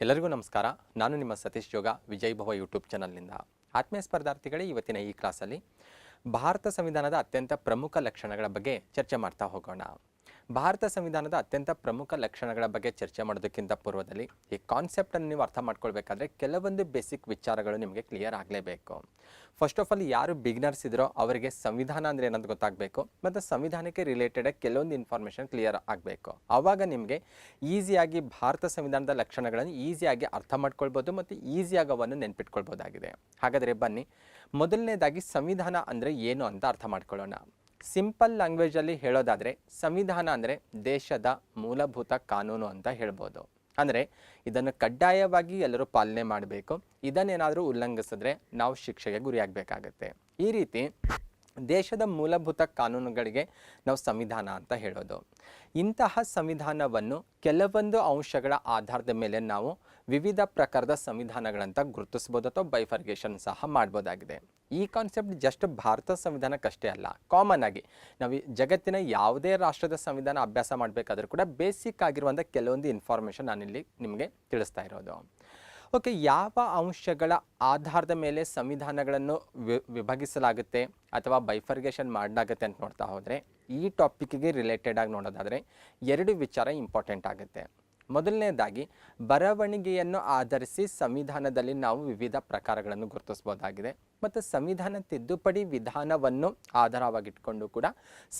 ಎಲ್ಲರಿಗೂ ನಮಸ್ಕಾರ. ನಾನು ನಿಮ್ಮ ಸತೀಶ್ ಯೋಗ ವಿಜಯ್ ಭವ ಯೂಟ್ಯೂಬ್ ಚಾನಲ್ನಿಂದ. ಆತ್ಮೀಯ ಸ್ಪರ್ಧಾರ್ಥಿಗಳೇ, ಇವತ್ತಿನ ಈ ಕ್ಲಾಸಲ್ಲಿ ಭಾರತ ಸಂವಿಧಾನದ ಅತ್ಯಂತ ಪ್ರಮುಖ ಲಕ್ಷಣಗಳ ಬಗ್ಗೆ ಚರ್ಚೆ ಮಾಡ್ತಾ ಹೋಗೋಣ. ಭಾರತ ಸಂವಿಧಾನದ ಅತ್ಯಂತ ಪ್ರಮುಖ ಲಕ್ಷಣಗಳ ಬಗ್ಗೆ ಚರ್ಚೆ ಮಾಡೋದಕ್ಕಿಂತ ಪೂರ್ವದಲ್ಲಿ ಈ ಕಾನ್ಸೆಪ್ಟನ್ನು ನೀವು ಅರ್ಥ ಮಾಡ್ಕೊಳ್ಬೇಕಾದ್ರೆ ಕೆಲವೊಂದು ಬೇಸಿಕ್ ವಿಚಾರಗಳು ನಿಮಗೆ ಕ್ಲಿಯರ್ ಆಗಲೇಬೇಕು. ಫಸ್ಟ್ ಆಫ್ ಆಲ್, ಯಾರು ಬಿಗಿನರ್ಸ್ ಇದ್ರೋ ಅವರಿಗೆ ಸಂವಿಧಾನ ಅಂದರೆ ಏನಂತ ಗೊತ್ತಾಗಬೇಕು ಮತ್ತು ಸಂವಿಧಾನಕ್ಕೆ ರಿಲೇಟೆಡ್ ಕೆಲವೊಂದು ಇನ್ಫಾರ್ಮೇಷನ್ ಕ್ಲಿಯರ್ ಆಗಬೇಕು. ಆವಾಗ ನಿಮಗೆ ಈಸಿಯಾಗಿ ಭಾರತ ಸಂವಿಧಾನದ ಲಕ್ಷಣಗಳನ್ನು ಈಸಿಯಾಗಿ ಅರ್ಥ ಮಾಡ್ಕೊಳ್ಬೋದು ಮತ್ತು ಈಸಿಯಾಗಿ ಅವನ್ನು ನೆನ್ಪಿಟ್ಕೊಳ್ಬೋದಾಗಿದೆ. ಹಾಗಾದರೆ ಬನ್ನಿ, ಮೊದಲನೇದಾಗಿ ಸಂವಿಧಾನ ಅಂದರೆ ಏನು ಅಂತ ಅರ್ಥ ಮಾಡ್ಕೊಳ್ಳೋಣ. ಸಿಂಪಲ್ ಲ್ಯಾಂಗ್ವೇಜಲ್ಲಿ ಹೇಳೋದಾದರೆ ಸಂವಿಧಾನ ಅಂದರೆ ದೇಶದ ಮೂಲಭೂತ ಕಾನೂನು ಅಂತ ಹೇಳ್ಬೋದು. ಅಂದರೆ ಇದನ್ನು ಕಡ್ಡಾಯವಾಗಿ ಎಲ್ಲರೂ ಪಾಲನೆ ಮಾಡಬೇಕು. ಇದನ್ನೇನಾದರೂ ಉಲ್ಲಂಘಿಸಿದ್ರೆ ನಾವು ಶಿಕ್ಷೆಗೆ ಗುರಿಯಾಗಬೇಕಾಗತ್ತೆ. ಈ ರೀತಿ ದೇಶದ ಮೂಲಭೂತ ಕಾನೂನುಗಳಿಗೆ ನಾವು ಸಂವಿಧಾನ ಅಂತ ಹೇಳೋದು. ಇಂತಹ ಸಂವಿಧಾನವನ್ನು ಕೆಲವೊಂದು ಅಂಶಗಳ ಆಧಾರದ ಮೇಲೆ ನಾವು ವಿವಿಧ ಪ್ರಕಾರದ ಸಂವಿಧಾನಗಳಂತ ಗುರುತಿಸ್ಬೋದು ಅಥವಾ ಬೈಫರ್ಗೇಷನ್ ಸಹ ಮಾಡ್ಬೋದಾಗಿದೆ. ಈ ಕಾನ್ಸೆಪ್ಟ್ ಜಸ್ಟ್ ಭಾರತ ಸಂವಿಧಾನಕ್ಕಷ್ಟೇ ಅಲ್ಲ, ಕಾಮನ್ ಆಗಿ ನಾವು ಜಗತ್ತಿನ ಯಾವುದೇ ರಾಷ್ಟ್ರದ ಸಂವಿಧಾನ ಅಭ್ಯಾಸ ಮಾಡಬೇಕಾದ್ರೂ ಕೂಡ ಬೇಸಿಕ್ ಆಗಿರುವಂಥ ಕೆಲವೊಂದು ಇನ್ಫಾರ್ಮೇಷನ್ ನಾನಿಲ್ಲಿ ನಿಮಗೆ ತಿಳಿಸ್ತಾ ಇರೋದು. ಓಕೆ, ಯಾವ ಅಂಶಗಳ ಆಧಾರದ ಮೇಲೆ ಸಂವಿಧಾನಗಳನ್ನು ವಿಭಾಗಿಸಲಾಗುತ್ತೆ ಅಥವಾ ಬೈಫರ್ಗೇಷನ್ ಮಾಡಲಾಗುತ್ತೆ ಅಂತ ನೋಡ್ತಾ ಹೋದರೆ ಈ ಟಾಪಿಕ್ಗೆ ರಿಲೇಟೆಡ್ ಆಗಿ ನೋಡೋದಾದರೆ ಎರಡು ವಿಚಾರ ಇಂಪಾರ್ಟೆಂಟ್ ಆಗುತ್ತೆ. ಮೊದಲನೇದಾಗಿ, ಬರವಣಿಗೆಯನ್ನು ಆಧರಿಸಿ ಸಂವಿಧಾನದಲ್ಲಿ ನಾವು ವಿವಿಧ ಪ್ರಕಾರಗಳನ್ನು ಗುರುತಿಸ್ಬೋದಾಗಿದೆ ಮತ್ತು ಸಂವಿಧಾನ ತಿದ್ದುಪಡಿ ವಿಧಾನವನ್ನು ಆಧಾರವಾಗಿಟ್ಕೊಂಡು ಕೂಡ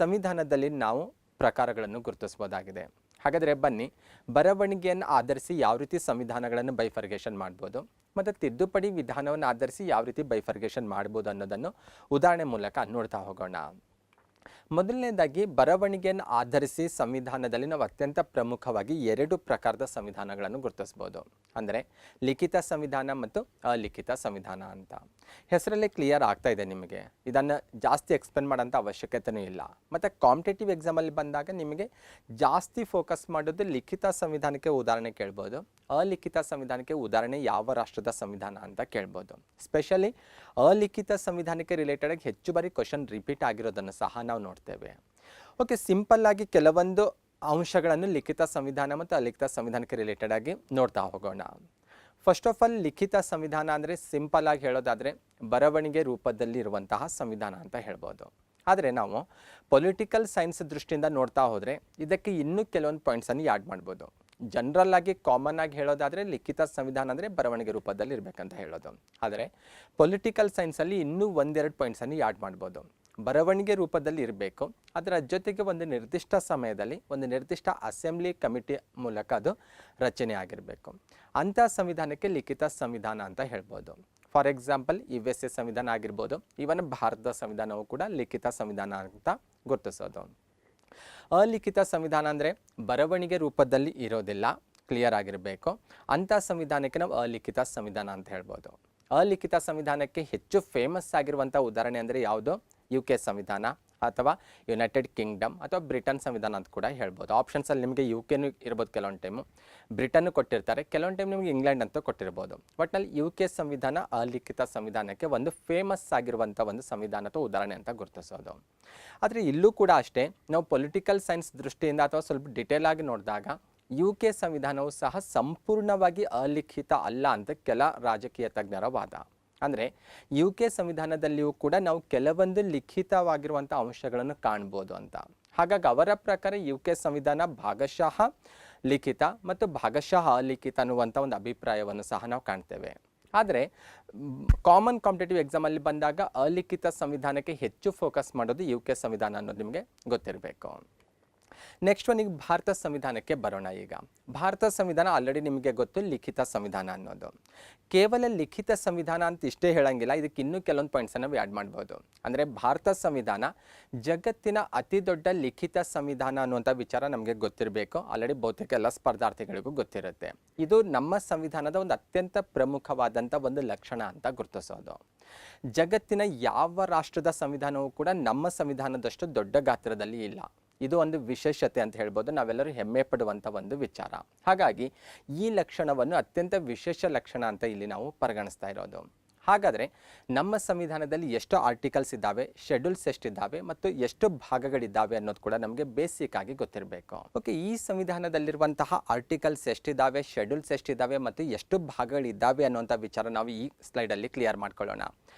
ಸಂವಿಧಾನದಲ್ಲಿ ನಾವು ಪ್ರಕಾರಗಳನ್ನು ಗುರುತಿಸ್ಬೋದಾಗಿದೆ. ಹಾಗಾದರೆ ಬನ್ನಿ, ಬರವಣಿಗೆಯನ್ನು ಆಧರಿಸಿ ಯಾವ ರೀತಿ ಸಂವಿಧಾನಗಳನ್ನು ಬೈಫರ್ಗೇಷನ್ ಮಾಡ್ಬೋದು ಮತ್ತು ತಿದ್ದುಪಡಿ ವಿಧಾನವನ್ನು ಆಧರಿಸಿ ಯಾವ ರೀತಿ ಬೈಫರ್ಗೇಷನ್ ಮಾಡ್ಬೋದು ಅನ್ನೋದನ್ನು ಉದಾಹರಣೆ ಮೂಲಕ ನೋಡ್ತಾ ಹೋಗೋಣ. ಮೊದಲನೇದಾಗಿ, ಬರವಣಿಗೆಯನ್ನು ಆಧರಿಸಿ ಸಂವಿಧಾನದಲ್ಲಿ ನಾವು ಅತ್ಯಂತ ಪ್ರಮುಖವಾಗಿ ಎರಡು ಪ್ರಕಾರದ ಸಂವಿಧಾನಗಳನ್ನು ಗುರುತಿಸ್ಬೋದು. ಅಂದರೆ ಲಿಖಿತ ಸಂವಿಧಾನ ಮತ್ತು ಅಲಿಖಿತ ಸಂವಿಧಾನ ಅಂತ. ಹೆಸರಲ್ಲೇ ಕ್ಲಿಯರ್ ಆಗ್ತಾ ಇದೆ ನಿಮಗೆ, ಇದನ್ನು ಜಾಸ್ತಿ ಎಕ್ಸ್ಪ್ಲೇನ್ ಮಾಡೋಂಥ ಅವಶ್ಯಕತೆಯೂ ಇಲ್ಲ. ಮತ್ತು ಕಾಂಪಿಟೇಟಿವ್ ಎಕ್ಸಾಮಲ್ಲಿ ಬಂದಾಗ ನಿಮಗೆ ಜಾಸ್ತಿ ಫೋಕಸ್ ಮಾಡೋದು ಲಿಖಿತ ಸಂವಿಧಾನಕ್ಕೆ ಉದಾಹರಣೆ ಕೇಳ್ಬೋದು, ಅಲಿಖಿತ ಸಂವಿಧಾನಕ್ಕೆ ಉದಾಹರಣೆ ಯಾವ ರಾಷ್ಟ್ರದ ಸಂವಿಧಾನ ಅಂತ ಕೇಳ್ಬೋದು. ಸ್ಪೆಷಲಿ ಅಲಿಖಿತ ಸಂವಿಧಾನಕ್ಕೆ ರಿಲೇಟೆಡ್ ಆಗಿ ಹೆಚ್ಚು ಬಾರಿ ಕ್ವಶನ್ ರಿಪೀಟ್ ಆಗಿರೋದನ್ನು ಸಹ ನಾವು ನೋಡ್ತೇವೆ. ಓಕೆ, ಸಿಂಪಲ್ ಆಗಿ ಕೆಲವೊಂದು ಅಂಶಗಳನ್ನು ಲಿಖಿತ ಸಂವಿಧಾನ ಮತ್ತು ಅಲಿಖಿತ ಸಂವಿಧಾನಕ್ಕೆ ರಿಲೇಟೆಡ್ ಆಗಿ ನೋಡ್ತಾ ಹೋಗೋಣ. ಫಸ್ಟ್ ಆಫ್ ಆಲ್, ಲಿಖಿತ ಸಂವಿಧಾನ ಅಂದರೆ ಸಿಂಪಲ್ ಆಗಿ ಹೇಳೋದಾದರೆ ಬರವಣಿಗೆ ರೂಪದಲ್ಲಿ ಇರುವಂತಹ ಸಂವಿಧಾನ ಅಂತ ಹೇಳ್ಬೋದು. ಆದರೆ ನಾವು ಪೊಲಿಟಿಕಲ್ ಸೈನ್ಸ್ ದೃಷ್ಟಿಯಿಂದ ನೋಡ್ತಾ ಹೋದರೆ ಇದಕ್ಕೆ ಇನ್ನೂ ಕೆಲವೊಂದು ಪಾಯಿಂಟ್ಸನ್ನು ಆ್ಯಡ್ ಮಾಡ್ಬೋದು. ಜನರಲ್ ಆಗಿ ಕಾಮನ್ ಆಗಿ ಹೇಳೋದಾದರೆ ಲಿಖಿತ ಸಂವಿಧಾನ ಅಂದರೆ ಬರವಣಿಗೆ ರೂಪದಲ್ಲಿ ಇರಬೇಕಂತ ಹೇಳೋದು. ಆದರೆ ಪೊಲಿಟಿಕಲ್ ಸೈನ್ಸಲ್ಲಿ ಇನ್ನೂ ಒಂದೆರಡು ಪಾಯಿಂಟ್ಸನ್ನು ಆ್ಯಡ್ ಮಾಡ್ಬೋದು. ಬರವಣಿಗೆ ರೂಪದಲ್ಲಿ ಇರಬೇಕು, ಅದರ ಜೊತೆಗೆ ಒಂದು ನಿರ್ದಿಷ್ಟ ಸಮಯದಲ್ಲಿ ಒಂದು ನಿರ್ದಿಷ್ಟ ಅಸೆಂಬ್ಲಿ ಕಮಿಟಿ ಮೂಲಕ ಅದು ರಚನೆ ಆಗಿರಬೇಕು. ಅಂಥ ಸಂವಿಧಾನಕ್ಕೆ ಲಿಖಿತ ಸಂವಿಧಾನ ಅಂತ ಹೇಳ್ಬೋದು. ಫಾರ್ ಎಕ್ಸಾಂಪಲ್, USA ಸಂವಿಧಾನ ಆಗಿರ್ಬೋದು, ಇವನ್ ಭಾರತದ ಸಂವಿಧಾನವು ಕೂಡ ಲಿಖಿತ ಸಂವಿಧಾನ ಅಂತ ಗುರುತಿಸೋದು. ಅಲಿಖಿತ ಸಂವಿಧಾನ ಅಂದರೆ ಬರವಣಿಗೆ ರೂಪದಲ್ಲಿ ಇರೋದಿಲ್ಲ, ಕ್ಲಿಯರ್ ಆಗಿರಬೇಕು. ಅಂಥ ಸಂವಿಧಾನಕ್ಕೆ ನಾವು ಅಲಿಖಿತ ಸಂವಿಧಾನ ಅಂತ ಹೇಳ್ಬೋದು. ಅಲಿಖಿತ ಸಂವಿಧಾನಕ್ಕೆ ಹೆಚ್ಚು ಫೇಮಸ್ ಆಗಿರುವಂಥ ಉದಾಹರಣೆ ಅಂದರೆ ಯಾವುದು? UK ಸಂವಿಧಾನ ಅಥವಾ ಯುನೈಟೆಡ್ ಕಿಂಗ್ಡಮ್ ಅಥವಾ ಬ್ರಿಟನ್ ಸಂವಿಧಾನ ಅಂತ ಕೂಡ ಹೇಳ್ಬೋದು. ಆಪ್ಷನ್ಸಲ್ಲಿ ನಿಮಗೆ UKನೂ ಇರ್ಬೋದು, ಕೆಲವೊಂದು ಟೈಮು ಬ್ರಿಟನ್ನು ಕೊಟ್ಟಿರ್ತಾರೆ, ಕೆಲವೊಂದು ಟೈಮ್ ನಿಮಗೆ ಇಂಗ್ಲೆಂಡ್ ಅಂತ ಕೊಟ್ಟಿರ್ಬೋದು. ಒಟ್ಟಿನಲ್ಲಿ UK ಸಂವಿಧಾನ ಅಲಿಖಿತ ಸಂವಿಧಾನಕ್ಕೆ ಒಂದು ಫೇಮಸ್ ಆಗಿರುವಂಥ ಒಂದು ಸಂವಿಧಾನ ಅಥವಾ ಉದಾಹರಣೆ ಅಂತ ಗುರುತಿಸೋದು. ಆದರೆ ಇಲ್ಲೂ ಕೂಡ ಅಷ್ಟೇ, ನಾವು ಪೊಲಿಟಿಕಲ್ ಸೈನ್ಸ್ ದೃಷ್ಟಿಯಿಂದ ಅಥವಾ ಸ್ವಲ್ಪ ಡಿಟೇಲ್ ಆಗಿ ನೋಡಿದಾಗ UK ಸಂವಿಧಾನವು ಸಹ ಸಂಪೂರ್ಣವಾಗಿ ಅಲಿಖಿತ ಅಲ್ಲ ಅಂತ ಕೆಲ ರಾಜಕೀಯ ತಜ್ಞರ ವಾದ. ಅಂದರೆ UK ಸಂವಿಧಾನದಲ್ಲಿಯೂ ಕೂಡ ನಾವು ಕೆಲವೊಂದು ಲಿಖಿತವಾಗಿರುವಂಥ ಅಂಶಗಳನ್ನು ಕಾಣ್ಬೋದು ಅಂತ. ಹಾಗಾಗಿ ಅವರ ಪ್ರಕಾರ UK ಸಂವಿಧಾನ ಭಾಗಶಃ ಲಿಖಿತ ಮತ್ತು ಭಾಗಶಃ ಅಲಿಖಿತ ಅನ್ನುವಂಥ ಒಂದು ಅಭಿಪ್ರಾಯವನ್ನು ಸಹ ನಾವು ಕಾಣ್ತೇವೆ. ಆದರೆ ಕಾಮನ್ ಕಾಂಪಿಟೇಟಿವ್ ಎಕ್ಸಾಮಲ್ಲಿ ಬಂದಾಗ ಅಲಿಖಿತ ಸಂವಿಧಾನಕ್ಕೆ ಹೆಚ್ಚು ಫೋಕಸ್ ಮಾಡೋದು UK ಸಂವಿಧಾನ ಅನ್ನೋದು ನಿಮಗೆ ಗೊತ್ತಿರಬೇಕು. ನೆಕ್ಸ್ಟ್ ಒನ್, ಈಗ ಭಾರತ ಸಂವಿಧಾನಕ್ಕೆ ಬರೋಣ. ಈಗ ಭಾರತ ಸಂವಿಧಾನ ಆಲ್ರೆಡಿ ನಿಮಗೆ ಗೊತ್ತು, ಲಿಖಿತ ಸಂವಿಧಾನ ಅನ್ನೋದು. ಕೇವಲ ಲಿಖಿತ ಸಂವಿಧಾನ ಅಂತ ಇಷ್ಟೇ ಹೇಳಂಗಿಲ್ಲ, ಇದಕ್ಕೆ ಇನ್ನೂ ಕೆಲವೊಂದು ಪಾಯಿಂಟ್ಸನ್ನು ಆ್ಯಡ್ ಮಾಡ್ಬೋದು. ಅಂದರೆ ಭಾರತ ಸಂವಿಧಾನ ಜಗತ್ತಿನ ಅತಿ ದೊಡ್ಡ ಲಿಖಿತ ಸಂವಿಧಾನ ಅನ್ನುವಂಥ ವಿಚಾರ ನಮಗೆ ಗೊತ್ತಿರಬೇಕು. ಆಲ್ರೆಡಿ ಬಹುತೇಕ ಎಲ್ಲ ಸ್ಪರ್ಧಾರ್ಥಿಗಳಿಗೂ ಗೊತ್ತಿರುತ್ತೆ. ಇದು ನಮ್ಮ ಸಂವಿಧಾನದ ಒಂದು ಅತ್ಯಂತ ಪ್ರಮುಖವಾದಂಥ ಒಂದು ಲಕ್ಷಣ ಅಂತ ಗುರುತಿಸೋದು. ಜಗತ್ತಿನ ಯಾವ ರಾಷ್ಟ್ರದ ಸಂವಿಧಾನವೂ ಕೂಡ ನಮ್ಮ ಸಂವಿಧಾನದಷ್ಟು ದೊಡ್ಡ ಗಾತ್ರದಲ್ಲಿ ಇಲ್ಲ. ಇದು ಒಂದು ವಿಶೇಷತೆ ಅಂತ ಹೇಳ್ಬೋದು, ನಾವೆಲ್ಲರೂ ಹೆಮ್ಮೆ ಪಡುವಂಥ ಒಂದು ವಿಚಾರ. ಹಾಗಾಗಿ ಈ ಲಕ್ಷಣವನ್ನು ಅತ್ಯಂತ ವಿಶೇಷ ಲಕ್ಷಣ ಅಂತ ಇಲ್ಲಿ ನಾವು ಪರಿಗಣಿಸ್ತಾ ಇರೋದು. ಹಾಗಾದರೆ ನಮ್ಮ ಸಂವಿಧಾನದಲ್ಲಿ ಎಷ್ಟು ಆರ್ಟಿಕಲ್ಸ್ ಇದ್ದಾವೆ, ಶೆಡ್ಯೂಲ್ಸ್ ಎಷ್ಟಿದ್ದಾವೆ ಮತ್ತು ಎಷ್ಟು ಭಾಗಗಳಿದ್ದಾವೆ ಅನ್ನೋದು ಕೂಡ ನಮಗೆ ಬೇಸಿಕ್ ಆಗಿ ಗೊತ್ತಿರಬೇಕು. ಓಕೆ, ಈ ಸಂವಿಧಾನದಲ್ಲಿರುವಂತಹ ಆರ್ಟಿಕಲ್ಸ್ ಎಷ್ಟಿದ್ದಾವೆ, ಶೆಡ್ಯೂಲ್ಸ್ ಎಷ್ಟಿದ್ದಾವೆ ಮತ್ತು ಎಷ್ಟು ಭಾಗಗಳಿದ್ದಾವೆ ಅನ್ನುವಂಥ ವಿಚಾರ ನಾವು ಈ ಸ್ಲೈಡಲ್ಲಿ ಕ್ಲಿಯರ್ ಮಾಡ್ಕೊಳ್ಳೋಣ.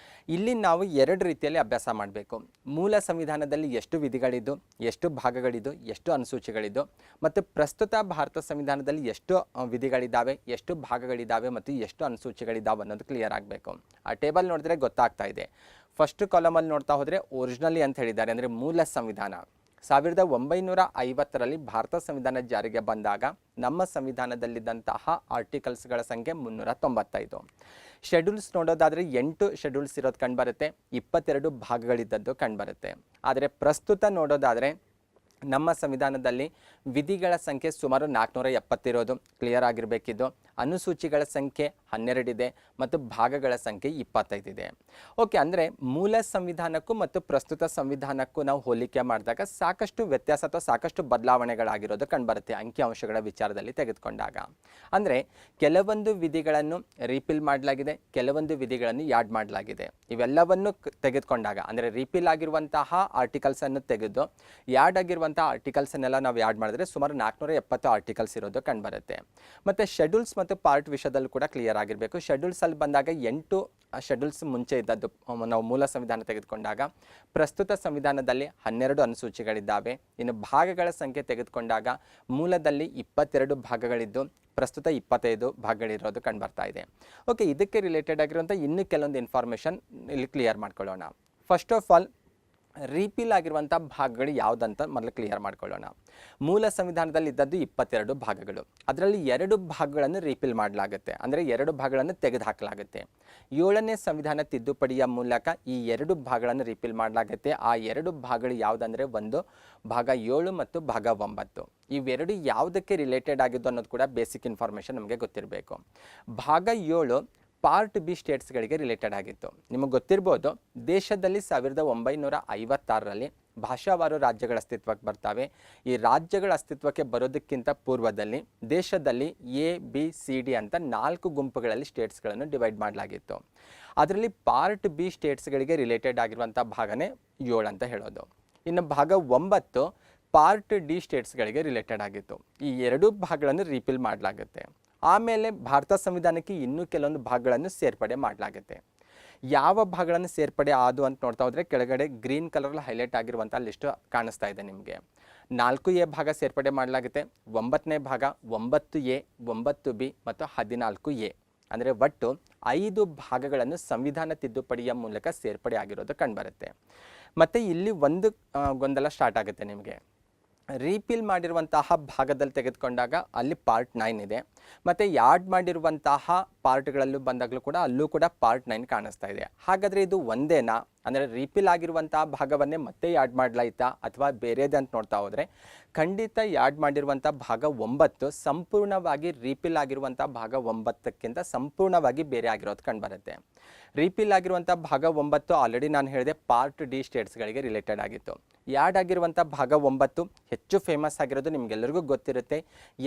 ಇಲ್ಲಿ ನಾವು ಎರಡು ರೀತಿಯಲ್ಲಿ ಅಭ್ಯಾಸ ಮಾಡಬೇಕು. ಮೂಲ ಸಂವಿಧಾನದಲ್ಲಿ ಎಷ್ಟು ವಿಧಿಗಳಿದ್ದು, ಎಷ್ಟು ಭಾಗಗಳಿದ್ದು, ಎಷ್ಟು ಅನುಸೂಚಿಗಳಿದ್ದು ಮತ್ತು ಪ್ರಸ್ತುತ ಭಾರತ ಸಂವಿಧಾನದಲ್ಲಿ ಎಷ್ಟು ವಿಧಿಗಳಿದ್ದಾವೆ, ಎಷ್ಟು ಭಾಗಗಳಿದ್ದಾವೆ ಮತ್ತು ಎಷ್ಟು ಅನುಸೂಚಿಗಳಿದ್ದಾವೆ ಅನ್ನೋದು ಕ್ಲಿಯರ್ ಆಗಬೇಕು. ಆ ಟೇಬಲ್ ನೋಡಿದ್ರೆ ಗೊತ್ತಾಗ್ತಾ ಇದೆ. ಫಸ್ಟ್ ಕಾಲಮಲ್ಲಿ ನೋಡ್ತಾ ಹೋದರೆ ಒರಿಜಿನಲಿ ಅಂತ ಹೇಳಿದ್ದಾರೆ, ಅಂದರೆ ಮೂಲ ಸಂವಿಧಾನ 1950ರಲ್ಲಿ ಭಾರತ ಸಂವಿಧಾನ ಜಾರಿಗೆ ಬಂದಾಗ ನಮ್ಮ ಸಂವಿಧಾನದಲ್ಲಿದ್ದಂತಹ ಆರ್ಟಿಕಲ್ಸ್ಗಳ ಸಂಖ್ಯೆ 395. ಶೆಡ್ಯೂಲ್ಸ್ ನೋಡೋದಾದರೆ 8 ಶೆಡ್ಯೂಲ್ಸ್ ಇರೋದು ಕಂಡುಬರುತ್ತೆ, 22 ಭಾಗಗಳಿದ್ದದ್ದು ಕಂಡುಬರುತ್ತೆ. ಆದರೆ ಪ್ರಸ್ತುತ ನೋಡೋದಾದರೆ ನಮ್ಮ ಸಂವಿಧಾನದಲ್ಲಿ ವಿಧಿಗಳ ಸಂಖ್ಯೆ ಸುಮಾರು 470 ಇರೋದು ಕ್ಲಿಯರ್ ಆಗಿರಬೇಕಿದ್ದು, ಅನುಸೂಚಿಗಳ ಸಂಖ್ಯೆ 12 ಇದೆ ಮತ್ತು ಭಾಗಗಳ ಸಂಖ್ಯೆ 25 ಇದೆ. ಓಕೆ, ಅಂದರೆ ಮೂಲ ಸಂವಿಧಾನಕ್ಕೂ ಮತ್ತು ಪ್ರಸ್ತುತ ಸಂವಿಧಾನಕ್ಕೂ ನಾವು ಹೋಲಿಕೆ ಮಾಡಿದಾಗ ಸಾಕಷ್ಟು ವ್ಯತ್ಯಾಸ ಅಥವಾ ಸಾಕಷ್ಟು ಬದಲಾವಣೆಗಳಾಗಿರೋದು ಕಂಡುಬರುತ್ತೆ ಅಂಕಿಅಂಶಗಳ ವಿಚಾರದಲ್ಲಿ ತೆಗೆದುಕೊಂಡಾಗ. ಅಂದರೆ ಕೆಲವೊಂದು ವಿಧಿಗಳನ್ನು ರೀಪಿಲ್ ಮಾಡಲಾಗಿದೆ, ಕೆಲವೊಂದು ವಿಧಿಗಳನ್ನು ಯಾಡ್ ಮಾಡಲಾಗಿದೆ. ಇವೆಲ್ಲವನ್ನು ತೆಗೆದುಕೊಂಡಾಗ ಅಂದರೆ ರೀಪಿಲ್ ಆಗಿರುವಂತಹ ಆರ್ಟಿಕಲ್ಸನ್ನು ತೆಗೆದು ಯಾಡ್ ಆಗಿರುವಂಥ ಆರ್ಟಿಕಲ್ಸನ್ನೆಲ್ಲ ನಾವು ಯಾಡ್ ಮಾಡಿದ್ರೆ ಸುಮಾರು 470 ಆರ್ಟಿಕಲ್ಸ್ ಇರೋದು ಕಂಡುಬರುತ್ತೆ. ಮತ್ತು ಶೆಡ್ಯೂಲ್ಸ್ ಮತ್ತು ಪಾರ್ಟ್ ವಿಷಯದಲ್ಲೂ ಕೂಡ ಕ್ಲಿಯರ್ ಆಗಿರಬೇಕು. ಶೆಡ್ಯೂಲ್ಸಲ್ಲಿ ಬಂದಾಗ 8 ಶೆಡ್ಯೂಲ್ಸ್ ಮುಂಚೆ ಇದ್ದದ್ದು ನಾವು ಮೂಲ ಸಂವಿಧಾನ ತೆಗೆದುಕೊಂಡಾಗ, ಪ್ರಸ್ತುತ ಸಂವಿಧಾನದಲ್ಲಿ 12 ಅನುಸೂಚಿಗಳಿದ್ದಾವೆ. ಇನ್ನು ಭಾಗಗಳ ಸಂಖ್ಯೆ ತೆಗೆದುಕೊಂಡಾಗ ಮೂಲದಲ್ಲಿ 22 ಭಾಗಗಳಿದ್ದು ಪ್ರಸ್ತುತ 25 ಭಾಗಗಳಿರೋದು ಕಂಡುಬರ್ತಾ ಇದೆ. ಓಕೆ, ಇದಕ್ಕೆ ರಿಲೇಟೆಡ್ ಆಗಿರುವಂಥ ಇನ್ನೂ ಕೆಲವೊಂದು ಇನ್ಫಾರ್ಮೇಷನ್ ಇಲ್ಲಿ ಕ್ಲಿಯರ್ ಮಾಡ್ಕೊಳ್ಳೋಣ. ಫಸ್ಟ್ ಆಫ್ ಆಲ್ ರೀಪಿಲ್ ಆಗಿರುವಂಥ ಭಾಗಗಳು ಯಾವುದಂತ ಮೊದಲು ಕ್ಲಿಯರ್ ಮಾಡ್ಕೊಳ್ಳೋಣ. ಮೂಲ ಸಂವಿಧಾನದಲ್ಲಿ ಇದ್ದದ್ದು 22 ಭಾಗಗಳು, ಅದರಲ್ಲಿ 2 ಭಾಗಗಳನ್ನು ರೀಪಿಲ್ ಮಾಡಲಾಗುತ್ತೆ, ಅಂದರೆ 2 ಭಾಗಗಳನ್ನು ತೆಗೆದುಹಾಕಲಾಗುತ್ತೆ. 7ನೇ ಸಂವಿಧಾನ ತಿದ್ದುಪಡಿಯ ಮೂಲಕ ಈ 2 ಭಾಗಗಳನ್ನು ರೀಪಿಲ್ ಮಾಡಲಾಗುತ್ತೆ. ಆ 2 ಭಾಗಗಳು ಯಾವುದಂದರೆ ಒಂದು ಭಾಗ 7 ಮತ್ತು ಭಾಗ 9. ಇವೆರಡು ಯಾವುದಕ್ಕೆ ರಿಲೇಟೆಡ್ ಆಗಿದ್ದು ಅನ್ನೋದು ಕೂಡ ಬೇಸಿಕ್ ಇನ್ಫಾರ್ಮೇಷನ್ ನಮಗೆ ಗೊತ್ತಿರಬೇಕು. ಭಾಗ 7 ಪಾರ್ಟ್ ಬಿ ಸ್ಟೇಟ್ಸ್ಗಳಿಗೆ ರಿಲೇಟೆಡ್ ಆಗಿತ್ತು. ನಿಮಗೆ ಗೊತ್ತಿರ್ಬೋದು, ದೇಶದಲ್ಲಿ 1956ರಲ್ಲಿ ಭಾಷಾವಾರು ರಾಜ್ಯಗಳ ಅಸ್ತಿತ್ವಕ್ಕೆ ಬರ್ತವೆ. ಈ ರಾಜ್ಯಗಳ ಅಸ್ತಿತ್ವಕ್ಕೆ ಬರೋದಕ್ಕಿಂತ ಪೂರ್ವದಲ್ಲಿ ದೇಶದಲ್ಲಿ ABCD ಅಂತ 4 ಗುಂಪುಗಳಲ್ಲಿ ಸ್ಟೇಟ್ಸ್ಗಳನ್ನು ಡಿವೈಡ್ ಮಾಡಲಾಗಿತ್ತು. ಅದರಲ್ಲಿ ಪಾರ್ಟ್ ಬಿ ಸ್ಟೇಟ್ಸ್ಗಳಿಗೆ ರಿಲೇಟೆಡ್ ಆಗಿರುವಂಥ ಭಾಗನೇ 7 ಅಂತ ಹೇಳೋದು. ಇನ್ನು ಭಾಗ 9 ಪಾರ್ಟ್ ಡಿ ಸ್ಟೇಟ್ಸ್ಗಳಿಗೆ ರಿಲೇಟೆಡ್ ಆಗಿತ್ತು. ಈ 2 ಭಾಗಗಳನ್ನು ರೀಪಿಲ್ ಮಾಡಲಾಗುತ್ತೆ. ಆಮೇಲೆ ಭಾರತ ಸಂವಿಧಾನಕ್ಕೆ ಇನ್ನೂ ಕೆಲವೊಂದು ಭಾಗಗಳನ್ನು ಸೇರ್ಪಡೆ ಮಾಡಲಾಗುತ್ತೆ. ಯಾವ ಭಾಗಗಳನ್ನು ಸೇರ್ಪಡೆ ಆದವು ಅಂತ ನೋಡ್ತಾ ಹೋದರೆ ಕೆಳಗಡೆ ಗ್ರೀನ್ ಕಲರಲ್ಲಿ ಹೈಲೈಟ್ ಆಗಿರುವಂಥ ಲಿಸ್ಟ್ ಕಾಣಿಸ್ತಾ ಇದೆ ನಿಮಗೆ. 4A ಭಾಗ ಸೇರ್ಪಡೆ ಮಾಡಲಾಗುತ್ತೆ, 9ನೇ ಭಾಗ, 9A, 9B ಮತ್ತು 14A. ಅಂದರೆ ಒಟ್ಟು 5 ಭಾಗಗಳನ್ನು ಸಂವಿಧಾನ ತಿದ್ದುಪಡಿಯ ಮೂಲಕ ಸೇರ್ಪಡೆ ಆಗಿರೋದು ಕಂಡುಬರುತ್ತೆ. ಮತ್ತು ಇಲ್ಲಿ ಒಂದು ಗೊಂದಲ ಸ್ಟಾರ್ಟ್ ಆಗುತ್ತೆ ನಿಮಗೆ. ರೀಪಿಲ್ ಮಾಡಿರುವಂತಹ ಭಾಗದಲ್ಲಿ ತೆಗೆದುಕೊಂಡಾಗ ಅಲ್ಲಿ ಪಾರ್ಟ್ 9 ಇದೆ, ಮತ್ತು ಯಾಡ್ ಮಾಡಿರುವಂತಹ ಪಾರ್ಟ್ಗಳಲ್ಲೂ ಬಂದಾಗಲೂ ಕೂಡ ಅಲ್ಲೂ ಕೂಡ ಪಾರ್ಟ್ 9 ಕಾಣಿಸ್ತಾ ಇದೆ. ಹಾಗಾದರೆ ಇದು ಒಂದೇನಾ, ಅಂದರೆ ರೀಪಿಲ್ ಆಗಿರುವಂತಹ ಭಾಗವನ್ನೇ ಮತ್ತೆ ಯಾಡ್ ಮಾಡಲಾಯ್ತಾ ಅಥವಾ ಬೇರೆದೇ ಅಂತ ನೋಡ್ತಾ ಹೋದರೆ ಖಂಡಿತ ಯಾಡ್ ಮಾಡಿರುವಂಥ ಭಾಗ 9 ಸಂಪೂರ್ಣವಾಗಿ ರೀಪಿಲ್ ಆಗಿರುವಂಥ ಭಾಗ 9ಕ್ಕಿಂತ ಸಂಪೂರ್ಣವಾಗಿ ಬೇರೆ ಆಗಿರೋದು ಕಂಡುಬರುತ್ತೆ. ರೀಪಿಲ್ ಆಗಿರುವಂಥ ಭಾಗ 9 ಆಲ್ರೆಡಿ ನಾನು ಹೇಳಿದೆ ಪಾರ್ಟ್ ಡಿ ಸ್ಟೇಟ್ಸ್ಗಳಿಗೆ ರಿಲೇಟೆಡ್ ಆಗಿತ್ತು. ಯಾಡ್ ಆಗಿರುವಂಥ ಭಾಗ 9 ಹೆಚ್ಚು ಫೇಮಸ್ ಆಗಿರೋದು ನಿಮಗೆಲ್ಲರಿಗೂ ಗೊತ್ತಿರುತ್ತೆ,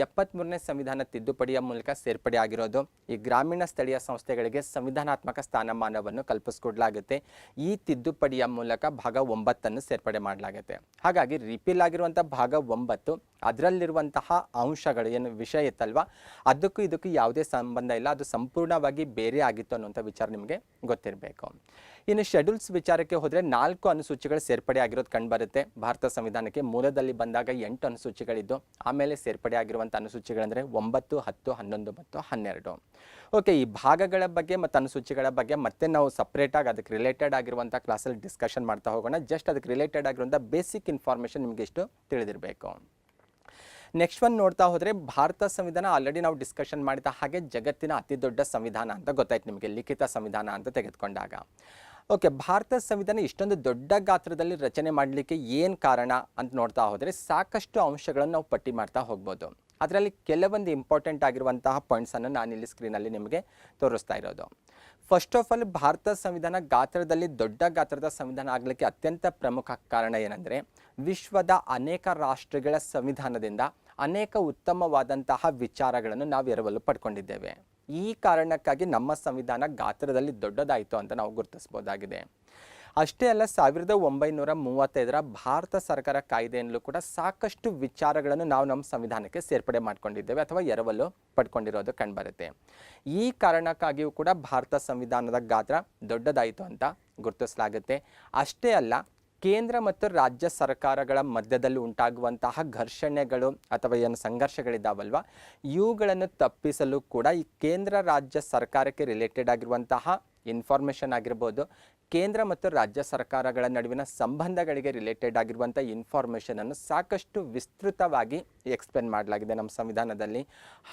73ನೇ ಸಂವಿಧಾನ ತಿದ್ದುಪಡಿಯ ಮೂಲಕ ಸೇರ್ಪಡೆ ಆಗಿರೋದು. ಈ ಗ್ರಾಮೀಣ ಸ್ಥಳೀಯ ಸಂಸ್ಥೆಗಳಿಗೆ ಸಂವಿಧಾನಾತ್ಮಕ ಸ್ಥಾನಮಾನವನ್ನು ಕಲ್ಪಿಸಿಕೊಡಲಾಗುತ್ತೆ. ಈ ತಿದ್ದುಪಡಿಯ ಮೂಲಕ ಭಾಗ 9 ಸೇರ್ಪಡೆ ಮಾಡಲಾಗುತ್ತೆ. ಹಾಗಾಗಿ ರೀಪಿಲ್ ಆಗಿರುವಂಥ ಭಾಗ 9 ಅದರಲ್ಲಿರುವಂತಹ ಅಂಶಗಳು ಏನು ವಿಷಯ ಇತ್ತಲ್ವ, ಅದಕ್ಕೂ ಇದಕ್ಕೂ ಯಾವುದೇ ಸಂಬಂಧ ಇಲ್ಲ, ಅದು ಸಂಪೂರ್ಣವಾಗಿ ಬೇರೆ ಆಗಿತ್ತು ಅನ್ನುವಂಥ ವಿಚಾರ ನಿಮಗೆ ಗೊತ್ತಿರಬೇಕು. ಇನ್ನು ಶೆಡ್ಯೂಲ್ಸ್ ವಿಚಾರಕ್ಕೆ ಹೋದರೆ 4 ಅನುಸೂಚಿಗಳು ಸೇರ್ಪಡೆ ಆಗಿರೋದು ಕಂಡುಬರುತ್ತೆ. ಭಾರತ ಸಂವಿಧಾನಕ್ಕೆ ಮೂಲದಲ್ಲಿ ಬಂದಾಗ 8 ಅನುಸೂಚಿಗಳಿದ್ದು ಆಮೇಲೆ ಸೇರ್ಪಡೆ ಆಗಿರುವಂಥ ಅನುಸೂಚಿಗಳಂದರೆ 9, 10, 11 ಮತ್ತು 12. ಓಕೆ, ಈ ಭಾಗಗಳ ಬಗ್ಗೆ ಮತ್ತು ಅನುಸೂಚಿಗಳ ಬಗ್ಗೆ ಮತ್ತೆ ನಾವು ಸಪ್ರೇಟಾಗಿ ಅದಕ್ಕೆ ರಿಲೇಟೆಡ್ ಆಗಿರುವಂಥ ಕ್ಲಾಸಲ್ಲಿ ಡಿಸ್ಕಷನ್ ಮಾಡ್ತಾ ಹೋಗೋಣ. ಜಸ್ಟ್ ಅದಕ್ಕೆ ರಿಲೇಟೆಡ್ ಆಗಿರುವಂಥ ಬೇಸಿಕ್ ಇನ್ಫಾರ್ಮೇಷನ್ ನಿಮಗೆ ಇಷ್ಟು ತಿಳಿದಿರಬೇಕು. ನೆಕ್ಸ್ಟ್ ಒನ್ ನೋಡ್ತಾ ಹೋದರೆ ಭಾರತ ಸಂವಿಧಾನ ಆಲ್ರೆಡಿ ನಾವು ಡಿಸ್ಕಷನ್ ಮಾಡಿದ ಹಾಗೆ ಜಗತ್ತಿನ ಅತಿ ದೊಡ್ಡ ಸಂವಿಧಾನ ಅಂತ ಗೊತ್ತಾಯ್ತು ನಿಮಗೆ, ಲಿಖಿತ ಸಂವಿಧಾನ ಅಂತ ತೆಗೆದುಕೊಂಡಾಗ. ಓಕೆ, ಭಾರತ ಸಂವಿಧಾನ ಇಷ್ಟೊಂದು ದೊಡ್ಡ ಗಾತ್ರದಲ್ಲಿ ರಚನೆ ಮಾಡಲಿಕ್ಕೆ ಏನು ಕಾರಣ ಅಂತ ನೋಡ್ತಾ ಹೋದರೆ ಸಾಕಷ್ಟು ಅಂಶಗಳನ್ನು ನಾವು ಪಟ್ಟಿ ಮಾಡ್ತಾ ಹೋಗ್ಬೋದು. ಅದರಲ್ಲಿ ಕೆಲವೊಂದು ಇಂಪಾರ್ಟೆಂಟ್ ಆಗಿರುವಂತಹ ಪಾಯಿಂಟ್ಸನ್ನು ನಾನಿಲ್ಲಿ ಸ್ಕ್ರೀನಲ್ಲಿ ನಿಮಗೆ ತೋರಿಸ್ತಾ ಇರೋದು. ಫಸ್ಟ್ ಆಫ್ ಆಲ್, ಭಾರತ ಸಂವಿಧಾನ ಗಾತ್ರದಲ್ಲಿ ದೊಡ್ಡ ಗಾತ್ರದ ಸಂವಿಧಾನ ಆಗಲಿಕ್ಕೆ ಅತ್ಯಂತ ಪ್ರಮುಖ ಕಾರಣ ಏನಂದರೆ ವಿಶ್ವದ ಅನೇಕ ರಾಷ್ಟ್ರಗಳ ಸಂವಿಧಾನದಿಂದ ಅನೇಕ ಉತ್ತಮವಾದಂತಹ ವಿಚಾರಗಳನ್ನು ನಾವು ಎರವಲು ಪಡ್ಕೊಂಡಿದ್ದೇವೆ. ಈ ಕಾರಣಕ್ಕಾಗಿ ನಮ್ಮ ಸಂವಿಧಾನ ಗಾತ್ರದಲ್ಲಿ ದೊಡ್ಡದಾಯಿತು ಅಂತ ನಾವು ಗುರುತಿಸ್ಬೋದಾಗಿದೆ. ಅಷ್ಟೇ ಅಲ್ಲ, 1935 ಭಾರತ ಸರ್ಕಾರ ಕಾಯ್ದೆಯಲ್ಲೂ ಕೂಡ ಸಾಕಷ್ಟು ವಿಚಾರಗಳನ್ನು ನಾವು ನಮ್ಮ ಸಂವಿಧಾನಕ್ಕೆ ಸೇರ್ಪಡೆ ಮಾಡ್ಕೊಂಡಿದ್ದೇವೆ ಅಥವಾ ಎರವಲು ಪಡ್ಕೊಂಡಿರೋದು ಕಂಡುಬರುತ್ತೆ. ಈ ಕಾರಣಕ್ಕಾಗಿಯೂ ಕೂಡ ಭಾರತ ಸಂವಿಧಾನದ ಗಾತ್ರ ದೊಡ್ಡದಾಯಿತು ಅಂತ ಗುರುತಿಸಲಾಗುತ್ತೆ. ಅಷ್ಟೇ ಅಲ್ಲ, ಕೇಂದ್ರ ಮತ್ತು ರಾಜ್ಯ ಸರ್ಕಾರಗಳ ಮಧ್ಯದಲ್ಲಿ ಉಂಟಾಗುವಂತಹ ಘರ್ಷಣೆಗಳು ಅಥವಾ ಏನು ಸಂಘರ್ಷಗಳಿದ್ದಾವಲ್ವ, ಇವುಗಳನ್ನು ತಪ್ಪಿಸಲು ಕೂಡ ಈ ಕೇಂದ್ರ ರಾಜ್ಯ ಸರ್ಕಾರಕ್ಕೆ ರಿಲೇಟೆಡ್ ಆಗಿರುವಂತಹ ಇನ್ಫಾರ್ಮೇಷನ್ ಆಗಿರ್ಬೋದು, ಕೇಂದ್ರ ಮತ್ತು ರಾಜ್ಯ ಸರ್ಕಾರಗಳ ನಡುವಿನ ಸಂಬಂಧಗಳಿಗೆ ರಿಲೇಟೆಡ್ ಆಗಿರುವಂಥ ಇನ್ಫಾರ್ಮೇಷನನ್ನು ಸಾಕಷ್ಟು ವಿಸ್ತೃತವಾಗಿ ಎಕ್ಸ್ಪ್ಲೇನ್ ಮಾಡಲಾಗಿದೆ ನಮ್ಮ ಸಂವಿಧಾನದಲ್ಲಿ.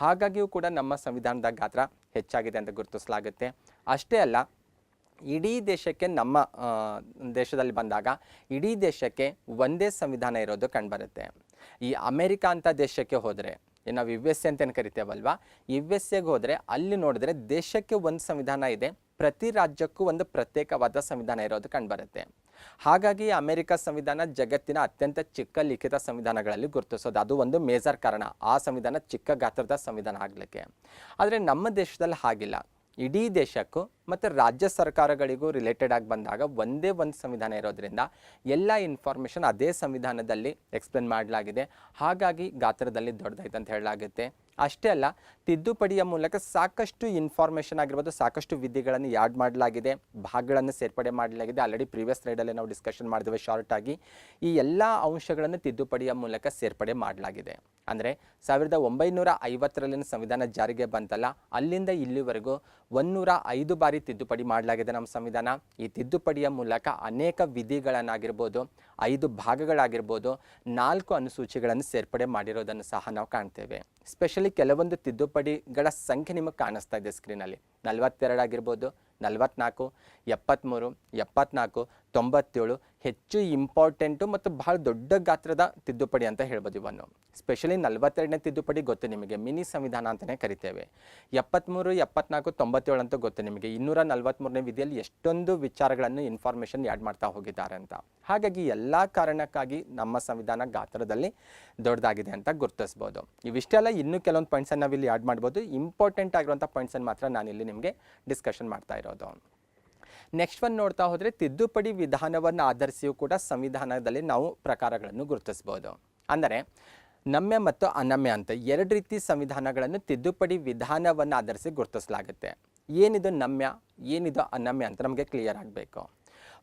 ಹಾಗಾಗಿಯೂ ಕೂಡ ನಮ್ಮ ಸಂವಿಧಾನದ ಗಾತ್ರ ಹೆಚ್ಚಾಗಿದೆ ಅಂತ ಗುರುತಿಸಲಾಗುತ್ತೆ. ಅಷ್ಟೇ ಅಲ್ಲ, ಇಡೀ ದೇಶಕ್ಕೆ ನಮ್ಮ ದೇಶದಲ್ಲಿ ಬಂದಾಗ ಇಡೀ ದೇಶಕ್ಕೆ ಒಂದೇ ಸಂವಿಧಾನ ಇರೋದು ಕಂಡುಬರುತ್ತೆ. ಈ ಅಮೆರಿಕ ಅಂತ ದೇಶಕ್ಕೆ ಹೋದರೆ, ನಾವು US ಅಂತ ಏನು ಕರಿತೇವಲ್ವ, US ಹೋದರೆ ಅಲ್ಲಿ ನೋಡಿದ್ರೆ ದೇಶಕ್ಕೆ ಒಂದು ಸಂವಿಧಾನ ಇದೆ, ಪ್ರತಿ ರಾಜ್ಯಕ್ಕೂ ಒಂದು ಪ್ರತ್ಯೇಕವಾದ ಸಂವಿಧಾನ ಇರೋದು ಕಂಡುಬರುತ್ತೆ. ಹಾಗಾಗಿ ಅಮೆರಿಕ ಸಂವಿಧಾನ ಜಗತ್ತಿನ ಅತ್ಯಂತ ಚಿಕ್ಕ ಲಿಖಿತ ಸಂವಿಧಾನಗಳಲ್ಲಿ ಗುರುತಿಸೋದು, ಅದು ಒಂದು ಮೇಜರ್ ಕಾರಣ ಆ ಸಂವಿಧಾನ ಚಿಕ್ಕ ಗಾತ್ರದ ಸಂವಿಧಾನ ಆಗಲಿಕ್ಕೆ. ಆದರೆ ನಮ್ಮ ದೇಶದಲ್ಲಿ ಹಾಗಿಲ್ಲ. ಇಡೀ ದೇಶಕ್ಕೂ ಮತ್ತು ರಾಜ್ಯ ಸರ್ಕಾರಗಳಿಗೂ ರಿಲೇಟೆಡ್ ಆಗಿ ಬಂದಾಗ ಒಂದೇ ಒಂದು ಸಂವಿಧಾನ ಇರೋದ್ರಿಂದ ಎಲ್ಲ ಇನ್ಫಾರ್ಮೇಷನ್ ಅದೇ ಸಂವಿಧಾನದಲ್ಲಿ ಎಕ್ಸ್ಪ್ಲೇನ್ ಮಾಡಲಾಗಿದೆ. ಹಾಗಾಗಿ ಗಾತ್ರದಲ್ಲಿ ದೊಡ್ಡದಾಯ್ತು ಅಂತ ಹೇಳಲಾಗುತ್ತೆ. ಅಷ್ಟೇ ಅಲ್ಲ, ತಿದ್ದುಪಡಿಯ ಮೂಲಕ ಸಾಕಷ್ಟು ಇನ್ಫಾರ್ಮೇಷನ್ ಆಗಿರ್ಬೋದು, ಸಾಕಷ್ಟು ವಿಧಿಗಳನ್ನು ಆ್ಯಡ್ ಮಾಡಲಾಗಿದೆ, ಭಾಗಗಳನ್ನು ಸೇರ್ಪಡೆ ಮಾಡಲಾಗಿದೆ. ಆಲ್ರೆಡಿ ಪ್ರೀವಿಯಸ್ ಸ್ಲೈಡಲ್ಲಿ ನಾವು ಡಿಸ್ಕಷನ್ ಮಾಡಿದ್ದೇವೆ ಶಾರ್ಟ್ ಆಗಿ. ಈ ಎಲ್ಲ ಅಂಶಗಳನ್ನು ತಿದ್ದುಪಡಿಯ ಮೂಲಕ ಸೇರ್ಪಡೆ ಮಾಡಲಾಗಿದೆ. ಅಂದರೆ 1950 ಸಂವಿಧಾನ ಜಾರಿಗೆ ಬಂತಲ್ಲ, ಅಲ್ಲಿಂದ ಇಲ್ಲಿವರೆಗೂ 105 ಬಾರಿ ತಿದ್ದುಪಡಿ ಮಾಡಲಾಗಿದೆ ನಮ್ಮ ಸಂವಿಧಾನ. ಈ ತಿದ್ದುಪಡಿಯ ಮೂಲಕ ಅನೇಕ ವಿಧಿಗಳನ್ನಾಗಿರ್ಬೋದು, 5 ಭಾಗಗಳಾಗಿರ್ಬೋದು, 4 ಅನುಸೂಚಿಗಳನ್ನು ಸೇರ್ಪಡೆ ಮಾಡಿರೋದನ್ನು ಸಹ ನಾವು ಕಾಣ್ತೇವೆ. ಸ್ಪೆಷಲಿ ಕೆಲವೊಂದು ತಿದ್ದುಪಡಿಗಳ ಸಂಖ್ಯೆ ನಿಮಗೆ ಕಾಣಿಸ್ತಾ ಇದೆ ಸ್ಕ್ರೀನಲ್ಲಿ. 42 ಆಗಿರ್ಬೋದು, 44, 73, 74, 97 ಹೆಚ್ಚು ಇಂಪಾರ್ಟೆಂಟು ಮತ್ತು ಬಹಳ ದೊಡ್ಡ ಗಾತ್ರದ ತಿದ್ದುಪಡಿ ಅಂತ ಹೇಳ್ಬೋದು ಇವನ್ನು. ಸ್ಪೆಷಲಿ 42ನೇ ತಿದ್ದುಪಡಿ ಗೊತ್ತು ನಿಮಗೆ, ಮಿನಿ ಸಂವಿಧಾನ ಅಂತಲೇ ಕರಿತೇವೆ. 73, 74, 97 ಅಂತೂ ಗೊತ್ತು ನಿಮಗೆ. 243ನೇ ವಿಧಿಯಲ್ಲಿ ಎಷ್ಟೊಂದು ವಿಚಾರಗಳನ್ನು ಇನ್ಫಾರ್ಮೇಷನ್ ಆ್ಯಡ್ ಮಾಡ್ತಾ ಹೋಗಿದ್ದಾರೆ ಅಂತ. ಹಾಗಾಗಿ ಎಲ್ಲ ಕಾರಣಕ್ಕಾಗಿ ನಮ್ಮ ಸಂವಿಧಾನ ಗಾತ್ರದಲ್ಲಿ ದೊಡ್ಡದಾಗಿದೆ ಅಂತ ಗುರುತಿಸ್ಬೋದು. ಇವಿಷ್ಟೆಲ್ಲ ಇನ್ನೂ ಕೆಲವೊಂದು ಪಾಯಿಂಟ್ಸನ್ನು ನಾವಿಲ್ಲಿ ಆ್ಯಡ್ ಮಾಡ್ಬೋದು. ಇಂಪಾರ್ಟೆಂಟ್ ಆಗಿರುವಂಥ ಪಾಯಿಂಟ್ಸನ್ನು ಮಾತ್ರ ನಾನಿಲ್ಲಿ ನಿಮಗೆ ಡಿಸ್ಕಷನ್ ಮಾಡ್ತಾ ಇರೋದು. ನೆಕ್ಸ್ಟ್ ಒಂದು ನೋಡ್ತಾ ಹೋದರೆ, ತಿದ್ದುಪಡಿ ವಿಧಾನವನ್ನು ಆಧರಿಸಿಯೂ ಕೂಡ ಸಂವಿಧಾನದಲ್ಲಿ ನಾವು ಪ್ರಕಾರಗಳನ್ನು ಗುರುತಿಸ್ಬೋದು. ಅಂದರೆ ನಮ್ಯ ಮತ್ತು ಅನಮ್ಯ ಅಂತ 2 ರೀತಿ ಸಂವಿಧಾನಗಳನ್ನು ತಿದ್ದುಪಡಿ ವಿಧಾನವನ್ನು ಆಧರಿಸಿ ಗುರುತಿಸಲಾಗುತ್ತೆ. ಏನಿದು ನಮ್ಯ, ಏನಿದು ಅನಮ್ಯ ಅಂತ ನಮಗೆ ಕ್ಲಿಯರ್ ಆಗಬೇಕು.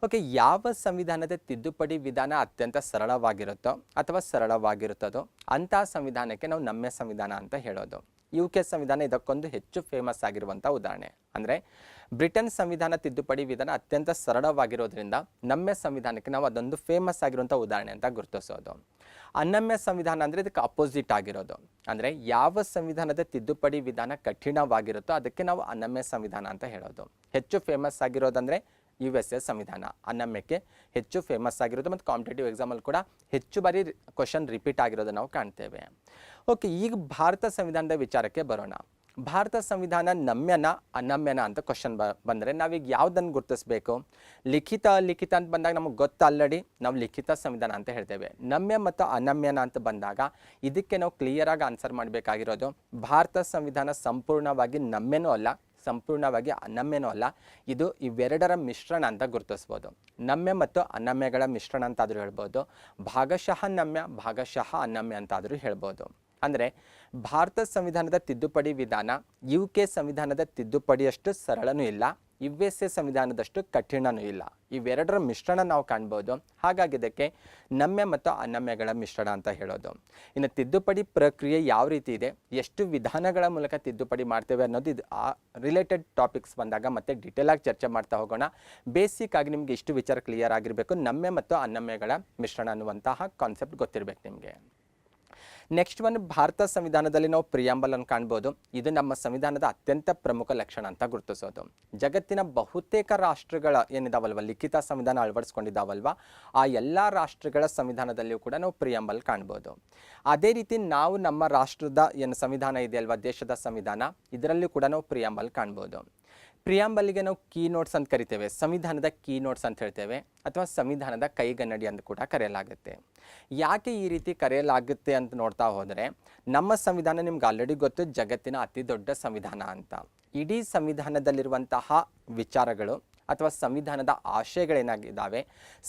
ಓಕೆ, ಯಾವ ಸಂವಿಧಾನದ ತಿದ್ದುಪಡಿ ವಿಧಾನ ಅತ್ಯಂತ ಸರಳವಾಗಿರುತ್ತೋ ಅಥವಾ ಸರಳವಾಗಿರುತ್ತದೋ ಅಂಥ ಸಂವಿಧಾನಕ್ಕೆ ನಾವು ನಮ್ಯ ಸಂವಿಧಾನ ಅಂತ ಹೇಳೋದು. UK ಸಂವಿಧಾನ ಇದಕ್ಕೊಂದು ಹೆಚ್ಚು ಫೇಮಸ್ ಆಗಿರುವಂಥ ಉದಾಹರಣೆ. ಅಂದರೆ ಬ್ರಿಟನ್ ಸಂವಿಧಾನ ತಿದ್ದುಪಡಿ ವಿಧಾನ ಅತ್ಯಂತ ಸರಳವಾಗಿರೋದ್ರಿಂದ ನಮ್ಯ ಸಂವಿಧಾನಕ್ಕೆ ನಾವು ಅದೊಂದು ಫೇಮಸ್ ಆಗಿರುವಂಥ ಉದಾಹರಣೆ ಅಂತ ಗುರುತಿಸೋದು. ಅನಮ್ಯ ಸಂವಿಧಾನ ಅಂದರೆ ಇದಕ್ಕೆ ಅಪೋಸಿಟ್ ಆಗಿರೋದು. ಅಂದರೆ ಯಾವ ಸಂವಿಧಾನದ ತಿದ್ದುಪಡಿ ವಿಧಾನ ಕಠಿಣವಾಗಿರುತ್ತೋ ಅದಕ್ಕೆ ನಾವು ಅನಮ್ಯ ಸಂವಿಧಾನ ಅಂತ ಹೇಳೋದು. ಹೆಚ್ಚು ಫೇಮಸ್ ಆಗಿರೋದಂದರೆ USA ಸಂವಿಧಾನ ಅನಮ್ಯಕ್ಕೆ ಹೆಚ್ಚು ಫೇಮಸ್ ಆಗಿರೋದು ಮತ್ತು ಕಾಂಪಿಟೇಟಿವ್ ಎಕ್ಸಾಮಲ್ಲಿ ಕೂಡ ಹೆಚ್ಚು ಬಾರಿ ಕ್ವಶನ್ ರಿಪೀಟ್ ಆಗಿರೋದು ನಾವು ಕಾಣ್ತೇವೆ. ಓಕೆ, ಈಗ ಭಾರತ ಸಂವಿಧಾನದ ವಿಚಾರಕ್ಕೆ ಬರೋಣ. ಭಾರತ ಸಂವಿಧಾನ ನಮ್ಯನ ಅನಮ್ಯನ ಅಂತ ಕ್ವಶನ್ ಬಂದರೆ ನಾವೀಗ ಯಾವುದನ್ನು ಗುರುತಿಸಬೇಕು? ಲಿಖಿತ ಅಲಿಖಿತ ಅಂತ ಬಂದಾಗ ನಮಗೆ ಗೊತ್ತು ಆಲ್ರೆಡಿ, ನಾವು ಲಿಖಿತ ಸಂವಿಧಾನ ಅಂತ ಹೇಳ್ತೇವೆ. ನಮ್ಯ ಮತ್ತು ಅನಮ್ಯನ ಅಂತ ಬಂದಾಗ ಇದಕ್ಕೆ ನಾವು ಕ್ಲಿಯರಾಗಿ ಆನ್ಸರ್ ಮಾಡಬೇಕಾಗಿರೋದು, ಭಾರತ ಸಂವಿಧಾನ ಸಂಪೂರ್ಣವಾಗಿ ನಮ್ಯನೂ ಅಲ್ಲ, ಸಂಪೂರ್ಣವಾಗಿ ಅನಮ್ಯನೂ ಅಲ್ಲ, ಇದು ಇವೆರಡರ ಮಿಶ್ರಣ ಅಂತ ಗುರುತಿಸ್ಬೋದು. ನಮ್ಯ ಮತ್ತು ಅನಮ್ಯಗಳ ಮಿಶ್ರಣ ಅಂತಾದರೂ ಹೇಳ್ಬೋದು, ಭಾಗಶಃ ನಮ್ಯ ಭಾಗಶಃ ಅನಮ್ಯ ಅಂತಾದರೂ ಹೇಳ್ಬೋದು. ಅಂದರೆ ಭಾರತ ಸಂವಿಧಾನದ ತಿದ್ದುಪಡಿ ವಿಧಾನ UK ಸಂವಿಧಾನದ ತಿದ್ದುಪಡಿಯಷ್ಟು ಸರಳನೂ ಇಲ್ಲ, USA ಸಂವಿಧಾನದಷ್ಟು ಕಠಿಣನೂ ಇಲ್ಲ. ಇವೆರಡರ ಮಿಶ್ರಣ ನಾವು ಕಾಣ್ಬೋದು. ಹಾಗಾಗಿ ಇದಕ್ಕೆ ನಮ್ಯ ಮತ್ತು ಅನಮ್ಯಗಳ ಮಿಶ್ರಣ ಅಂತ ಹೇಳೋದು. ಇನ್ನು ತಿದ್ದುಪಡಿ ಪ್ರಕ್ರಿಯೆ ಯಾವ ರೀತಿ ಇದೆ, ಎಷ್ಟು ವಿಧಾನಗಳ ಮೂಲಕ ತಿದ್ದುಪಡಿ ಮಾಡ್ತೇವೆ ಅನ್ನೋದು ಇದು ರಿಲೇಟೆಡ್ ಟಾಪಿಕ್ಸ್ ಬಂದಾಗ ಮತ್ತೆ ಡೀಟೇಲ್ ಆಗಿ ಚರ್ಚೆ ಮಾಡ್ತಾ ಹೋಗೋಣ. ಬೇಸಿಕ್ ಆಗಿ ನಿಮಗೆ ಇಷ್ಟು ವಿಚಾರ ಕ್ಲಿಯರ್ ಆಗಿರಬೇಕು, ನಮ್ಯ ಮತ್ತು ಅನಮ್ಯಗಳ ಮಿಶ್ರಣ ಅನ್ನುವಂತಹ ಕಾನ್ಸೆಪ್ಟ್ ಗೊತ್ತಿರಬೇಕು ನಿಮಗೆ. ನೆಕ್ಸ್ಟ್ ಒನ್, ಭಾರತ ಸಂವಿಧಾನದಲ್ಲಿ ನಾವು ಪ್ರಿಯಾಂಬಲ್ ಅನ್ನು ಕಾಣ್ಬೋದು. ಇದು ನಮ್ಮ ಸಂವಿಧಾನದ ಅತ್ಯಂತ ಪ್ರಮುಖ ಲಕ್ಷಣ ಅಂತ ಗುರುತಿಸೋದು. ಜಗತ್ತಿನ ಬಹುತೇಕ ರಾಷ್ಟ್ರಗಳ ಏನಿದಾವಲ್ವ ಲಿಖಿತ ಸಂವಿಧಾನ ಅಳವಡಿಸ್ಕೊಂಡಿದ್ದಾವಲ್ವ, ಆ ಎಲ್ಲ ರಾಷ್ಟ್ರಗಳ ಸಂವಿಧಾನದಲ್ಲಿಯೂ ಕೂಡ ನಾವು ಪ್ರಿಯಾಂಬಲ್ ಕಾಣ್ಬೋದು. ಅದೇ ರೀತಿ ನಾವು ನಮ್ಮ ರಾಷ್ಟ್ರದ ಏನು ಸಂವಿಧಾನ ಇದೆಯಲ್ವ, ದೇಶದ ಸಂವಿಧಾನ, ಇದರಲ್ಲೂ ಕೂಡ ನಾವು ಪ್ರಿಯಾಂಬಲ್ ಕಾಣ್ಬೋದು. ಪ್ರಿಯಾಂಬಲ್ಗೆ ನಾವು ಕೀ ನೋಟ್ಸ್ ಅಂತ ಕರಿತೇವೆ, ಸಂವಿಧಾನದ ಕೀ ನೋಟ್ಸ್ ಅಂತ ಹೇಳ್ತೇವೆ, ಅಥವಾ ಸಂವಿಧಾನದ ಕೈಗನ್ನಡಿ ಅಂತ ಕೂಡ ಕರೆಯಲಾಗುತ್ತೆ. ಯಾಕೆ ಈ ರೀತಿ ಕರೆಯಲಾಗುತ್ತೆ ಅಂತ ನೋಡ್ತಾ ಹೋದರೆ, ನಮ್ಮ ಸಂವಿಧಾನ ನಿಮ್ಗೆ ಆಲ್ರೆಡಿ ಗೊತ್ತು, ಜಗತ್ತಿನ ಅತಿ ದೊಡ್ಡ ಸಂವಿಧಾನ ಅಂತ. ಇಡೀ ಸಂವಿಧಾನದಲ್ಲಿರುವಂತಹ ವಿಚಾರಗಳು ಅಥವಾ ಸಂವಿಧಾನದ ಆಶಯಗಳೇನಾಗಿದ್ದಾವೆ,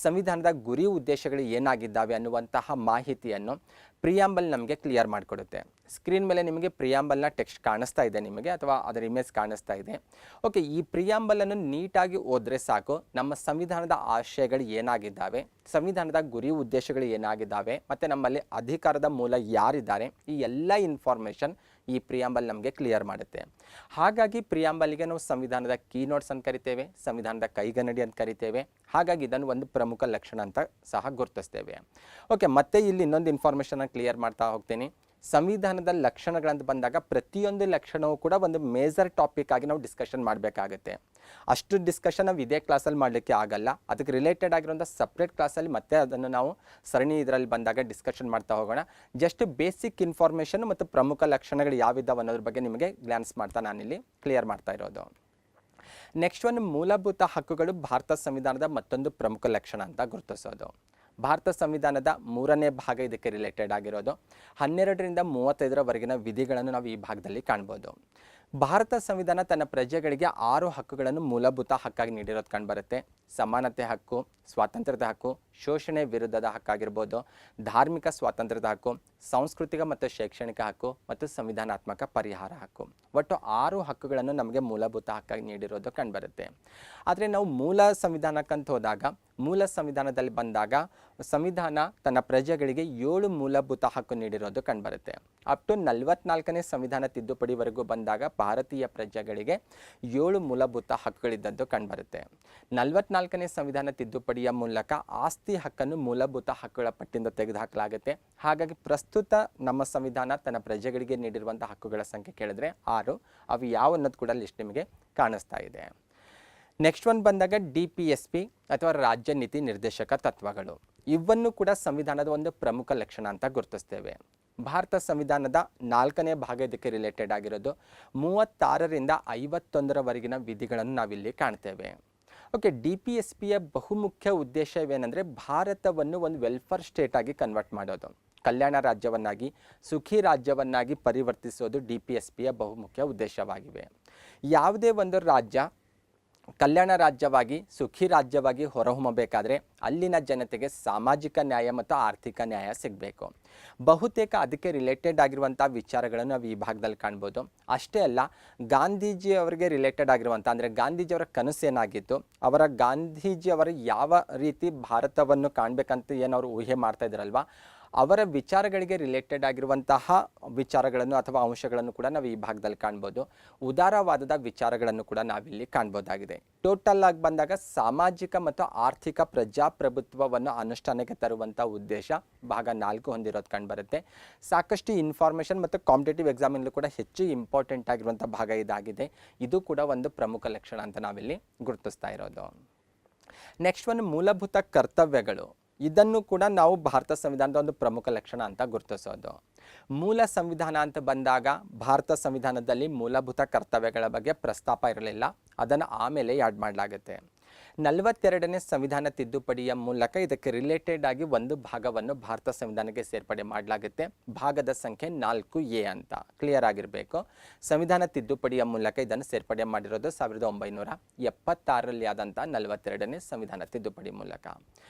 ಸಂವಿಧಾನದ ಗುರಿ ಉದ್ದೇಶಗಳು ಏನಾಗಿದ್ದಾವೆ ಅನ್ನುವಂತಹ ಮಾಹಿತಿಯನ್ನು ಪ್ರಿಯಾಂಬಲ್ ನಮಗೆ ಕ್ಲಿಯರ್ ಮಾಡಿಕೊಡುತ್ತೆ. ಸ್ಕ್ರೀನ್ ಮೇಲೆ ನಿಮಗೆ ಪ್ರಿಯಾಂಬಲ್ನ ಟೆಕ್ಸ್ಟ್ ಕಾಣಿಸ್ತಾ ಇದೆ ನಿಮಗೆ, ಅಥವಾ ಅದರ ಇಮೇಜ್ ಕಾಣಿಸ್ತಾ ಇದೆ. ಓಕೆ, ಈ ಪ್ರಿಯಾಂಬಲನ್ನು ನೀಟಾಗಿ ಓದಿದ್ರೆ ಸಾಕು, ನಮ್ಮ ಸಂವಿಧಾನದ ಆಶಯಗಳು ಏನಾಗಿದ್ದಾವೆ, ಸಂವಿಧಾನದ ಗುರಿ ಉದ್ದೇಶಗಳು ಏನಾಗಿದ್ದಾವೆ, ಮತ್ತು ನಮ್ಮಲ್ಲಿ ಅಧಿಕಾರದ ಮೂಲ ಯಾರಿದ್ದಾರೆ, ಈ ಎಲ್ಲ ಇನ್ಫಾರ್ಮೇಷನ್ ಈ ಪ್ರಿಯಾಂಬಲ್ ನಮಗೆ ಕ್ಲಿಯರ್ ಮಾಡುತ್ತೆ. ಹಾಗಾಗಿ ಪ್ರಿಯಾಂಬಲ್ಗೆ ನಾವು ಸಂವಿಧಾನದ ಕೀನೋಟ್ಸ್ ಅಂತ ಕರಿತೇವೆ, ಸಂವಿಧಾನದ ಕೈಗನ್ನಡಿ ಅಂತ ಕರಿತೇವೆ. ಹಾಗಾಗಿ ಇದನ್ನು ಒಂದು ಪ್ರಮುಖ ಲಕ್ಷಣ ಅಂತ ಸಹ ಗುರುತಿಸ್ತೇವೆ. ಓಕೆ, ಮತ್ತೆ ಇಲ್ಲಿ ಇನ್ನೊಂದು ಇನ್ಫಾರ್ಮೇಷನ್ ಕ್ಲಿಯರ್ ಮಾಡ್ತಾ ಹೋಗ್ತೀನಿ. ಸಂವಿಧಾನದ ಲಕ್ಷಣಗಳಂತ ಬಂದಾಗ ಪ್ರತಿಯೊಂದು ಲಕ್ಷಣವೂ ಕೂಡ ಒಂದು ಮೇಜರ್ ಟಾಪಿಕ್ ಆಗಿ ನಾವು ಡಿಸ್ಕಷನ್ ಮಾಡಬೇಕಾಗುತ್ತೆ. ಅಷ್ಟು ಡಿಸ್ಕಷನ್ ನಾವು ಇದೇ ಕ್ಲಾಸಲ್ಲಿ ಮಾಡಲಿಕ್ಕೆ ಆಗಲ್ಲ. ಅದಕ್ಕೆ ರಿಲೇಟೆಡ್ ಆಗಿರುವಂಥ ಸಪ್ರೇಟ್ ಕ್ಲಾಸಲ್ಲಿ ಮತ್ತೆ ಅದನ್ನು ನಾವು ಸರಣಿ ಇದರಲ್ಲಿ ಬಂದಾಗ ಡಿಸ್ಕಷನ್ ಮಾಡ್ತಾ ಹೋಗೋಣ. ಜಸ್ಟ್ ಬೇಸಿಕ್ ಇನ್ಫಾರ್ಮೇಷನ್ ಮತ್ತು ಪ್ರಮುಖ ಲಕ್ಷಣಗಳು ಯಾವಿದ್ದಾವೆ ಅನ್ನೋದ್ರ ಬಗ್ಗೆ ನಿಮಗೆ ಗ್ಲಾನ್ಸ್ ಮಾಡ್ತಾ ನಾನಿಲ್ಲಿ ಕ್ಲಿಯರ್ ಮಾಡ್ತಾ ಇರೋದು. ನೆಕ್ಸ್ಟ್ ಒಂದು ಮೂಲಭೂತ ಹಕ್ಕುಗಳು ಭಾರತ ಸಂವಿಧಾನದ ಮತ್ತೊಂದು ಪ್ರಮುಖ ಲಕ್ಷಣ ಅಂತ ಗುರುತಿಸೋದು. ಭಾರತ ಸಂವಿಧಾನದ 3ನೇ ಭಾಗ ಇದಕ್ಕೆ ರಿಲೇಟೆಡ್ ಆಗಿರೋದು. 12ರಿಂದ 35ರವರೆಗಿನ ವಿಧಿಗಳನ್ನು ನಾವು ಈ ಭಾಗದಲ್ಲಿ ಕಾಣ್ಬೋದು. ಭಾರತ ಸಂವಿಧಾನ ತನ್ನ ಪ್ರಜೆಗಳಿಗೆ 6 ಹಕ್ಕುಗಳನ್ನು ಮೂಲಭೂತ ಹಕ್ಕಾಗಿ ನೀಡಿರೋದು ಕಂಡುಬರುತ್ತೆ. ಸಮಾನತೆ ಹಕ್ಕು, ಸ್ವಾತಂತ್ರ್ಯದ ಹಕ್ಕು, ಶೋಷಣೆ ವಿರುದ್ಧದ ಹಕ್ಕಾಗಿರ್ಬೋದು, ಧಾರ್ಮಿಕ ಸ್ವಾತಂತ್ರ್ಯದ ಹಕ್ಕು, ಸಾಂಸ್ಕೃತಿಕ ಮತ್ತು ಶೈಕ್ಷಣಿಕ ಹಕ್ಕು ಮತ್ತು ಸಂವಿಧಾನಾತ್ಮಕ ಪರಿಹಾರ ಹಕ್ಕು. ಒಟ್ಟು 6 ಹಕ್ಕುಗಳನ್ನು ನಮಗೆ ಮೂಲಭೂತ ಹಕ್ಕಾಗಿ ನೀಡಿರೋದು ಕಂಡುಬರುತ್ತೆ. ಆದರೆ ನಾವು ಮೂಲ ಸಂವಿಧಾನಕ್ಕಂತ ಹೋದಾಗ, ಮೂಲ ಸಂವಿಧಾನದಲ್ಲಿ ಬಂದಾಗ ಸಂವಿಧಾನ ತನ್ನ ಪ್ರಜೆಗಳಿಗೆ 7 ಮೂಲಭೂತ ಹಕ್ಕು ನೀಡಿರೋದು ಕಂಡುಬರುತ್ತೆ. ಅಪ್ ಟು 44ನೇ ಸಂವಿಧಾನ ತಿದ್ದುಪಡಿವರೆಗೂ ಬಂದಾಗ ಭಾರತೀಯ ಪ್ರಜೆಗಳಿಗೆ 7 ಮೂಲಭೂತ ಹಕ್ಕುಗಳಿದ್ದದ್ದು ಕಂಡುಬರುತ್ತೆ. 44ನೇ ಸಂವಿಧಾನ ತಿದ್ದುಪಡಿಯ ಮೂಲಕ ಆಸ್ತಿ ಹಕ್ಕನ್ನು ಮೂಲಭೂತ ಹಕ್ಕುಗಳ ಪಟ್ಟಿಯಿಂದ ತೆಗೆದುಹಾಕಲಾಗುತ್ತೆ. ಹಾಗಾಗಿ ಪ್ರಸ್ತುತ ನಮ್ಮ ಸಂವಿಧಾನ ತನ್ನ ಪ್ರಜೆಗಳಿಗೆ ನೀಡಿರುವಂಥ ಹಕ್ಕುಗಳ ಸಂಖ್ಯೆ ಕೇಳಿದ್ರೆ 6. ಅವು ಯಾವ ಅನ್ನೋದು ಕೂಡ ಲಿಸ್ಟ್ ನಿಮಗೆ ಕಾಣಿಸ್ತಾ ಇದೆ. ನೆಕ್ಸ್ಟ್ ಒಂದು ಬಂದಾಗ DPSP ಅಥವಾ ರಾಜ್ಯ ನೀತಿ ನಿರ್ದೇಶಕ ತತ್ವಗಳು. ಇವನ್ನು ಕೂಡ ಸಂವಿಧಾನದ ಒಂದು ಪ್ರಮುಖ ಲಕ್ಷಣ ಅಂತ ಗುರುತಿಸ್ತೇವೆ. ಭಾರತ ಸಂವಿಧಾನದ 4ನೇ ಭಾಗ ಇದಕ್ಕೆ ರಿಲೇಟೆಡ್ ಆಗಿರೋದು. 36ರಿಂದ 51ರವರೆಗಿನ ವಿಧಿಗಳನ್ನು ನಾವಿಲ್ಲಿ ಕಾಣ್ತೇವೆ. ಓಕೆ, DPSPಯ ಬಹುಮುಖ್ಯ ಉದ್ದೇಶವೇನೆಂದರೆ ಭಾರತವನ್ನು ಒಂದು ವೆಲ್ಫೇರ್ ಸ್ಟೇಟ್ ಆಗಿ ಕನ್ವರ್ಟ್ ಮಾಡೋದು, ಕಲ್ಯಾಣ ರಾಜ್ಯವನ್ನಾಗಿ, ಸುಖಿ ರಾಜ್ಯವನ್ನಾಗಿ ಪರಿವರ್ತಿಸೋದು DPSPಯ ಬಹುಮುಖ್ಯ ಉದ್ದೇಶವಾಗಿವೆ. ಯಾವುದೇ ಒಂದು ರಾಜ್ಯ ಕಲ್ಯಾಣ ರಾಜ್ಯವಾಗಿ, ಸುಖಿ ರಾಜ್ಯವಾಗಿ ಹೊರಹೊಮ್ಮಬೇಕಾದ್ರೆ ಅಲ್ಲಿನ ಜನತೆಗೆ ಸಾಮಾಜಿಕ ನ್ಯಾಯ ಮತ್ತು ಆರ್ಥಿಕ ನ್ಯಾಯ ಸಿಗಬೇಕು. ಬಹುತೇಕ ಅದಕ್ಕೆ ರಿಲೇಟೆಡ್ ಆಗಿರುವಂಥ ವಿಚಾರಗಳನ್ನು ನಾವು ಈ ಭಾಗದಲ್ಲಿ ಕಾಣ್ಬೋದು. ಅಷ್ಟೇ ಅಲ್ಲ, ಗಾಂಧೀಜಿಯವರಿಗೆ ರಿಲೇಟೆಡ್ ಆಗಿರುವಂಥ, ಅಂದರೆ ಗಾಂಧೀಜಿಯವರ ಕನಸೇನಾಗಿತ್ತು, ಗಾಂಧೀಜಿಯವರು ಯಾವ ರೀತಿ ಭಾರತವನ್ನು ಕಾಣಬೇಕಂತ ಏನು ಅವರು ಊಹೆ ಮಾಡ್ತಾ ಇದ್ರಲ್ವ, ಅವರ ವಿಚಾರಗಳಿಗೆ ರಿಲೇಟೆಡ್ ಆಗಿರುವಂತಹ ವಿಚಾರಗಳನ್ನು ಅಥವಾ ಅಂಶಗಳನ್ನು ಕೂಡ ನಾವು ಈ ಭಾಗದಲ್ಲಿ ಕಾಣ್ಬೋದು. ಉದಾರವಾದದ ವಿಚಾರಗಳನ್ನು ಕೂಡ ನಾವಿಲ್ಲಿ ಕಾಣ್ಬೋದಾಗಿದೆ. ಟೋಟಲ್ ಆಗಿ ಬಂದಾಗ ಸಾಮಾಜಿಕ ಮತ್ತು ಆರ್ಥಿಕ ಪ್ರಜಾಪ್ರಭುತ್ವವನ್ನು ಅನುಷ್ಠಾನಕ್ಕೆ ತರುವಂಥ ಉದ್ದೇಶ ಭಾಗ 4 ಹೊಂದಿರೋದು ಕಂಡುಬರುತ್ತೆ. ಸಾಕಷ್ಟು ಇನ್ಫಾರ್ಮೇಷನ್ ಮತ್ತು ಕಾಂಪಿಟೇಟಿವ್ ಎಕ್ಸಾಮಿನಲ್ಲೂ ಕೂಡ ಹೆಚ್ಚು ಇಂಪಾರ್ಟೆಂಟ್ ಆಗಿರುವಂಥ ಭಾಗ ಇದಾಗಿದೆ. ಇದು ಕೂಡ ಒಂದು ಪ್ರಮುಖ ಲಕ್ಷಣ ಅಂತ ನಾವಿಲ್ಲಿ ಗುರುತಿಸ್ತಾ ಇರೋದು. ನೆಕ್ಸ್ಟ್ ಒಂದು ಮೂಲಭೂತ ಕರ್ತವ್ಯಗಳು. ಇದನ್ನು ಕೂಡ ನಾವು ಭಾರತ ಸಂವಿಧಾನದ ಒಂದು ಪ್ರಮುಖ ಲಕ್ಷಣ ಅಂತ ಗುರುತಿಸೋದು. ಮೂಲ ಸಂವಿಧಾನ ಅಂತ ಬಂದಾಗ ಭಾರತ ಸಂವಿಧಾನದಲ್ಲಿ ಮೂಲಭೂತ ಕರ್ತವ್ಯಗಳ ಬಗ್ಗೆ ಪ್ರಸ್ತಾಪ ಇರಲಿಲ್ಲ, ಅದನ್ನು ಆಮೇಲೆ ಆ್ಯಡ್ ಮಾಡಲಾಗುತ್ತೆ. 42ನೇ ಸಂವಿಧಾನ ತಿದ್ದುಪಡಿಯ ಮೂಲಕ ಇದಕ್ಕೆ ರಿಲೇಟೆಡ್ ಆಗಿ ಒಂದು ಭಾಗವನ್ನು ಭಾರತ ಸಂವಿಧಾನಕ್ಕೆ ಸೇರ್ಪಡೆ ಮಾಡಲಾಗುತ್ತೆ. ಭಾಗದ ಸಂಖ್ಯೆ 4A ಅಂತ ಕ್ಲಿಯರ್ ಆಗಿರಬೇಕು. ಸಂವಿಧಾನ ತಿದ್ದುಪಡಿಯ ಮೂಲಕ ಇದನ್ನು ಸೇರ್ಪಡೆ ಮಾಡಿರೋದು 1976ರಲ್ಲಿ ಆದಂಥ 42ನೇ ಸಂವಿಧಾನ ತಿದ್ದುಪಡಿ ಮೂಲಕ.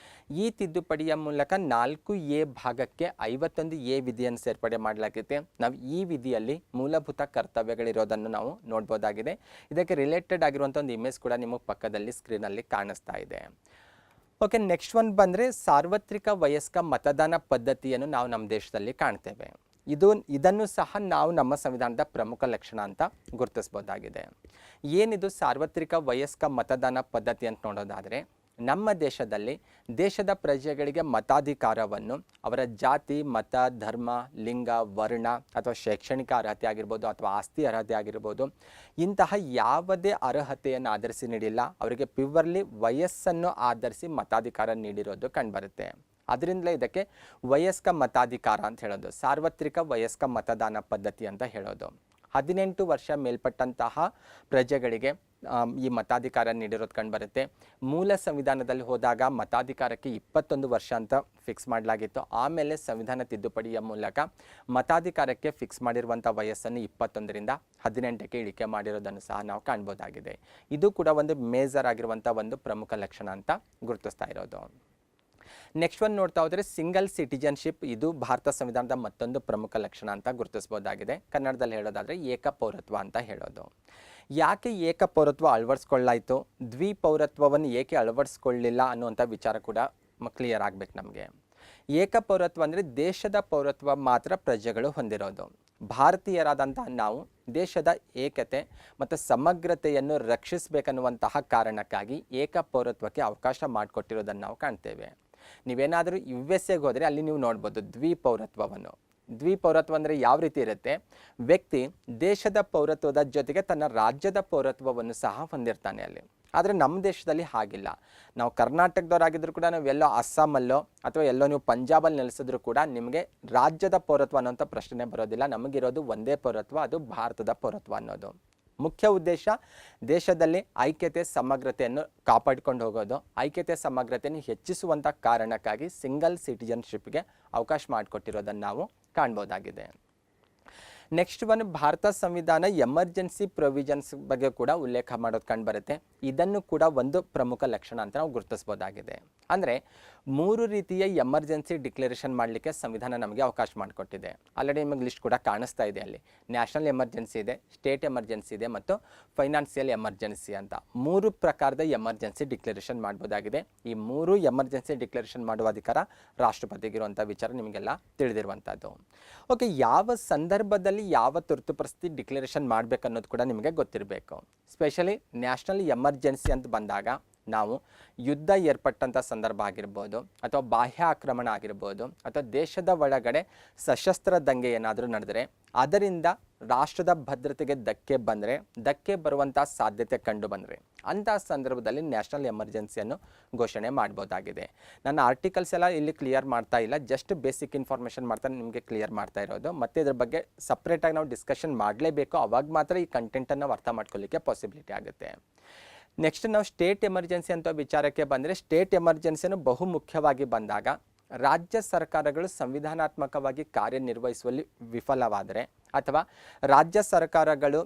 ಈ ತಿದ್ದುಪಡಿಯ ಮೂಲಕ 4A ಭಾಗಕ್ಕೆ 51A ವಿಧಿಯನ್ನು ಸೇರ್ಪಡೆ ಮಾಡಲಾಗುತ್ತೆ. ನಾವು ಈ ವಿಧಿಯಲ್ಲಿ ಮೂಲಭೂತ ಕರ್ತವ್ಯಗಳಿರೋದನ್ನು ನಾವು ನೋಡ್ಬೋದಾಗಿದೆ. ಇದಕ್ಕೆ ರಿಲೇಟೆಡ್ ಆಗಿರುವಂಥ ಒಂದು ಇಮೇಜ್ ಕೂಡ ನಿಮಗೆ ಪಕ್ಕದಲ್ಲಿ ಸ್ಕ್ರೀನಲ್ಲಿ ಕಾಣಿಸ್ತಾ ಇದೆ. ಓಕೆ, ನೆಕ್ಸ್ಟ್ ಒಂದು ಬಂದರೆ ಸಾರ್ವತ್ರಿಕ ವಯಸ್ಕ ಮತದಾನ ಪದ್ಧತಿಯನ್ನು ನಾವು ನಮ್ಮ ದೇಶದಲ್ಲಿ ಕಾಣ್ತೇವೆ. ಇದನ್ನು ಸಹ ನಾವು ನಮ್ಮ ಸಂವಿಧಾನದ ಪ್ರಮುಖ ಲಕ್ಷಣ ಅಂತ ಗುರುತಿಸ್ಬೋದಾಗಿದೆ. ಏನಿದು ಸಾರ್ವತ್ರಿಕ ವಯಸ್ಕ ಮತದಾನ ಪದ್ಧತಿ ಅಂತ ನೋಡೋದಾದರೆ, ನಮ್ಮ ದೇಶದಲ್ಲಿ ದೇಶದ ಪ್ರಜೆಗಳಿಗೆ ಮತಾಧಿಕಾರವನ್ನು ಅವರ ಜಾತಿ, ಮತ, ಧರ್ಮ, ಲಿಂಗ, ವರ್ಣ ಅಥವಾ ಶೈಕ್ಷಣಿಕ ಅರ್ಹತೆ ಆಗಿರ್ಬೋದು ಅಥವಾ ಆಸ್ತಿ ಅರ್ಹತೆ ಆಗಿರ್ಬೋದು, ಇಂತಹ ಯಾವುದೇ ಅರ್ಹತೆಯನ್ನು ಆಧರಿಸಿ ನೀಡಿಲ್ಲ. ಅವರಿಗೆ ಪ್ಯೂರ್ಲಿ ವಯಸ್ಸನ್ನು ಆಧರಿಸಿ ಮತಾಧಿಕಾರ ನೀಡಿರೋದು ಕಂಡುಬರುತ್ತೆ. ಅದರಿಂದಲೇ ಇದಕ್ಕೆ ವಯಸ್ಕ ಮತಾಧಿಕಾರ ಅಂತ ಹೇಳೋದು, ಸಾರ್ವತ್ರಿಕ ವಯಸ್ಕ ಮತದಾನ ಪದ್ಧತಿ ಅಂತ ಹೇಳೋದು. 18 ವರ್ಷ ಮೇಲ್ಪಟ್ಟಂತಹ ಪ್ರಜೆಗಳಿಗೆ ಈ ಮತಾಧಿಕಾರ ನೀಡಿರೋದು ಕಂಡುಬರುತ್ತೆ. ಮೂಲ ಸಂವಿಧಾನದಲ್ಲಿ ಹೋದಾಗ ಮತಾಧಿಕಾರಕ್ಕೆ 21 ವರ್ಷ ಅಂತ ಫಿಕ್ಸ್ ಮಾಡಲಾಗಿತ್ತು. ಆಮೇಲೆ ಸಂವಿಧಾನ ತಿದ್ದುಪಡಿಯ ಮೂಲಕ ಮತಾಧಿಕಾರಕ್ಕೆ ಫಿಕ್ಸ್ ಮಾಡಿರುವಂಥ ವಯಸ್ಸನ್ನು 21ರಿಂದ 18ಕ್ಕೆ ಇಳಿಕೆ ಮಾಡಿರೋದನ್ನು ಸಹ ನಾವು ಕಾಣ್ಬೋದಾಗಿದೆ. ಇದು ಕೂಡ ಒಂದು ಮೇಜರ್ ಆಗಿರುವಂಥ ಒಂದು ಪ್ರಮುಖ ಲಕ್ಷಣ ಅಂತ ಗುರುತಿಸ್ತಾ ಇರೋದು. ನೆಕ್ಸ್ಟ್ ಒನ್ ನೋಡ್ತಾ ಹೋದರೆ ಸಿಂಗಲ್ ಸಿಟಿಜನ್ಶಿಪ್. ಇದು ಭಾರತ ಸಂವಿಧಾನದ ಮತ್ತೊಂದು ಪ್ರಮುಖ ಲಕ್ಷಣ ಅಂತ ಗುರುತಿಸ್ಬೋದಾಗಿದೆ. ಕನ್ನಡದಲ್ಲಿ ಹೇಳೋದಾದರೆ ಏಕಪೌರತ್ವ ಅಂತ ಹೇಳೋದು. ಯಾಕೆ ಏಕಪೌರತ್ವ ಅಳವಡಿಸ್ಕೊಳ್ಳಾಯಿತು, ದ್ವಿಪೌರತ್ವವನ್ನು ಏಕೆ ಅಳವಡಿಸ್ಕೊಳ್ಳಿಲ್ಲ ಅನ್ನುವಂಥ ವಿಚಾರ ಕೂಡ ಕ್ಲಿಯರ್ ಆಗಬೇಕು ನಮಗೆ. ಏಕಪೌರತ್ವ ಅಂದರೆ ದೇಶದ ಪೌರತ್ವ ಮಾತ್ರ ಪ್ರಜೆಗಳು ಹೊಂದಿರೋದು. ಭಾರತೀಯರಾದಂತಹ ನಾವು ದೇಶದ ಏಕತೆ ಮತ್ತು ಸಮಗ್ರತೆಯನ್ನು ರಕ್ಷಿಸಬೇಕನ್ನುವಂತಹ ಕಾರಣಕ್ಕಾಗಿ ಏಕಪೌರತ್ವಕ್ಕೆ ಅವಕಾಶ ಮಾಡಿಕೊಟ್ಟಿರೋದನ್ನು ನಾವು ಕಾಣ್ತೇವೆ. ನೀವೇನಾದರೂ USA ಹೋದರೆ ಅಲ್ಲಿ ನೀವು ನೋಡ್ಬೋದು ದ್ವಿಪೌರತ್ವವನ್ನು. ದ್ವಿಪೌರತ್ವ ಅಂದರೆ ಯಾವ ರೀತಿ ಇರುತ್ತೆ, ವ್ಯಕ್ತಿ ದೇಶದ ಪೌರತ್ವದ ಜೊತೆಗೆ ತನ್ನ ರಾಜ್ಯದ ಪೌರತ್ವವನ್ನು ಸಹ ಹೊಂದಿರ್ತಾನೆ ಅಲ್ಲಿ. ಆದರೆ ನಮ್ಮ ದೇಶದಲ್ಲಿ ಹಾಗಿಲ್ಲ. ನಾವು ಕರ್ನಾಟಕದವರಾಗಿದ್ದರೂ ಕೂಡ ನಾವು ಎಲ್ಲೋ ಅಸ್ಸಾಮಲ್ಲೋ ಅಥವಾ ಎಲ್ಲೋ ನೀವು ಪಂಜಾಬಲ್ಲಿ ನೆಲೆಸಿದ್ರು ಕೂಡ ನಿಮಗೆ ರಾಜ್ಯದ ಪೌರತ್ವ ಅನ್ನೋಂಥ ಪ್ರಶ್ನೆ ಬರೋದಿಲ್ಲ. ನಮಗಿರೋದು ಒಂದೇ ಪೌರತ್ವ, ಅದು ಭಾರತದ ಪೌರತ್ವ ಅನ್ನೋದು. ಮುಖ್ಯ ಉದ್ದೇಶ ದೇಶದಲ್ಲಿ ಐಕ್ಯತೆ ಸಮಗ್ರತೆಯನ್ನು ಕಾಪಾಡಿಕೊಂಡು ಹೋಗೋದು. ಐಕ್ಯತೆ ಸಮಗ್ರತೆಯನ್ನು ಹೆಚ್ಚಿಸುವಂಥ ಕಾರಣಕ್ಕಾಗಿ ಸಿಂಗಲ್ ಸಿಟಿಜನ್ಶಿಪ್ಗೆ ಅವಕಾಶ ಮಾಡಿಕೊಟ್ಟಿರೋದನ್ನು ನಾವು ಕಾಣ್ಬೋದಾಗಿದೆ. ನೆಕ್ಸ್ಟ್ ಒನ್, ಭಾರತ ಸಂವಿಧಾನ ಎಮರ್ಜೆನ್ಸಿ ಪ್ರೊವಿಷನ್ಸ್ ಬಗ್ಗೆ ಕೂಡ ಉಲ್ಲೇಖ ಮಾಡೋದು ಕಂಡುಬರುತ್ತೆ. ಇದನ್ನು ಕೂಡ ಒಂದು ಪ್ರಮುಖ ಲಕ್ಷಣ ಅಂತ ನಾವು ಗುರುತಿಸ್ಬೋದಾಗಿದೆ. ಅಂದರೆ 3 ರೀತಿಯ ಎಮರ್ಜೆನ್ಸಿ ಡಿಕ್ಲರೇಷನ್ ಮಾಡಲಿಕ್ಕೆ ಸಂವಿಧಾನ ನಮಗೆ ಅವಕಾಶ ಮಾಡಿಕೊಟ್ಟಿದೆ. ಆಲ್ರೆಡಿ ನಿಮಗೆ ಲಿಸ್ಟ್ ಕೂಡ ಕಾಣಿಸ್ತಾ ಇದೆ ಅಲ್ಲಿ. ನ್ಯಾಷನಲ್ ಎಮರ್ಜೆನ್ಸಿ ಇದೆ, ಸ್ಟೇಟ್ ಎಮರ್ಜೆನ್ಸಿ ಇದೆ ಮತ್ತು ಫೈನಾನ್ಷಿಯಲ್ ಎಮರ್ಜೆನ್ಸಿ ಅಂತ 3 ಪ್ರಕಾರದ ಎಮರ್ಜೆನ್ಸಿ ಡಿಕ್ಲರೇಷನ್ ಮಾಡ್ಬೋದಾಗಿದೆ. ಈ 3 ಎಮರ್ಜೆನ್ಸಿ ಡಿಕ್ಲರೇಷನ್ ಮಾಡುವ ಅಧಿಕಾರ ರಾಷ್ಟ್ರಪತಿಗಿರುವಂಥ ವಿಚಾರ ನಿಮಗೆಲ್ಲ ತಿಳಿದಿರುವಂಥದ್ದು. ಓಕೆ, ಯಾವ ಸಂದರ್ಭದಲ್ಲಿ ಯಾವ ತುರ್ತು ಪರಿಸ್ಥಿತಿ ಡಿಕ್ಲರೇಷನ್ ಮಾಡಬೇಕನ್ನೋದು ಕೂಡ ನಿಮಗೆ ಗೊತ್ತಿರಬೇಕು. ಸ್ಪೆಷಲಿ ನ್ಯಾಷನಲ್ ಎಮರ್ಜೆನ್ಸಿ ಅಂತ ಬಂದಾಗ ನಾವು ಯುದ್ಧ ಏರ್ಪಟ್ಟಂಥ ಸಂದರ್ಭ ಆಗಿರ್ಬೋದು, ಅಥವಾ ಬಾಹ್ಯ ಆಕ್ರಮಣ ಆಗಿರ್ಬೋದು, ಅಥವಾ ದೇಶದ ಒಳಗಡೆ ಸಶಸ್ತ್ರ ದಂಗೆ ಏನಾದರೂ ನಡೆದರೆ ಅದರಿಂದ ರಾಷ್ಟ್ರದ ಭದ್ರತೆಗೆ ಧಕ್ಕೆ ಬರುವಂಥ ಸಾಧ್ಯತೆ ಕಂಡು ಬಂದರೆ ಅಂಥ ಸಂದರ್ಭದಲ್ಲಿ ನ್ಯಾಷನಲ್ ಎಮರ್ಜೆನ್ಸಿಯನ್ನು ಘೋಷಣೆ ಮಾಡ್ಬೋದಾಗಿದೆ. ನನ್ನ ಆರ್ಟಿಕಲ್ಸ್ ಎಲ್ಲ ಇಲ್ಲಿ ಕ್ಲಿಯರ್ ಮಾಡ್ತಾ ಇಲ್ಲ, ಜಸ್ಟ್ ಬೇಸಿಕ್ ಇನ್ಫಾರ್ಮೇಷನ್ ಮಾಡ್ತಾ ನಿಮಗೆ ಕ್ಲಿಯರ್ ಮಾಡ್ತಾ ಇರೋದು. ಮತ್ತು ಇದ್ರ ಬಗ್ಗೆ ಸಪ್ರೇಟಾಗಿ ನಾವು ಡಿಸ್ಕಷನ್ ಮಾಡಲೇಬೇಕು, ಅವಾಗ ಮಾತ್ರ ಈ ಕಂಟೆಂಟನ್ನು ಅರ್ಥ ಮಾಡ್ಕೊಳ್ಳಿಕ್ಕೆ ಪಾಸಿಬಿಲಿಟಿ ಆಗುತ್ತೆ. ನೆಕ್ಸ್ಟ್ ನಾವು ಸ್ಟೇಟ್ ಎಮರ್ಜೆನ್ಸಿ ಅಂತ ವಿಚಾರಕ್ಕೆ ಬಂದರೆ, ಸ್ಟೇಟ್ ಎಮರ್ಜೆನ್ಸಿಯನ್ನು ಬಹು ಮುಖ್ಯವಾಗಿ ಬಂದಾಗ ರಾಜ್ಯ ಸರ್ಕಾರಗಳು ಸಂವಿಧಾನಾತ್ಮಕವಾಗಿ ಕಾರ್ಯನಿರ್ವಹಿಸುವಲ್ಲಿ ವಿಫಲವಾದರೆ, ಅಥವಾ ರಾಜ್ಯ ಸರ್ಕಾರಗಳು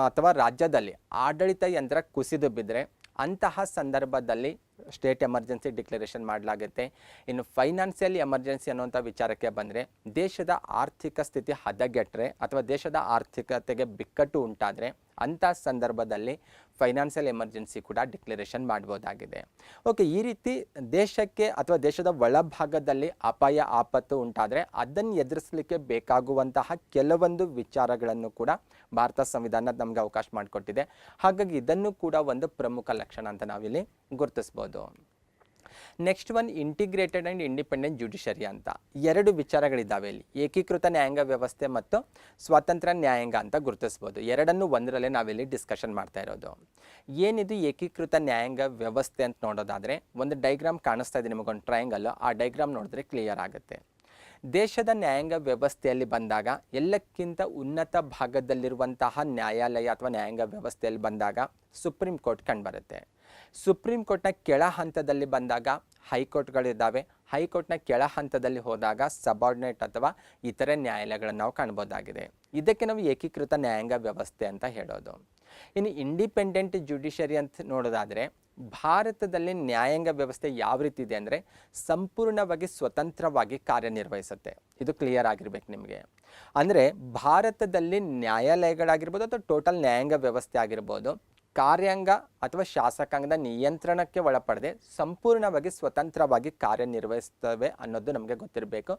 ಅಥವಾ ರಾಜ್ಯದಲ್ಲಿ ಆಡಳಿತ ಯಂತ್ರ ಕುಸಿದು ಬಿದ್ದರೆ ಅಂತಹ ಸಂದರ್ಭದಲ್ಲಿ ಸ್ಟೇಟ್ ಎಮರ್ಜೆನ್ಸಿ ಡಿಕ್ಲರೇಷನ್ ಮಾಡಲಾಗುತ್ತೆ. ಇನ್ನು ಫೈನಾನ್ಷಿಯಲ್ ಎಮರ್ಜೆನ್ಸಿ ಅನ್ನುವಂಥ ವಿಚಾರಕ್ಕೆ ಬಂದರೆ, ದೇಶದ ಆರ್ಥಿಕ ಸ್ಥಿತಿ ಹದಗೆಟ್ಟರೆ ಅಥವಾ ದೇಶದ ಆರ್ಥಿಕತೆಗೆ ಬಿಕ್ಕಟ್ಟು ಉಂಟಾದರೆ ಅಂಥ ಸಂದರ್ಭದಲ್ಲಿ ಫೈನಾನ್ಷಿಯಲ್ ಎಮರ್ಜೆನ್ಸಿ ಕೂಡ ಡಿಕ್ಲರೇಷನ್ ಮಾಡ್ಬೋದಾಗಿದೆ. ಓಕೆ, ಈ ರೀತಿ ದೇಶಕ್ಕೆ ಅಥವಾ ದೇಶದ ಒಳಭಾಗದಲ್ಲಿ ಅಪಾಯ ಆಪತ್ತು ಉಂಟಾದರೆ ಅದನ್ನು ಎದುರಿಸಲಿಕ್ಕೆ ಬೇಕಾಗುವಂತಹ ಕೆಲವೊಂದು ವಿಚಾರಗಳನ್ನು ಕೂಡ ಭಾರತ ಸಂವಿಧಾನ ನಮಗೆ ಅವಕಾಶ ಮಾಡಿಕೊಟ್ಟಿದೆ. ಹಾಗಾಗಿ ಇದನ್ನು ಕೂಡ ಒಂದು ಪ್ರಮುಖ ಲಕ್ಷಣ ಅಂತ ನಾವಿಲ್ಲಿ ಗುರುತಿಸ್ಬೋದು. Next one, integrated and independent judiciary ಅಂತ 2 ವಿಚಾರಗಳಿದ್ದಾವೆ ಇಲ್ಲಿ. ಏಕೀಕೃತ ನ್ಯಾಯಾಂಗ ವ್ಯವಸ್ಥೆ ಮತ್ತು ಸ್ವತಂತ್ರ ನ್ಯಾಯಾಂಗ ಅಂತ ಗುರುತಿಸ್ಬೋದು. ಎರಡನ್ನೂ ಒಂದರಲ್ಲೇ ನಾವಿಲ್ಲಿ ಡಿಸ್ಕಷನ್ ಮಾಡ್ತಾ ಇರೋದು. ಏನಿದು ಏಕೀಕೃತ ನ್ಯಾಯಾಂಗ ವ್ಯವಸ್ಥೆ ಅಂತ ನೋಡೋದಾದರೆ, ಒಂದು ಡೈಗ್ರಾಮ್ ಕಾಣಿಸ್ತಾ ಇದೆ ನಿಮಗೊಂದು ಟ್ರಯಾಂಗಲ್. ಆ ಡೈಗ್ರಾಮ್ ನೋಡಿದ್ರೆ ಕ್ಲಿಯರ್ ಆಗುತ್ತೆ. ದೇಶದ ನ್ಯಾಯಾಂಗ ವ್ಯವಸ್ಥೆಯಲ್ಲಿ ಬಂದಾಗ ಎಲ್ಲಕ್ಕಿಂತ ಉನ್ನತ ಭಾಗದಲ್ಲಿರುವಂತಹ ನ್ಯಾಯಾಲಯ ಅಥವಾ ನ್ಯಾಯಾಂಗ ವ್ಯವಸ್ಥೆಯಲ್ಲಿ ಬಂದಾಗ ಸುಪ್ರೀಂ ಕೋರ್ಟ್ ಕಂಡುಬರುತ್ತೆ. ಸುಪ್ರೀಂ ಕೋರ್ಟ್ನ ಕೆಳ ಹಂತದಲ್ಲಿ ಬಂದಾಗ ಹೈಕೋರ್ಟ್ಗಳಿದ್ದಾವೆ. ಹೈಕೋರ್ಟ್ನ ಕೆಳ ಹಂತದಲ್ಲಿ ಹೋದಾಗ ಸಬಾರ್ಡಿನೇಟ್ ಅಥವಾ ಇತರೆ ನ್ಯಾಯಾಲಯಗಳನ್ನು ನಾವು ಕಾಣ್ಬೋದಾಗಿದೆ. ಇದಕ್ಕೆ ನಾವು ಏಕೀಕೃತ ನ್ಯಾಯಾಂಗ ವ್ಯವಸ್ಥೆ ಅಂತ ಹೇಳೋದು. ಇನ್ನು ಇಂಡಿಪೆಂಡೆಂಟ್ ಜುಡಿಷರಿ ಅಂತ ನೋಡೋದಾದರೆ, ಭಾರತದಲ್ಲಿ ನ್ಯಾಯಾಂಗ ವ್ಯವಸ್ಥೆ ಯಾವ ರೀತಿ ಇದೆ ಅಂದರೆ ಸಂಪೂರ್ಣವಾಗಿ ಸ್ವತಂತ್ರವಾಗಿ ಕಾರ್ಯನಿರ್ವಹಿಸುತ್ತೆ. ಇದು ಕ್ಲಿಯರ್ ಆಗಿರ್ಬೇಕು ನಿಮಗೆ. ಅಂದರೆ ಭಾರತದಲ್ಲಿ ನ್ಯಾಯಾಲಯಗಳಾಗಿರ್ಬೋದು ಅಥವಾ ಟೋಟಲ್ ನ್ಯಾಯಾಂಗ ವ್ಯವಸ್ಥೆ ಆಗಿರ್ಬೋದು, ಕಾರ್ಯಾಂಗ ಅಥವಾ ಶಾಸಕಾಂಗದ ನಿಯಂತ್ರಣಕ್ಕೆ ಒಳಪಡದೆ ಸಂಪೂರ್ಣವಾಗಿ ಸ್ವತಂತ್ರವಾಗಿ ಕಾರ್ಯನಿರ್ವಹಿಸ್ತವೆ ಅನ್ನೋದು ನಮಗೆ ಗೊತ್ತಿರಬೇಕು.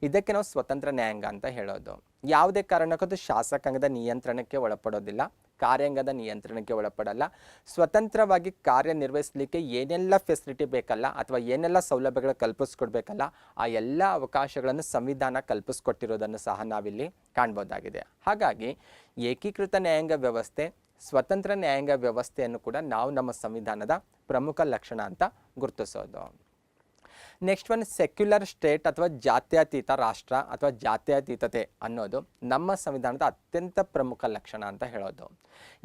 ಇದಕ್ಕೆ ನಾವು ಸ್ವತಂತ್ರ ನ್ಯಾಯಾಂಗ ಅಂತ ಹೇಳೋದು. ಯಾವುದೇ ಕಾರಣಕ್ಕೂ ಶಾಸಕಾಂಗದ ನಿಯಂತ್ರಣಕ್ಕೆ ಒಳಪಡೋದಿಲ್ಲ, ಕಾರ್ಯಾಂಗದ ನಿಯಂತ್ರಣಕ್ಕೆ ಒಳಪಡಲ್ಲ. ಸ್ವತಂತ್ರವಾಗಿ ಕಾರ್ಯನಿರ್ವಹಿಸಲಿಕ್ಕೆ ಏನೆಲ್ಲ ಫೆಸಿಲಿಟಿ ಬೇಕಲ್ಲ ಅಥವಾ ಏನೆಲ್ಲ ಸೌಲಭ್ಯಗಳು ಕಲ್ಪಿಸ್ಕೊಡ್ಬೇಕಲ್ಲ ಆ ಎಲ್ಲ ಅವಕಾಶಗಳನ್ನು ಸಂವಿಧಾನ ಕಲ್ಪಿಸ್ಕೊಟ್ಟಿರೋದನ್ನು ಸಹ ನಾವಿಲ್ಲಿ ಕಾಣ್ಬೋದಾಗಿದೆ. ಹಾಗಾಗಿ ಏಕೀಕೃತ ನ್ಯಾಯಾಂಗ ವ್ಯವಸ್ಥೆ, ಸ್ವತಂತ್ರ ನ್ಯಾಯಾಂಗ ವ್ಯವಸ್ಥೆಯನ್ನು ಕೂಡ ನಾವು ನಮ್ಮ ಸಂವಿಧಾನದ ಪ್ರಮುಖ ಲಕ್ಷಣ ಅಂತ ಗುರುತಿಸೋದು. ನೆಕ್ಸ್ಟ್ ಒನ್ ಸೆಕ್ಯುಲರ್ ಸ್ಟೇಟ್ ಅಥವಾ ಜಾತ್ಯತೀತ ರಾಷ್ಟ್ರ ಅಥವಾ ಜಾತ್ಯತೀತತೆ ಅನ್ನೋದು ನಮ್ಮ ಸಂವಿಧಾನದ ಅತ್ಯಂತ ಪ್ರಮುಖ ಲಕ್ಷಣ ಅಂತ ಹೇಳೋದು.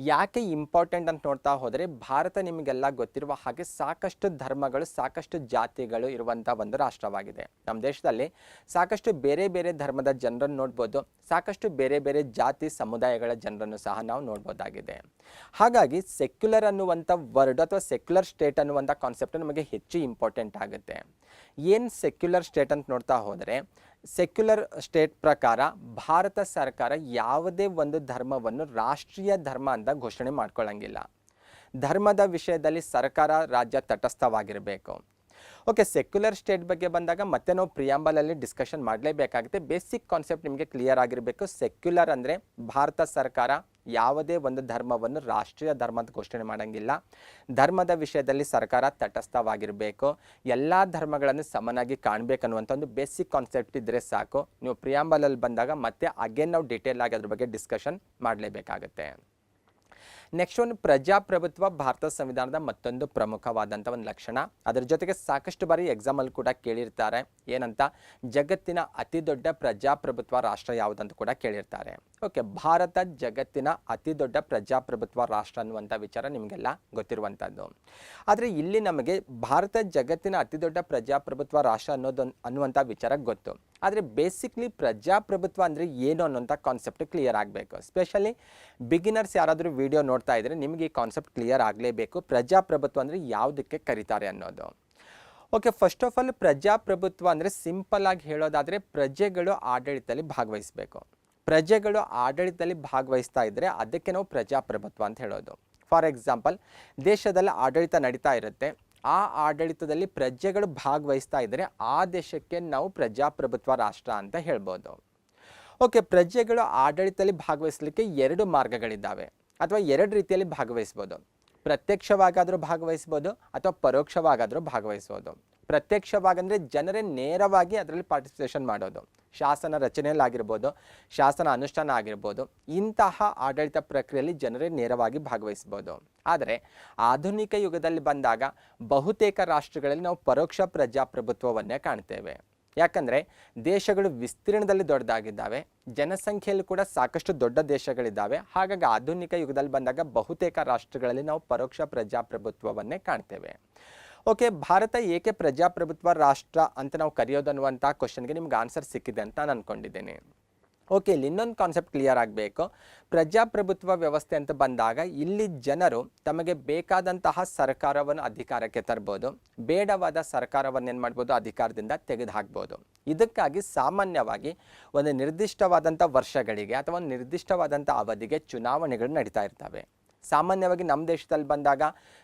ಯಾಕೆ ಇಂಪಾರ್ಟೆಂಟ್ ಅಂತ ನೋಡ್ತಾ ಹೋದರೆ ಭಾರತ ನಿಮಗೆಲ್ಲ ಗೊತ್ತಿರುವ ಹಾಗೆ ಸಾಕಷ್ಟು ಧರ್ಮಗಳು ಸಾಕಷ್ಟು ಜಾತಿಗಳು ಇರುವಂಥ ಒಂದು ರಾಷ್ಟ್ರವಾಗಿದೆ. ನಮ್ಮ ದೇಶದಲ್ಲಿ ಸಾಕಷ್ಟು ಬೇರೆ ಬೇರೆ ಧರ್ಮದ ಜನರನ್ನು ನೋಡ್ಬೋದು, ಸಾಕಷ್ಟು ಬೇರೆ ಬೇರೆ ಜಾತಿ ಸಮುದಾಯಗಳ ಜನರನ್ನು ಸಹ ನಾವು ನೋಡ್ಬೋದಾಗಿದೆ. ಹಾಗಾಗಿ ಸೆಕ್ಯುಲರ್ ಅನ್ನುವಂಥ ವರ್ಡ್ ಅಥವಾ ಸೆಕ್ಯುಲರ್ ಸ್ಟೇಟ್ ಅನ್ನುವಂಥ ಕಾನ್ಸೆಪ್ಟ್ ನಮಗೆ ಹೆಚ್ಚು ಇಂಪಾರ್ಟೆಂಟ್ ಆಗುತ್ತೆ. ಏನು ಸೆಕ್ಯುಲರ್ ಸ್ಟೇಟ್ ಅಂತ ನೋಡ್ತಾ ಹೋದರೆ ಸೆಕ್ಯುಲರ್ ಸ್ಟೇಟ್ ಪ್ರಕಾರ ಭಾರತ ಸರ್ಕಾರ ಯಾವುದೇ ಒಂದು ಧರ್ಮವನ್ನು ರಾಷ್ಟ್ರೀಯ ಧರ್ಮ ಅಂತ ಘೋಷಣೆ ಮಾಡ್ಕೊಳ್ಳಂಗಿಲ್ಲ. ಧರ್ಮದ ವಿಷಯದಲ್ಲಿ ಸರ್ಕಾರ ರಾಜ್ಯ ತಟಸ್ಥವಾಗಿರಬೇಕು. ಓಕೆ, ಸೆಕ್ಯುಲರ್ ಸ್ಟೇಟ್ ಬಗ್ಗೆ ಬಂದಾಗ ಮತ್ತೆ ನಾವು ಪ್ರಿಯಾಂಬಲಲ್ಲಿ ಡಿಸ್ಕಷನ್ ಮಾಡಲೇಬೇಕಾಗುತ್ತೆ. ಬೇಸಿಕ್ ಕಾನ್ಸೆಪ್ಟ್ ನಿಮಗೆ ಕ್ಲಿಯರ್ ಆಗಿರಬೇಕು. ಸೆಕ್ಯುಲರ್ ಅಂದರೆ ಭಾರತ ಸರ್ಕಾರ ಯಾವುದೇ ಒಂದು ಧರ್ಮವನ್ನು ರಾಷ್ಟ್ರೀಯ ಧರ್ಮ ಅಂತ ಘೋಷಣೆ ಮಾಡೋಂಗಿಲ್ಲ. ಧರ್ಮದ ವಿಷಯದಲ್ಲಿ ಸರ್ಕಾರ ತಟಸ್ಥವಾಗಿರಬೇಕು. ಎಲ್ಲ ಧರ್ಮಗಳನ್ನು ಸಮನಾಗಿ ಕಾಣಬೇಕನ್ನುವಂಥ ಒಂದು ಬೇಸಿಕ್ ಕಾನ್ಸೆಪ್ಟ್ ಇದ್ದರೆ ಸಾಕು. ನೀವು ಪ್ರಿಯಾಂಬಲಲ್ಲಿ ಬಂದಾಗ ಮತ್ತೆ ಅಗೇನ್ ನಾವು ಡೀಟೇಲ್ ಆಗಿ ಅದ್ರ ಬಗ್ಗೆ ಡಿಸ್ಕಷನ್ ಮಾಡಲೇಬೇಕಾಗುತ್ತೆ. ನೆಕ್ಸ್ಟ್ ಒಂದು ಪ್ರಜಾಪ್ರಭುತ್ವ ಭಾರತ ಸಂವಿಧಾನದ ಮತ್ತೊಂದು ಪ್ರಮುಖವಾದಂಥ ಒಂದು ಲಕ್ಷಣ. ಅದರ ಜೊತೆಗೆ ಸಾಕಷ್ಟು ಬಾರಿ ಎಕ್ಸಾಮಲ್ಲಿ ಕೂಡ ಕೇಳಿರ್ತಾರೆ, ಏನಂತ, ಜಗತ್ತಿನ ಅತಿ ದೊಡ್ಡ ಪ್ರಜಾಪ್ರಭುತ್ವ ರಾಷ್ಟ್ರ ಯಾವುದಂತ ಕೂಡ ಕೇಳಿರ್ತಾರೆ. ಓಕೆ, ಭಾರತ ಜಗತ್ತಿನ ಅತಿ ದೊಡ್ಡ ಪ್ರಜಾಪ್ರಭುತ್ವ ರಾಷ್ಟ್ರ ಅನ್ನುವಂಥ ವಿಚಾರ ನಿಮಗೆಲ್ಲ ಗೊತ್ತಿರುವಂಥದ್ದು. ಆದರೆ ಇಲ್ಲಿ ನಮಗೆ ಭಾರತ ಜಗತ್ತಿನ ಅತಿ ದೊಡ್ಡ ಪ್ರಜಾಪ್ರಭುತ್ವ ರಾಷ್ಟ್ರ ಅನ್ನುವಂಥ ವಿಚಾರ ಗೊತ್ತು. ಆದರೆ ಬೇಸಿಕ್ಲಿ ಪ್ರಜಾಪ್ರಭುತ್ವ ಅಂದರೆ ಏನು ಅನ್ನೋಂಥ ಕಾನ್ಸೆಪ್ಟ್ ಕ್ಲಿಯರ್ ಆಗಬೇಕು. ಸ್ಪೆಷಲಿ ಬಿಗಿನರ್ಸ್ ಯಾರಾದರೂ ವಿಡಿಯೋ ನೋಡ್ತಾ ಇದ್ದರೆ ನಿಮಗೆ ಈ ಕಾನ್ಸೆಪ್ಟ್ ಕ್ಲಿಯರ್ ಆಗಲೇಬೇಕು. ಪ್ರಜಾಪ್ರಭುತ್ವ ಅಂದರೆ ಯಾವುದಕ್ಕೆ ಕರೀತಾರೆ ಅನ್ನೋದು. ಓಕೆ, ಫಸ್ಟ್ ಆಫ್ ಆಲ್ ಪ್ರಜಾಪ್ರಭುತ್ವ ಅಂದರೆ ಸಿಂಪಲ್ ಆಗಿ ಹೇಳೋದಾದರೆ ಪ್ರಜೆಗಳು ಆಡಳಿತದಲ್ಲಿ ಭಾಗವಹಿಸಬೇಕು. ಪ್ರಜೆಗಳು ಆಡಳಿತದಲ್ಲಿ ಭಾಗವಹಿಸ್ತಾ ಇದ್ದರೆ ಅದಕ್ಕೆ ನಾವು ಪ್ರಜಾಪ್ರಭುತ್ವ ಅಂತ ಹೇಳೋದು. ಫಾರ್ ಎಕ್ಸಾಂಪಲ್, ದೇಶದಲ್ಲಿ ಆಡಳಿತ ನಡೀತಾ ಇರುತ್ತೆ, ಆ ಆಡಳಿತದಲ್ಲಿ ಪ್ರಜೆಗಳು ಭಾಗವಹಿಸ್ತಾ ಇದ್ದರೆ ಆ ದೇಶಕ್ಕೆ ನಾವು ಪ್ರಜಾಪ್ರಭುತ್ವ ರಾಷ್ಟ್ರ ಅಂತ ಹೇಳ್ಬೋದು. ಓಕೆ, ಪ್ರಜೆಗಳು ಆಡಳಿತದಲ್ಲಿ ಭಾಗವಹಿಸಲಿಕ್ಕೆ ಎರಡು ಮಾರ್ಗಗಳಿದ್ದಾವೆ ಅಥವಾ ಎರಡು ರೀತಿಯಲ್ಲಿ ಭಾಗವಹಿಸ್ಬೋದು. ಪ್ರತ್ಯಕ್ಷವಾಗಾದರೂ ಭಾಗವಹಿಸ್ಬೋದು ಅಥವಾ ಪರೋಕ್ಷವಾಗಾದರೂ ಭಾಗವಹಿಸ್ಬೋದು. ಪ್ರತ್ಯಕ್ಷವಾಗಂದರೆ ಜನರೇ ನೇರವಾಗಿ ಅದರಲ್ಲಿ ಪಾರ್ಟಿಸಿಪೇಷನ್ ಮಾಡೋದು, ಶಾಸನ ರಚನೆಯಲ್ಲಾಗಿರ್ಬೋದು, ಶಾಸನ ಅನುಷ್ಠಾನ ಆಗಿರ್ಬೋದು, ಇಂತಹ ಆಡಳಿತ ಪ್ರಕ್ರಿಯೆಯಲ್ಲಿ ಜನರೇ ನೇರವಾಗಿ ಭಾಗವಹಿಸ್ಬೋದು. ಆದರೆ ಆಧುನಿಕ ಯುಗದಲ್ಲಿ ಬಂದಾಗ ಬಹುತೇಕ ರಾಷ್ಟ್ರಗಳಲ್ಲಿ ನಾವು ಪರೋಕ್ಷ ಪ್ರಜಾಪ್ರಭುತ್ವವನ್ನೇ ಕಾಣ್ತೇವೆ. ಯಾಕಂದರೆ ದೇಶಗಳು ವಿಸ್ತೀರ್ಣದಲ್ಲಿ ದೊಡ್ಡದಾಗಿದ್ದಾವೆ, ಜನಸಂಖ್ಯೆಯಲ್ಲಿ ಕೂಡ ಸಾಕಷ್ಟು ದೊಡ್ಡ ದೇಶಗಳಿದ್ದಾವೆ. ಹಾಗಾಗಿ ಆಧುನಿಕ ಯುಗದಲ್ಲಿ ಬಂದಾಗ ಬಹುತೇಕ ರಾಷ್ಟ್ರಗಳಲ್ಲಿ ನಾವು ಪರೋಕ್ಷ ಪ್ರಜಾಪ್ರಭುತ್ವವನ್ನೇ ಕಾಣ್ತೇವೆ. ಓಕೆ, ಭಾರತ ಏಕೆ ಪ್ರಜಾಪ್ರಭುತ್ವ ರಾಷ್ಟ್ರ ಅಂತ ನಾವು ಕರೆಯೋದನ್ನುವಂಥ ಕ್ವಶನ್ಗೆ ನಿಮ್ಗೆ ಆನ್ಸರ್ ಸಿಕ್ಕಿದೆ ಅಂತ ನಾನು ಅಂದ್ಕೊಂಡಿದ್ದೀನಿ. ಓಕೆ, ಇಲ್ಲಿ ಇನ್ನೊಂದು ಕಾನ್ಸೆಪ್ಟ್ ಕ್ಲಿಯರ್ ಆಗಬೇಕು. ಪ್ರಜಾಪ್ರಭುತ್ವ ವ್ಯವಸ್ಥೆ ಅಂತ ಬಂದಾಗ ಇಲ್ಲಿ ಜನರು ತಮಗೆ ಬೇಕಾದಂತಹ ಸರ್ಕಾರವನ್ನು ಅಧಿಕಾರಕ್ಕೆ ತರ್ಬೋದು, ಬೇಡವಾದ ಸರ್ಕಾರವನ್ನು ಏನು ಮಾಡ್ಬೋದು, ಅಧಿಕಾರದಿಂದ ತೆಗೆದುಹಾಕ್ಬೋದು. ಇದಕ್ಕಾಗಿ ಸಾಮಾನ್ಯವಾಗಿ ಒಂದು ನಿರ್ದಿಷ್ಟವಾದಂಥ ವರ್ಷಗಳಿಗೆ ಅಥವಾ ಒಂದು ನಿರ್ದಿಷ್ಟವಾದಂಥ ಅವಧಿಗೆ ಚುನಾವಣೆಗಳು ನಡೀತಾ ಇರ್ತವೆ. ಸಾಮಾನ್ಯವಾಗಿ ನಮ್ಮ ದೇಶದಲ್ಲಿ ಬಂದಾಗ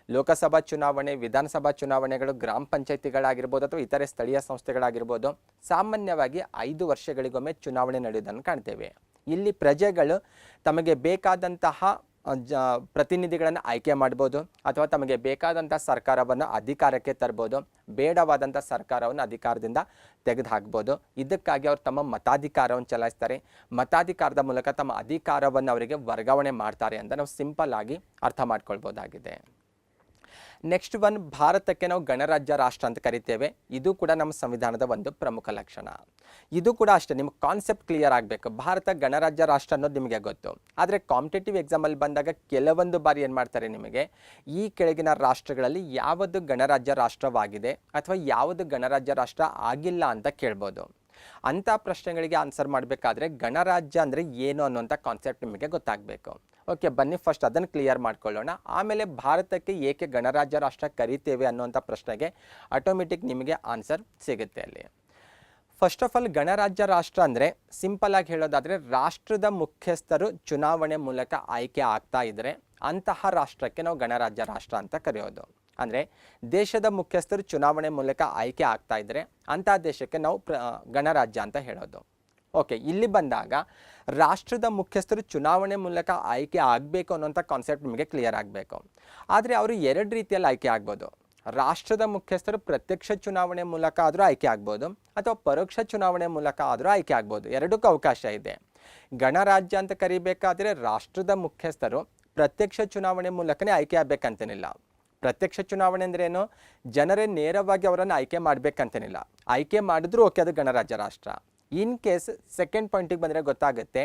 ಲೋಕಸಭಾ ಚುನಾವಣೆ, ವಿಧಾನಸಭಾ ಚುನಾವಣೆಗಳು, ಗ್ರಾಮ ಪಂಚಾಯತಿಗಳಾಗಿರ್ಬೋದು ಅಥವಾ ಇತರೆ ಸ್ಥಳೀಯ ಸಂಸ್ಥೆಗಳಾಗಿರ್ಬೋದು, ಸಾಮಾನ್ಯವಾಗಿ 5 ವರ್ಷಗಳಿಗೊಮ್ಮೆ ಚುನಾವಣೆ ನಡೆಯೋದನ್ನು ಕಾಣ್ತೇವೆ. ಇಲ್ಲಿ ಪ್ರಜೆಗಳು ತಮಗೆ ಬೇಕಾದಂತಹ ಪ್ರತಿನಿಧಿಗಳನ್ನು ಆಯ್ಕೆ ಮಾಡ್ಬೋದು ಅಥವಾ ತಮಗೆ ಬೇಕಾದಂಥ ಸರ್ಕಾರವನ್ನು ಅಧಿಕಾರಕ್ಕೆ ತರ್ಬೋದು, ಬೇಡವಾದಂಥ ಸರ್ಕಾರವನ್ನು ಅಧಿಕಾರದಿಂದ ತೆಗೆದುಹಾಕ್ಬೋದು. ಇದಕ್ಕಾಗಿ ಅವರು ತಮ್ಮ ಮತಾಧಿಕಾರವನ್ನು ಚಲಾಯಿಸ್ತಾರೆ, ಮತಾಧಿಕಾರದ ಮೂಲಕ ತಮ್ಮ ಅಧಿಕಾರವನ್ನು ಅವರಿಗೆ ವರ್ಗಾವಣೆ ಮಾಡ್ತಾರೆ ಅಂತ ನಾವು ಸಿಂಪಲ್ ಆಗಿ ಅರ್ಥ ಮಾಡ್ಕೊಳ್ಬೋದಾಗಿದೆ. ನೆಕ್ಸ್ಟ್ ಒನ್, ಭಾರತಕ್ಕೆ ನಾವು ಗಣರಾಜ್ಯ ರಾಷ್ಟ್ರ ಅಂತ ಕರಿತೇವೆ. ಇದು ಕೂಡ ನಮ್ಮ ಸಂವಿಧಾನದ ಒಂದು ಪ್ರಮುಖ ಲಕ್ಷಣ. ಇದು ಕೂಡ ಅಷ್ಟೇ, ನಿಮ್ಗೆ ಕಾನ್ಸೆಪ್ಟ್ ಕ್ಲಿಯರ್ ಆಗಬೇಕು. ಭಾರತ ಗಣರಾಜ್ಯ ರಾಷ್ಟ್ರ ಅನ್ನೋದು ನಿಮಗೆ ಗೊತ್ತು, ಆದರೆ ಕಾಂಪಿಟೇಟಿವ್ ಎಕ್ಸಾಮಲ್ಲಿ ಬಂದಾಗ ಕೆಲವೊಂದು ಬಾರಿ ಏನು ಮಾಡ್ತಾರೆ, ನಿಮಗೆ ಈ ಕೆಳಗಿನ ರಾಷ್ಟ್ರಗಳಲ್ಲಿ ಯಾವುದು ಗಣರಾಜ್ಯ ರಾಷ್ಟ್ರವಾಗಿದೆ ಅಥವಾ ಯಾವುದು ಗಣರಾಜ್ಯ ರಾಷ್ಟ್ರ ಆಗಿಲ್ಲ ಅಂತ ಕೇಳ್ಬೋದು. ಅಂಥ ಪ್ರಶ್ನೆಗಳಿಗೆ ಆನ್ಸರ್ ಮಾಡಬೇಕಾದ್ರೆ ಗಣರಾಜ್ಯ ಅಂದರೆ ಏನು ಅನ್ನುವಂಥ ಕಾನ್ಸೆಪ್ಟ್ ನಿಮಗೆ ಗೊತ್ತಾಗಬೇಕು. ಓಕೆ, ಬನ್ನಿ ಫಸ್ಟ್ ಅದನ್ನು ಕ್ಲಿಯರ್ ಮಾಡ್ಕೊಳ್ಳೋಣ. ಆಮೇಲೆ ಭಾರತಕ್ಕೆ ಏಕೆ ಗಣರಾಜ್ಯ ರಾಷ್ಟ್ರ ಕರಿತೇವೆ ಅನ್ನುವಂಥ ಪ್ರಶ್ನೆಗೆ ಆಟೋಮೆಟಿಕ್ ನಿಮಗೆ ಆನ್ಸರ್ ಸಿಗುತ್ತೆ ಅಲ್ಲಿ. ಫಸ್ಟ್ ಆಫ್ ಆಲ್, ಗಣರಾಜ್ಯ ರಾಷ್ಟ್ರ ಅಂದರೆ ಸಿಂಪಲ್ ಆಗಿ ಹೇಳೋದಾದರೆ ರಾಷ್ಟ್ರದ ಮುಖ್ಯಸ್ಥರು ಚುನಾವಣೆ ಮೂಲಕ ಆಯ್ಕೆ ಆಗ್ತಾ ಇದ್ದರೆ ಅಂತಹ ರಾಷ್ಟ್ರಕ್ಕೆ ನಾವು ಗಣರಾಜ್ಯ ರಾಷ್ಟ್ರ ಅಂತ ಕರೆಯೋದು. ಅಂದರೆ ದೇಶದ ಮುಖ್ಯಸ್ಥರು ಚುನಾವಣೆ ಮೂಲಕ ಆಯ್ಕೆ ಆಗ್ತಾ ಇದ್ದರೆ ಅಂತಹ ದೇಶಕ್ಕೆ ನಾವು ಗಣರಾಜ್ಯ ಅಂತ ಹೇಳೋದು. ಓಕೆ, ಇಲ್ಲಿ ಬಂದಾಗ ರಾಷ್ಟ್ರದ ಮುಖ್ಯಸ್ಥರು ಚುನಾವಣೆ ಮೂಲಕ ಆಯ್ಕೆ ಆಗಬೇಕು ಅನ್ನೋಂಥ ಕಾನ್ಸೆಪ್ಟ್ ನಿಮಗೆ ಕ್ಲಿಯರ್ ಆಗಬೇಕು. ಆದರೆ ಅವರು ಎರಡು ರೀತಿಯಲ್ಲಿ ಆಯ್ಕೆ ಆಗ್ಬೋದು. ರಾಷ್ಟ್ರದ ಮುಖ್ಯಸ್ಥರು ಪ್ರತ್ಯಕ್ಷ ಚುನಾವಣೆ ಮೂಲಕ ಆದರೂ ಆಯ್ಕೆ ಆಗ್ಬೋದು ಅಥವಾ ಪರೋಕ್ಷ ಚುನಾವಣೆ ಮೂಲಕ ಆದರೂ ಆಯ್ಕೆ ಆಗ್ಬೋದು. ಎರಡಕ್ಕೂ ಅವಕಾಶ ಇದೆ. ಗಣರಾಜ್ಯ ಅಂತ ಕರಿಬೇಕಾದ್ರೆ ರಾಷ್ಟ್ರದ ಮುಖ್ಯಸ್ಥರು ಪ್ರತ್ಯಕ್ಷ ಚುನಾವಣೆ ಮೂಲಕನೇ ಆಯ್ಕೆ ಆಗಬೇಕಂತೇನಿಲ್ಲ. ಪ್ರತ್ಯಕ್ಷ ಚುನಾವಣೆ ಅಂದ್ರೆ ಏನು, ಜನರೇ ನೇರವಾಗಿ ಅವರನ್ನು ಆಯ್ಕೆ ಮಾಡಬೇಕಂತೇನಿಲ್ಲ, ಆಯ್ಕೆ ಮಾಡಿದ್ರು ಓಕೆ ಅದು ಗಣರಾಜ್ಯ ರಾಷ್ಟ್ರ. ಇನ್ ಕೇಸ್ ಸೆಕೆಂಡ್ ಪಾಯಿಂಟಿಗೆ ಬಂದರೆ ಗೊತ್ತಾಗುತ್ತೆ,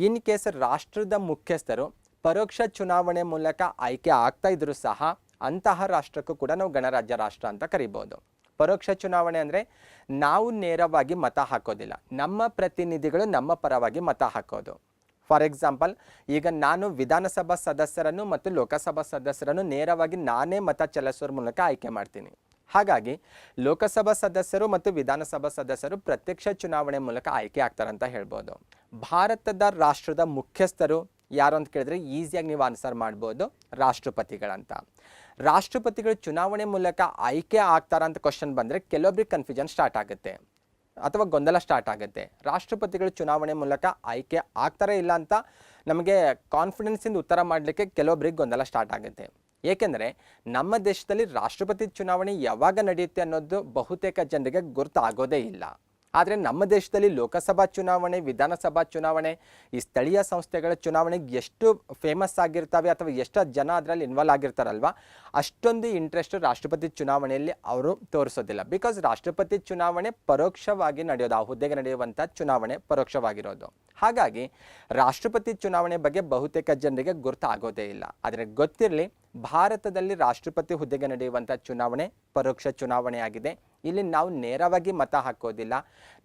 ಇನ್ ಕೇಸ್ ರಾಷ್ಟ್ರದ ಮುಖ್ಯಸ್ಥರು ಪರೋಕ್ಷ ಚುನಾವಣೆ ಮೂಲಕ ಆಯ್ಕೆ ಆಗ್ತಾ ಇದ್ರು ಸಹ ಅಂತಹ ರಾಷ್ಟ್ರಕ್ಕೂ ಕೂಡ ನಾವು ಗಣರಾಜ್ಯ ರಾಷ್ಟ್ರ ಅಂತ ಕರಿಬೋದು. ಪರೋಕ್ಷ ಚುನಾವಣೆ ಅಂದರೆ ನಾವು ನೇರವಾಗಿ ಮತ ಹಾಕೋದಿಲ್ಲ, ನಮ್ಮ ಪ್ರತಿನಿಧಿಗಳು ನಮ್ಮ ಪರವಾಗಿ ಮತ ಹಾಕೋದು. ಫಾರ್ ಎಕ್ಸಾಂಪಲ್, ಈಗ ನಾನು ವಿಧಾನಸಭಾ ಸದಸ್ಯರನ್ನು ಮತ್ತು ಲೋಕಸಭಾ ಸದಸ್ಯರನ್ನು ನೇರವಾಗಿ ನಾನೇ ಮತ ಚಲಾಯಿಸೋರ ಮೂಲಕ ಆಯ್ಕೆ ಮಾಡ್ತೀನಿ. ಹಾಗಾಗಿ ಲೋಕಸಭಾ ಸದಸ್ಯರು ಮತ್ತು ವಿಧಾನಸಭಾ ಸದಸ್ಯರು ಪ್ರತ್ಯಕ್ಷ ಚುನಾವಣೆ ಮೂಲಕ ಆಯ್ಕೆ ಆಗ್ತಾರಂತ ಹೇಳ್ಬೋದು. ಭಾರತದ ರಾಷ್ಟ್ರದ ಮುಖ್ಯಸ್ಥರು ಯಾರು ಅಂತ ಕೇಳಿದ್ರೆ ಈಸಿಯಾಗಿ ನೀವು ಆನ್ಸರ್ ಮಾಡ್ಬೋದು, ರಾಷ್ಟ್ರಪತಿಗಳಂತ. ರಾಷ್ಟ್ರಪತಿಗಳು ಚುನಾವಣೆ ಮೂಲಕ ಆಯ್ಕೆ ಆಗ್ತಾರ ಅಂತ ಕ್ವಶನ್ ಬಂದರೆ ಕೆಲವೊಬ್ರಿಗೆ ಕನ್ಫ್ಯೂಷನ್ ಸ್ಟಾರ್ಟ್ ಆಗುತ್ತೆ ಅಥವಾ ಗೊಂದಲ ಸ್ಟಾರ್ಟ್ ಆಗುತ್ತೆ. ರಾಷ್ಟ್ರಪತಿಗಳು ಚುನಾವಣೆ ಮೂಲಕ ಆಯ್ಕೆ ಆಗ್ತಾರೆ ಇಲ್ಲ ಅಂತ ನಮಗೆ ಕಾನ್ಫಿಡೆನ್ಸಿಂದ ಉತ್ತರ ಮಾಡಲಿಕ್ಕೆ ಕೆಲವೊಬ್ರಿಗೆ ಗೊಂದಲ ಸ್ಟಾರ್ಟ್ ಆಗುತ್ತೆ. ಏಕೆಂದರೆ ನಮ್ಮ ದೇಶದಲ್ಲಿ ರಾಷ್ಟ್ರಪತಿ ಚುನಾವಣೆ ಯಾವಾಗ ನಡೆಯುತ್ತೆ ಅನ್ನೋದು ಬಹುತೇಕ ಜನರಿಗೆ ಗೊತ್ತಾಗೋದೇ ಇಲ್ಲ. ಆದರೆ ನಮ್ಮ ದೇಶದಲ್ಲಿ ಲೋಕಸಭಾ ಚುನಾವಣೆ, ವಿಧಾನಸಭಾ ಚುನಾವಣೆ, ಈ ಸ್ಥಳೀಯ ಸಂಸ್ಥೆಗಳ ಚುನಾವಣೆಗೆ ಎಷ್ಟು ಫೇಮಸ್ ಆಗಿರ್ತವೆ ಅಥವಾ ಎಷ್ಟು ಜನ ಅದರಲ್ಲಿ ಇನ್ವಾಲ್ವ್ ಆಗಿರ್ತಾರಲ್ವ, ಅಷ್ಟೊಂದು ಇಂಟ್ರೆಸ್ಟ್ ರಾಷ್ಟ್ರಪತಿ ಚುನಾವಣೆಯಲ್ಲಿ ಅವರು ತೋರಿಸೋದಿಲ್ಲ. ಬಿಕಾಸ್ ರಾಷ್ಟ್ರಪತಿ ಚುನಾವಣೆ ಪರೋಕ್ಷವಾಗಿ ನಡೆಯೋದು, ಆ ಹುದ್ದೆಗೆ ನಡೆಯುವಂಥ ಚುನಾವಣೆ ಪರೋಕ್ಷವಾಗಿರೋದು. ಹಾಗಾಗಿ ರಾಷ್ಟ್ರಪತಿ ಚುನಾವಣೆ ಬಗ್ಗೆ ಬಹುತೇಕ ಜನರಿಗೆ ಗೊತ್ತಾಗೋದೇ ಇಲ್ಲ. ಆದರೆ ಗೊತ್ತಿರಲಿ, ಭಾರತದಲ್ಲಿ ರಾಷ್ಟ್ರಪತಿ ಹುದ್ದೆಗೆ ನಡೆಯುವಂಥ ಚುನಾವಣೆ ಪರೋಕ್ಷ ಚುನಾವಣೆ ಆಗಿದೆ. ಇಲ್ಲಿ ನಾವು ನೇರವಾಗಿ ಮತ ಹಾಕೋದಿಲ್ಲ,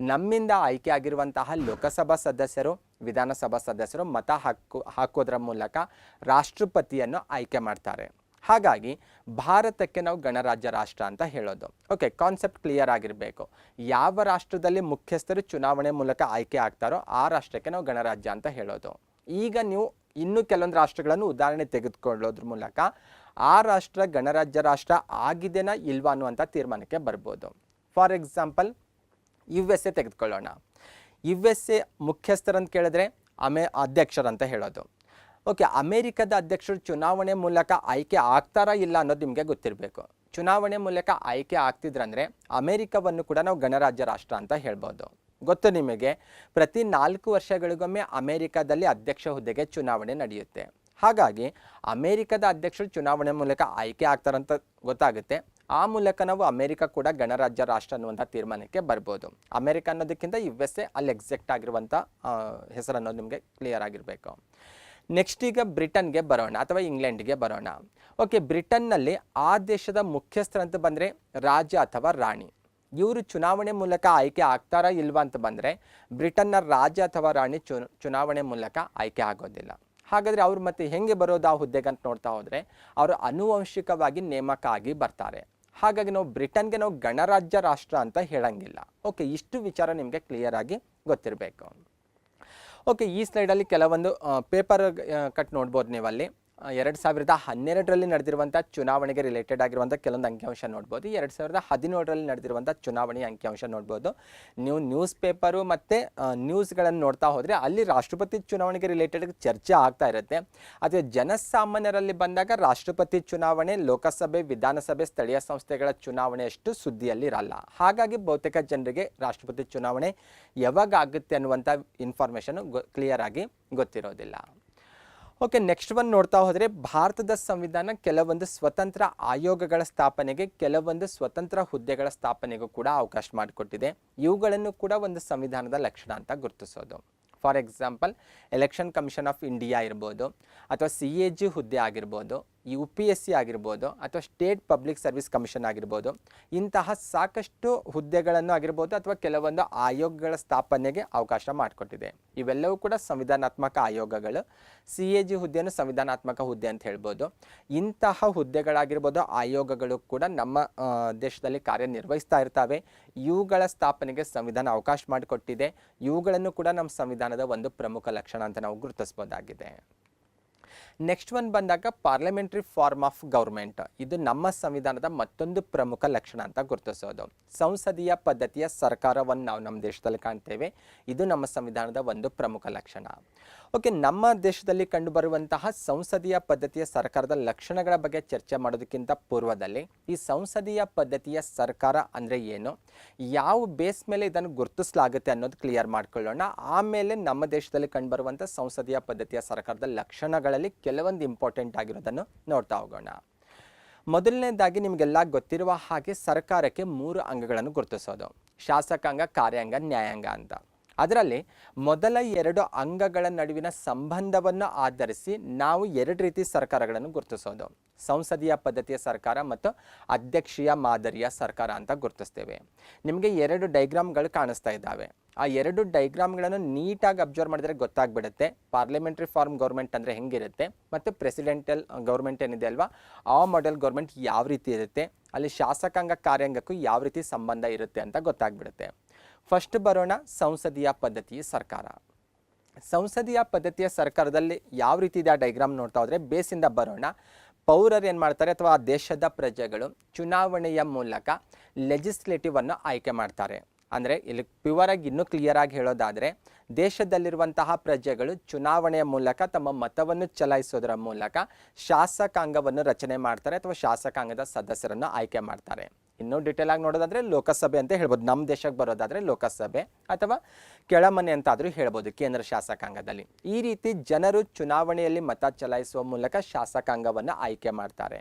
ನಮ್ಮಿಂದ ಆಯ್ಕೆ ಆಗಿರುವಂತಹ ಲೋಕಸಭಾ ಸದಸ್ಯರು, ವಿಧಾನಸಭಾ ಸದಸ್ಯರು ಮತ ಹಾಕೋದ್ರ ಮೂಲಕ ರಾಷ್ಟ್ರಪತಿಯನ್ನು ಆಯ್ಕೆ ಮಾಡ್ತಾರೆ. ಹಾಗಾಗಿ ಭಾರತಕ್ಕೆ ನಾವು ಗಣರಾಜ್ಯ ರಾಷ್ಟ್ರ ಅಂತ ಹೇಳೋದು. ಓಕೆ, ಕಾನ್ಸೆಪ್ಟ್ ಕ್ಲಿಯರ್ ಆಗಿರಬೇಕು. ಯಾವ ರಾಷ್ಟ್ರದಲ್ಲಿ ಮುಖ್ಯಸ್ಥರು ಚುನಾವಣೆ ಮೂಲಕ ಆಯ್ಕೆ ಆಗ್ತಾರೋ ಆ ರಾಷ್ಟ್ರಕ್ಕೆ ನಾವು ಗಣರಾಜ್ಯ ಅಂತ ಹೇಳೋದು. ಈಗ ನೀವು ಇನ್ನೂ ಕೆಲವೊಂದು ರಾಷ್ಟ್ರಗಳನ್ನು ಉದಾಹರಣೆ ತೆಗೆದುಕೊಳ್ಳೋದ್ರ ಮೂಲಕ ಆ ರಾಷ್ಟ್ರ ಗಣರಾಜ್ಯ ರಾಷ್ಟ್ರ ಆಗಿದೆನಾ ಇಲ್ವಾ ಅನ್ನುವಂಥ ತೀರ್ಮಾನಕ್ಕೆ ಬರ್ಬೋದು. ಫಾರ್ ಎಕ್ಸಾಂಪಲ್, USA ತೆಗೆದುಕೊಳ್ಳೋಣ. USA ಮುಖ್ಯಸ್ಥರಂತ ಕೇಳಿದ್ರೆ ಅಧ್ಯಕ್ಷರಂತ ಹೇಳೋದು. ಓಕೆ, ಅಮೇರಿಕದ ಅಧ್ಯಕ್ಷರು ಚುನಾವಣೆ ಮೂಲಕ ಆಯ್ಕೆ ಆಗ್ತಾರಾ ಇಲ್ಲ ಅನ್ನೋದು ನಿಮಗೆ ಗೊತ್ತಿರಬೇಕು. ಚುನಾವಣೆ ಮೂಲಕ ಆಯ್ಕೆ ಆಗ್ತಿದ್ರಂದರೆ ಅಮೇರಿಕವನ್ನು ಕೂಡ ನಾವು ಗಣರಾಜ್ಯ ರಾಷ್ಟ್ರ ಅಂತ ಹೇಳ್ಬೋದು. ಗೊತ್ತು ನಿಮಗೆ, ಪ್ರತಿ 4 ವರ್ಷಗಳಿಗೊಮ್ಮೆ ಅಮೇರಿಕಾದಲ್ಲಿ ಅಧ್ಯಕ್ಷ ಹುದ್ದೆಗೆ ಚುನಾವಣೆ ನಡೆಯುತ್ತೆ. ಹಾಗಾಗಿ ಅಮೇರಿಕದ ಅಧ್ಯಕ್ಷರು ಚುನಾವಣೆ ಮೂಲಕ ಆಯ್ಕೆ ಆಗ್ತಾರಂತ ಗೊತ್ತಾಗುತ್ತೆ. ಆ ಮೂಲಕ ನಾವು ಅಮೇರಿಕ ಕೂಡ ಗಣರಾಜ್ಯ ರಾಷ್ಟ್ರ ಅನ್ನುವಂಥ ತೀರ್ಮಾನಕ್ಕೆ ಬರ್ಬೋದು. ಅಮೇರಿಕ ಅನ್ನೋದಕ್ಕಿಂತ USA ಅಲ್ಲಿ ಎಕ್ಸಾಕ್ಟ್ ಆಗಿರುವಂಥ ಹೆಸರು ಅನ್ನೋದು ನಿಮಗೆ ಕ್ಲಿಯರ್ ಆಗಿರಬೇಕು. ನೆಕ್ಸ್ಟ್ ಈಗ ಬ್ರಿಟನ್ಗೆ ಬರೋಣ ಅಥವಾ ಇಂಗ್ಲೆಂಡ್ಗೆ ಬರೋಣ. ಓಕೆ, ಬ್ರಿಟನ್ನಲ್ಲಿ ಆ ದೇಶದ ಮುಖ್ಯಸ್ಥರಂತ ಬಂದರೆ ರಾಜ ಅಥವಾ ರಾಣಿ. ಇವರು ಚುನಾವಣೆ ಮೂಲಕ ಆಯ್ಕೆ ಆಗ್ತಾರಾ ಇಲ್ವಾ ಅಂತ ಬಂದರೆ ಬ್ರಿಟನ್ನ ರಾಜ ಅಥವಾ ರಾಣಿ ಚುನಾವಣೆ ಮೂಲಕ ಆಯ್ಕೆ ಆಗೋದಿಲ್ಲ. ಹಾಗಾದರೆ ಅವ್ರು ಮತ್ತೆ ಹೆಂಗೆ ಬರೋದು ಆ ಹುದ್ದೆಗೆ ಅಂತ ನೋಡ್ತಾ ಹೋದರೆ ಅವರು ಆನುವಂಶಿಕವಾಗಿ ನೇಮಕ ಆಗಿ ಬರ್ತಾರೆ. ಹಾಗಾಗಿ ನಾವು ಬ್ರಿಟನ್ಗೆ ನಾವು ಗಣರಾಜ್ಯ ರಾಷ್ಟ್ರ ಅಂತ ಹೇಳಂಗಿಲ್ಲ. ಓಕೆ, ಇಷ್ಟು ವಿಚಾರ ನಿಮಗೆ ಕ್ಲಿಯರ್ ಆಗಿ ಗೊತ್ತಿರಬೇಕು. ಓಕೆ, ಈ ಸ್ಲೈಡಲ್ಲಿ ಕೆಲವೊಂದು ಪೇಪರ್ ಕಟ್ ನೋಡ್ಬೋದು ನೀವಲ್ಲಿ. 2012ರಲ್ಲಿ ನಡೆದಿರುವಂಥ ಚುನಾವಣೆಗೆ ರಿಲೇಟೆಡ್ ಆಗಿರುವಂಥ ಕೆಲವೊಂದು ಅಂಕಿಅಂಶ ನೋಡ್ಬೋದು. 2017ರಲ್ಲಿ ನಡೆದಿರುವಂಥ ಚುನಾವಣೆಯ ಅಂಕಿಅಂಶ ನೋಡ್ಬೋದು. ನೀವು ನ್ಯೂಸ್ ಪೇಪರು ಮತ್ತು ನ್ಯೂಸ್ಗಳನ್ನು ನೋಡ್ತಾ ಹೋದರೆ ಅಲ್ಲಿ ರಾಷ್ಟ್ರಪತಿ ಚುನಾವಣೆಗೆ ರಿಲೇಟೆಡ್ ಚರ್ಚೆ ಆಗ್ತಾ ಇರುತ್ತೆ. ಆದರೆ ಜನಸಾಮಾನ್ಯರಲ್ಲಿ ಬಂದಾಗ ರಾಷ್ಟ್ರಪತಿ ಚುನಾವಣೆ, ಲೋಕಸಭೆ, ವಿಧಾನಸಭೆ, ಸ್ಥಳೀಯ ಸಂಸ್ಥೆಗಳ ಚುನಾವಣೆಯಷ್ಟು ಸುದ್ದಿಯಲ್ಲಿ ಇರಲ್ಲ. ಹಾಗಾಗಿ ಬಹುತೇಕ ಜನರಿಗೆ ರಾಷ್ಟ್ರಪತಿ ಚುನಾವಣೆ ಯಾವಾಗ ಆಗುತ್ತೆ ಅನ್ನುವಂಥ ಇನ್ಫಾರ್ಮೇಷನ್ ಕ್ಲಿಯರ್ ಆಗಿ ಗೊತ್ತಿರೋದಿಲ್ಲ. ಓಕೆ, ನೆಕ್ಸ್ಟ್ ಒನ್ ನೋಡ್ತಾ ಹೋದರೆ ಭಾರತದ ಸಂವಿಧಾನ ಕೆಲವೊಂದು ಸ್ವತಂತ್ರ ಆಯೋಗಗಳ ಸ್ಥಾಪನೆಗೆ, ಕೆಲವೊಂದು ಸ್ವತಂತ್ರ ಹುದ್ದೆಗಳ ಸ್ಥಾಪನೆಗೂ ಕೂಡ ಅವಕಾಶ ಮಾಡಿಕೊಟ್ಟಿದೆ. ಇವುಗಳನ್ನು ಕೂಡ ಒಂದು ಸಂವಿಧಾನದ ಲಕ್ಷಣ ಅಂತ ಗುರುತಿಸೋದು. For example, election commission of India ಇರ್ಬೋದು, ಅಥವಾ CAG ಹುದ್ದೆ ಆಗಿರ್ಬೋದು, UPSC ಆಗಿರ್ಬೋದು, ಅಥವಾ ಸ್ಟೇಟ್ ಪಬ್ಲಿಕ್ ಸರ್ವಿಸ್ ಕಮಿಷನ್ ಆಗಿರ್ಬೋದು. ಇಂತಹ ಸಾಕಷ್ಟು ಹುದ್ದೆಗಳನ್ನು ಆಗಿರ್ಬೋದು ಅಥವಾ ಕೆಲವೊಂದು ಆಯೋಗಗಳ ಸ್ಥಾಪನೆಗೆ ಅವಕಾಶ ಮಾಡಿಕೊಟ್ಟಿದೆ. ಇವೆಲ್ಲವೂ ಕೂಡ ಸಂವಿಧಾನಾತ್ಮಕ ಆಯೋಗಗಳು. CAG ಹುದ್ದೆಯನ್ನು ಸಂವಿಧಾನಾತ್ಮಕ ಹುದ್ದೆ ಅಂತ ಹೇಳ್ಬೋದು. ಇಂತಹ ಹುದ್ದೆಗಳಾಗಿರ್ಬೋದು, ಆಯೋಗಗಳು ಕೂಡ ನಮ್ಮ ದೇಶದಲ್ಲಿ ಕಾರ್ಯನಿರ್ವಹಿಸ್ತಾ ಇರ್ತವೆ. ಇವುಗಳ ಸ್ಥಾಪನೆಗೆ ಸಂವಿಧಾನ ಅವಕಾಶ ಮಾಡಿಕೊಟ್ಟಿದೆ. ಇವುಗಳನ್ನು ಕೂಡ ನಮ್ಮ ಸಂವಿಧಾನದ ಒಂದು ಪ್ರಮುಖ ಲಕ್ಷಣ ಅಂತ ನಾವು ಗುರುತಿಸಬಹುದಾಗಿದೆ. ನೆಕ್ಸ್ಟ್ ಒನ್ ಬಂದಾಗ ಪಾರ್ಲಿಮೆಂಟರಿ ಫಾರ್ಮ್ ಆಫ್ ಗೌರ್ಮೆಂಟ್. ಇದು ನಮ್ಮ ಸಂವಿಧಾನದ ಮತ್ತೊಂದು ಪ್ರಮುಖ ಲಕ್ಷಣ ಅಂತ ಗುರುತಿಸೋದು. ಸಂಸದೀಯ ಪದ್ಧತಿಯ ಸರ್ಕಾರವನ್ನು ನಾವು ನಮ್ಮ ದೇಶದಲ್ಲಿ ಕಾಣ್ತೇವೆ. ಇದು ನಮ್ಮ ಸಂವಿಧಾನದ ಒಂದು ಪ್ರಮುಖ ಲಕ್ಷಣ. ಓಕೆ, ನಮ್ಮ ದೇಶದಲ್ಲಿ ಕಂಡುಬರುವಂತಹ ಸಂಸದೀಯ ಪದ್ಧತಿಯ ಸರ್ಕಾರದ ಲಕ್ಷಣಗಳ ಬಗ್ಗೆ ಚರ್ಚೆ ಮಾಡೋದಕ್ಕಿಂತ ಪೂರ್ವದಲ್ಲಿ ಈ ಸಂಸದೀಯ ಪದ್ಧತಿಯ ಸರ್ಕಾರ ಅಂದರೆ ಏನು, ಯಾವ ಬೇಸ್ ಮೇಲೆ ಇದನ್ನು ಗುರುತಿಸಲಾಗುತ್ತೆ ಅನ್ನೋದು ಕ್ಲಿಯರ್ ಮಾಡ್ಕೊಳ್ಳೋಣ. ಆಮೇಲೆ ನಮ್ಮ ದೇಶದಲ್ಲಿ ಕಂಡುಬರುವಂಥ ಸಂಸದೀಯ ಪದ್ಧತಿಯ ಸರ್ಕಾರದ ಲಕ್ಷಣಗಳಲ್ಲಿ ಕೆಲವೊಂದು ಇಂಪಾರ್ಟೆಂಟ್ ಆಗಿರೋದನ್ನು ನೋಡ್ತಾ ಹೋಗೋಣ. ಮೊದಲನೇದಾಗಿ ನಿಮಗೆಲ್ಲ ಗೊತ್ತಿರುವ ಹಾಗೆ ಸರ್ಕಾರಕ್ಕೆ 3 ಅಂಗಗಳನ್ನು ಗುರುತಿಸೋದು: ಶಾಸಕಾಂಗ, ಕಾರ್ಯಾಂಗ, ನ್ಯಾಯಾಂಗ ಅಂತ. ಅದರಲ್ಲಿ ಮೊದಲ 2 ಅಂಗಗಳ ನಡುವಿನ ಸಂಬಂಧವನ್ನು ಆಧರಿಸಿ ನಾವು 2 ರೀತಿ ಸರ್ಕಾರಗಳನ್ನು ಗುರುತಿಸೋದು: ಸಂಸದೀಯ ಪದ್ಧತಿಯ ಸರ್ಕಾರ ಮತ್ತು ಅಧ್ಯಕ್ಷೀಯ ಮಾದರಿಯ ಸರ್ಕಾರ ಅಂತ ಗುರುತಿಸ್ತೇವೆ. ನಿಮಗೆ 2 ಡೈಗ್ರಾಮ್ಗಳು ಕಾಣಿಸ್ತಾ ಇದ್ದಾವೆ. ಆ 2 ಡೈಗ್ರಾಮ್ಗಳನ್ನು ನೀಟಾಗಿ ಅಬ್ಸರ್ವ್ ಮಾಡಿದ್ರೆ ಗೊತ್ತಾಗ್ಬಿಡುತ್ತೆ ಪಾರ್ಲಿಮೆಂಟ್ರಿ ಫಾರ್ಮ್ ಗೌರ್ಮೆಂಟ್ ಅಂದರೆ ಹೆಂಗಿರುತ್ತೆ ಮತ್ತು ಪ್ರೆಸಿಡೆಂಟಲ್ ಗೌರ್ಮೆಂಟ್ ಏನಿದೆ ಅಲ್ವಾ, ಆ ಮಾಡೆಲ್ ಗೌರ್ಮೆಂಟ್ ಯಾವ ರೀತಿ ಇರುತ್ತೆ, ಅಲ್ಲಿ ಶಾಸಕಾಂಗ ಕಾರ್ಯಾಂಗಕ್ಕೂ ಯಾವ ರೀತಿ ಸಂಬಂಧ ಇರುತ್ತೆ ಅಂತ ಗೊತ್ತಾಗ್ಬಿಡುತ್ತೆ. ಫಸ್ಟ್ ಬರೋಣ ಸಂಸದೀಯ ಪದ್ಧತಿಯ ಸರ್ಕಾರ. ಸಂಸದೀಯ ಪದ್ಧತಿಯ ಸರ್ಕಾರದಲ್ಲಿ ಯಾವ ರೀತಿ ಇದೆ ಆ ಡೈಗ್ರಾಮ್ ನೋಡ್ತಾ ಹೋದರೆ ಬೇಸಿಂದ ಬರೋಣ. ಪೌರರು ಏನು ಮಾಡ್ತಾರೆ ಅಥವಾ ಆ ದೇಶದ ಪ್ರಜೆಗಳು ಚುನಾವಣೆಯ ಮೂಲಕ ಲೆಜಿಸ್ಲೇಟಿವ್ ಅನ್ನು ಆಯ್ಕೆ ಮಾಡ್ತಾರೆ. ಅಂದರೆ ಇಲ್ಲಿ ಪ್ಯೂರಾಗಿ ಇನ್ನೂ ಕ್ಲಿಯರಾಗಿ ಹೇಳೋದಾದರೆ ದೇಶದಲ್ಲಿರುವಂತಹ ಪ್ರಜೆಗಳು ಚುನಾವಣೆಯ ಮೂಲಕ ತಮ್ಮ ಮತವನ್ನು ಚಲಾಯಿಸೋದರ ಮೂಲಕ ಶಾಸಕಾಂಗವನ್ನು ರಚನೆ ಮಾಡ್ತಾರೆ ಅಥವಾ ಶಾಸಕಾಂಗದ ಸದಸ್ಯರನ್ನು ಆಯ್ಕೆ ಮಾಡ್ತಾರೆ. ಇನ್ನೂ ಡೀಟೇಲ್ ಆಗಿ ನೋಡೋದಾದರೆ ಲೋಕಸಭೆ ಅಂತ ಹೇಳ್ಬೋದು, ನಮ್ಮ ದೇಶಕ್ಕೆ ಬರೋದಾದರೆ ಲೋಕಸಭೆ ಅಥವಾ ಕೆಳಮನೆ ಅಂತಾದರೂ ಹೇಳ್ಬೋದು ಕೇಂದ್ರ ಶಾಸಕಾಂಗದಲ್ಲಿ. ಈ ರೀತಿ ಜನರು ಚುನಾವಣೆಯಲ್ಲಿ ಮತ ಚಲಾಯಿಸುವ ಮೂಲಕ ಶಾಸಕಾಂಗವನ್ನು ಆಯ್ಕೆ ಮಾಡ್ತಾರೆ.